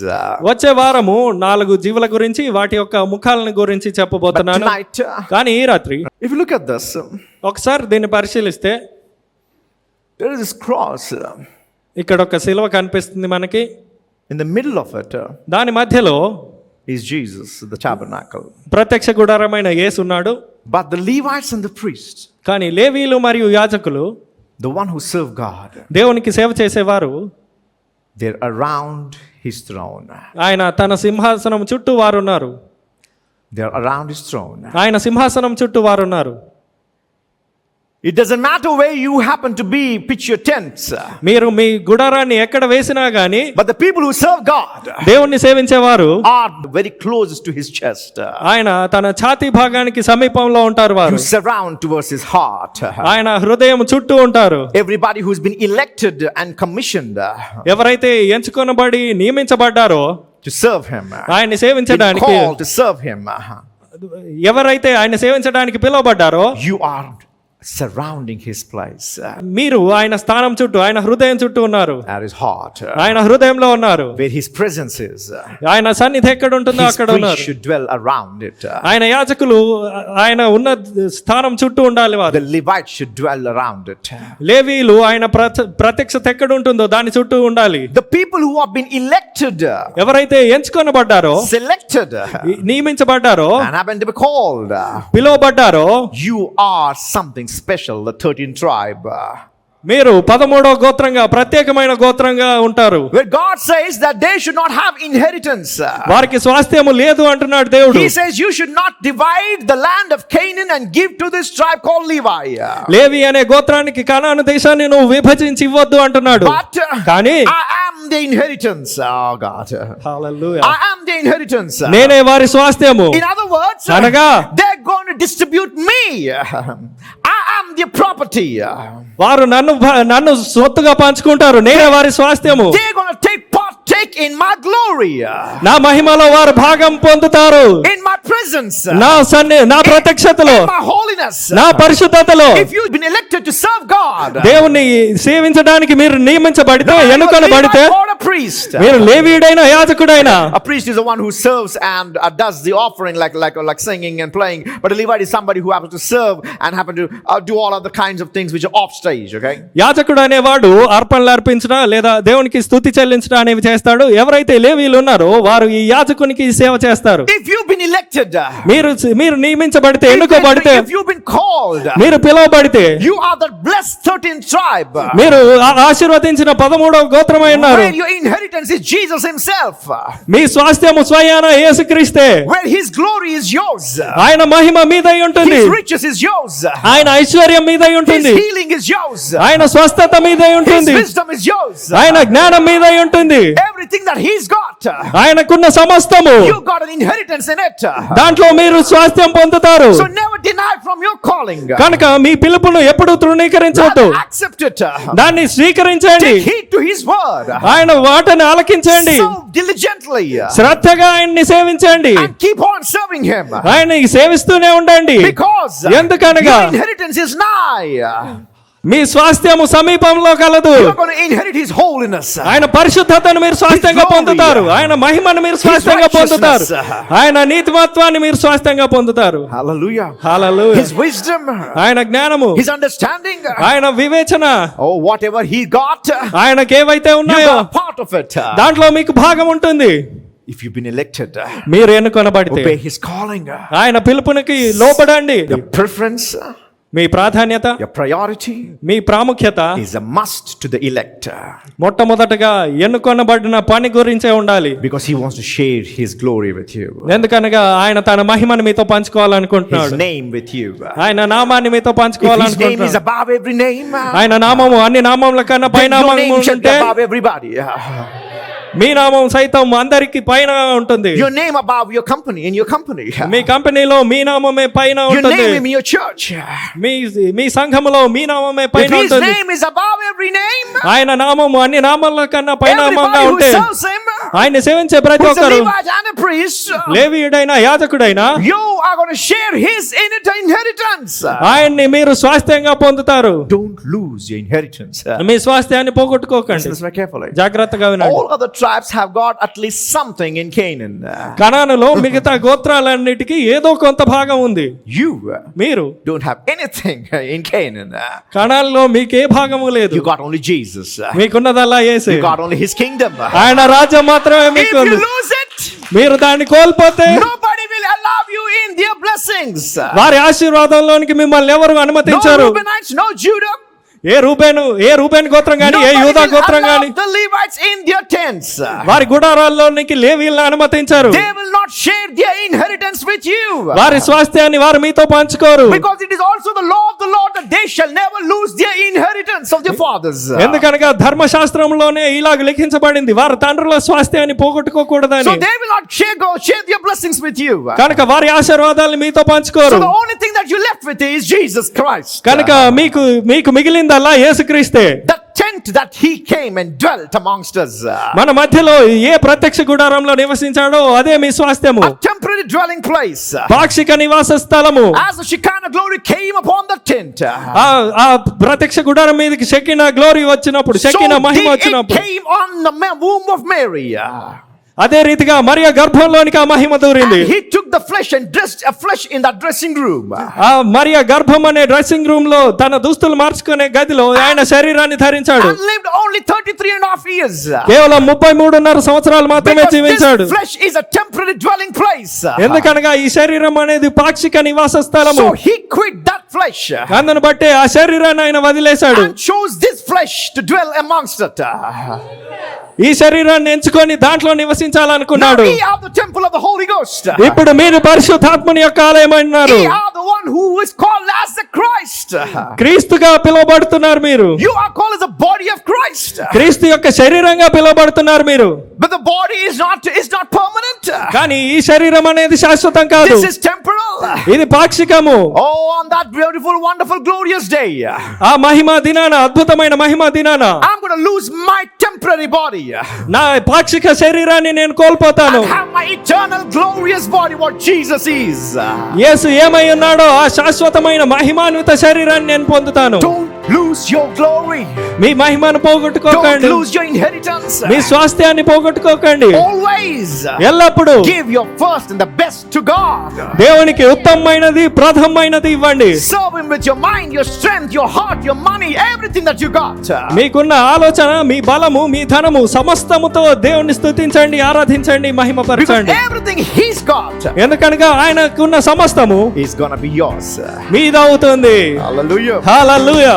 వచ్చే వారము 4 జీవుల గురించి వాటి యొక్క ముఖాలను గురించి But చెప్పబోతున్నాను. tonight, కానీ ఈ రాత్రి if you look at this, ఒకసారి దీన్ని పరిశీలిస్తే there is this cross. ఇక్కడ ఒక శిలువ కనిపిస్తుంది మనకి. In the middle of it దాని మధ్యలో is Jesus, the tabernacle. ప్రత్యక్ష గుడారమైన యేసు ఉన్నాడు. But the Levites and the priests, కానీ లేవీలు మరియు యాజకులు, the one who serve God, దేవునికి సేవ చేసేవారు, they're around his throne. ఆయన తన సింహాసనం చుట్టూ వారున్నారు. They're around his throne. ఆయన సింహాసనం చుట్టూ వారున్నారు. It doesn't matter where you happen to be, pitch your tents. మీరు మీ గుడారాన్ని ఎక్కడ వేసినా గానీ But the people who serve God దేవుణ్ణి సేవించేవారు are very closest to his chest. ఆయన తన ఛాతీ భాగానికి సమీపంలో ఉంటారు. వారు You surround towards his heart. ఆయన హృదయం చుట్టూ ఉంటారు. Everybody who's been elected and commissioned ఎవరైతే ఎంచుకొనబడి నియమించబడ్డారో to serve him, ఆయన్ని been సేవించడానికి, called to serve him, ఎవరైతే ఆయన సేవించడానికి పిలువబడ్డారో you are surrounding his place, మీరు ఆయన స్థానం చుట్టూ, ఆయన హృదయం చుట్టూ ఉన్నారు. at his heart, ఆయన హృదయంలో ఉన్నారు. where his presence is. ఆయన సన్నిధి ఎక్కడ ఉంటుందో His అక్కడ priests ఉన్నారు. should dwell around it. ఆయన యాజకులు ఆయన ఉన్న స్థానం చుట్టూ ఉండాలి. వారు The Levites should dwell around it. లేవీలు ఆయన ప్రత్యక్షత ఎక్కడ ఉంటుందో దాని చుట్టూ ఉండాలి. The people who have been elected, ఎవరైతే ఎంచుకొనబడ్డారో, selected, నియమించబడ్డారో, and happen to be called, పిలువబడ్డారో, you are something special, the 13th tribe. మీరు 13వ గోత్రంగా, ప్రత్యేకమైన గోత్రంగా ఉంటారు. Where God says that they should not have inheritance. వారికి స్వాస్థ్యము లేదు అంటున్నాడు దేవుడు. He says you should not divide the land of Canaan and give to this tribe called Levi. లేవి అనే గోత్రానికి కనాను దేశాన్ని నువ్వు విభజించి ఇవ్వద్దు అంటున్నాడు. But కానీ I am the inheritance. Oh God. Hallelujah, I am the inheritance. నేనే వారి స్వాస్థ్యము. In other words, అనగా they're going to distribute me. I am the property. వారు నన్ను సొత్తుగా పంచుకుంటారు. నేనే వారి స్వాస్థ్యము. They're going to partake in my glory. నా మహిమలో వారు భాగం పొందుతారు. In my presence. నా ప్రత్యక్షతలో, In my holiness. నా పరిశుద్ధతలో. If you've been elected to serve God, దేవుణ్ణి సేవించడానికి మీరు నియమించబడితే, ఎన్నుకొనబడితే, or a priest. మీరు లేవీయుడైనా యాజకుడైనా. A priest is the one who serves and does the offering like singing and playing. But a Levite is somebody who happens to serve and happen to do all other kinds of things which are off stage. Okay. యాజకుడు అనేవాడు అర్పణలు అర్పించడం లేదా దేవునికి స్తుతి చెల్లించడం అనేవి చేస్తాడు. ఎవరైతే లేవీయులు ఉన్నారో వారు ఈ యాజకునికి సేవ చేస్తారు. If you've been elected, మీరు నియమించబడితే, ఎన్నుకోబడితే, if you've been called, మీరు పిలువబడితే, you are the blessed 13th tribe. మీరు ఆశీర్వదించిన 13వ గోత్రమై ఉన్నారు. Where your inheritance is Jesus himself. మీ స్వాస్థ్యము స్వయాన యేసుక్రీస్తే. Where his glory is yours. ఆయన మహిమ మీదై ఉంటుంది. His riches is yours. ఆయన ఐశ్వర్యం మీదై His ఉంటుంది. healing is yours. ఆయన స్వస్థత మీదై His ఉంటుంది. wisdom is yours. ఆయన జ్ఞానం మీదై ఉంటుంది. Everything everything that he's got, ఆయనకున్న సమస్తము you got an inheritance in it. దాంట్లో మీరు స్వాస్థ్యం పొందుతారు. So never deny from your calling. కనుక మీ పిలుపును ఎప్పుడు తృణీకరించవద్దు. Accept it. దాన్ని స్వీకరించండి. Take heed to his word. ఆయన వాటను ఆలకించండి. Serve diligently. శ్రద్ధగా ఆయన్ని సేవించండి. And keep on serving him. ఆయన్ని సేవిస్తూనే ఉండండి. Because ఎందుకనగా your inheritance is nigh. మీ స్వాస్థ్యము సమీపంలో కలదు. You are going to inherit his holiness. ఆయన పరిశుద్ధతను మీరు స్వాస్థ్యంగా పొందుతారు. ఆయన మహిమను మీరు స్వాస్థ్యంగా పొందుతారు. ఆయన నీతిమత్వాన్ని మీరు స్వాస్థ్యంగా పొందుతారు. Hallelujah. హల్లెలూయా. His wisdom, ఆయన జ్ఞానము, his understanding, ఆయన వివేచన, oh whatever he got, ఆయనకి ఏవైతే you ఉన్నాయో got part of it. దాంట్లో మీకు భాగం ఉంటుంది. If you've been elected, మీరు ఎన్నుకొనబడితే obey his calling. ఆయన పిలుపునికి లోబడండి. Your preference, మీ ప్రాధాన్యత, your priority మీ ప్రాముఖ్యత is a must to the elect. మొట్టమొదటగా ఎన్నుకొనబడిన పని గురించే ఉండాలి. Because he wants to share his glory with you. ఎందుకనగా ఆయన తన మహిమను మీతో His పంచుకోవాలనుకుంటున్నాడు. name with you. ఆయన నామాన్ని మీతో If his name is పంచుకోవాలనుకుంటున్నాడు. above every name, ఆయన నామము అన్ని నామముల కన్నా పై then your నామము name shall be ఉంటే above everybody. మీ నామం సైతం అందరికి పైన ఉంటుంది. Your name above your company, in your company. మీ కంపెనీలో మీ నామమే పైన Your ఉంటుంది. name in your church. మీ సంఘములో మీ నామమే If పైన his ఉంటుంది. name is above every name, ఆయన నామము అన్ని నామాల కన్నా పై నామంగా everybody who ఉంటే serves him, ఆయన సేవించే ప్రతి who's a ఒక్కరు Levite and a priest, లేవీయుడైనా యాజకుడైనా you are going to share his inheritance. ఆయన్ని మీరు స్వాస్థ్యంగా పొందుతారు. Don't lose your inheritance. Me స్వాస్థ్యాన్ని పోగొట్టుకోకండి. Listen very carefully. జాగ్రత్తగా వినండి. All other tribes have got at least something in Canaan. కనానులో మిగతా గోత్రాలన్నిటికీ ఏదో కొంత భాగం ఉంది. You మీరు don't have anything in Canaan. కనానులో మీకే భాగము లేదు. You got only Jesus. మీకున్నదల్లా యేసే. You got only his kingdom. ఆయన రాజ్యం మాత్రమే If మీకు you ఉంది. lose it, మీరు దాన్ని కోల్పోతే nobody will allow you in their blessings. వారి ఆశీర్వాదంలోనికి మిమ్మల్ని ఎవరు No అనుమతించారు. Reubenites, no Judah. ఏ రూబేను గోత్రం గాని, ఏ Nobody యూదా will గోత్రం allow గాని the Levites in their tents. వారి గుడారాల్లోనికి లేవీయులను అనుమతించారు. They will not share their inheritance with you. వారి స్వాస్థ్యాన్ని వారు మీతో పంచుకోరు. Because it is also the law of the Lord that they shall never lose their inheritance of their fathers. ఎందుకనగా ధర్మశాస్త్రంలోనే ఇలాగ లిఖించబడింది, వారి తండ్రుల స్వాస్థ్యాన్ని పోగొట్టుకోకూడదని. So they will not share their blessings with you. కనుక వారి ఆశీర్వాదాలను మీతో పంచుకోరు. So the only thing that you left with is Jesus Christ. కనుక మీకు మిగిలిందల్లా యేసుక్రీస్తే. The tent that he came and dwelt amongst us. మన మధ్యలో ఏ ప్రత్యక్ష గుడారంలో నివసించాడో అదే మీ స్వాస్థ్యము. A temporary dwelling place. పాక్షిక నివాస స్థలము. As the Shekinah glory came upon the tent, ఆ ప్రత్యక్ష గుడారం మీదకి షెకినా గ్లోరీ వచ్చినప్పుడు, షెకినా మహిమ it వచ్చినప్పుడు, came on the womb of Mary. అదే రీతిగా మరియ గర్భంలోనికి ఆ మహిమ దూరింది. And he took the flesh and dressed a flesh in that dressing room. ఆ మరియ గర్భం అనే డ్రెస్సింగ్ రూమ్ లో తన దుస్తులు మార్చుకునే గదిలో ఆయన శరీరాన్ని ధరించాడు. And lived only 33.5 years. కేవలం 33.5 సంవత్సరాలు మాత్రమే Because జీవించాడు. this flesh is a temporary dwelling place. ఎందుకనగా ఈ శరీరం అనేది పాక్షిక నివాస స్థలము. So he quit that flesh అందును బట్టి ఆ శరీరాన్ని ఆయన వదిలేశాడు. and chose this flesh to dwell amongst it. ఈ శరీరాన్ని ఎంచుకొని దాంట్లో Now నివసించాలనుకున్నాడు. ye are the temple of the Holy Ghost. ఇప్పుడు మీరు పరిశుద్ధాత్మని యొక్క ఆలయం అన్నారు. Ye are the one who is called as the Christ. క్రీస్తుగా పిలువబడుతున్నారు మీరు. You are called as the body of Christ. క్రీస్తు యొక్క శరీరంగా పిలువబడుతున్నారు మీరు. But the body is not permanent. కానీ ఈ శరీరం అనేది శాశ్వతం కాదు. This is temporal. ఇది పాక్షికము. Oh, on that beautiful, wonderful, glorious day, ఆ మహిమ దినాన, అద్భుతమైన మహిమ దినాన I'm going to lose my temporary body నా పాక్షిక శరీరాన్ని నేను కోల్పోతాను. and have my eternal, glorious body, what Jesus is. యేసు ఏమై ఉన్నాడో ఆ శాశ్వతమైన మహిమాన్విత శరీరాన్ని నేను పొందుతాను. Don't lose your glory. మీ మహిమను Don't పోగొట్టుకోకండి. lose your inheritance. Me స్వాస్థ్యాన్ని పోగొట్టుకోకండి. Always ఎల్లప్పుడూ give your first and the best to God. దేవునికి ఉత్తమమైనది, ప్రథమమైనది ఇవ్వండి. Serve him with your mind, your strength, your heart, your money, everything that you got. మీకున్న ఆలోచన, మీ బలము, మీ ధనము సమస్తముతో దేవుణ్ణి స్తుతించండి, ఆరాధించండి, Because మహిమపరచండి. everything he's got ఎందుకనగా ఆయనకున్న సమస్తము is going to be yours. మీదవుతుంది. Hallelujah. Hallelujah.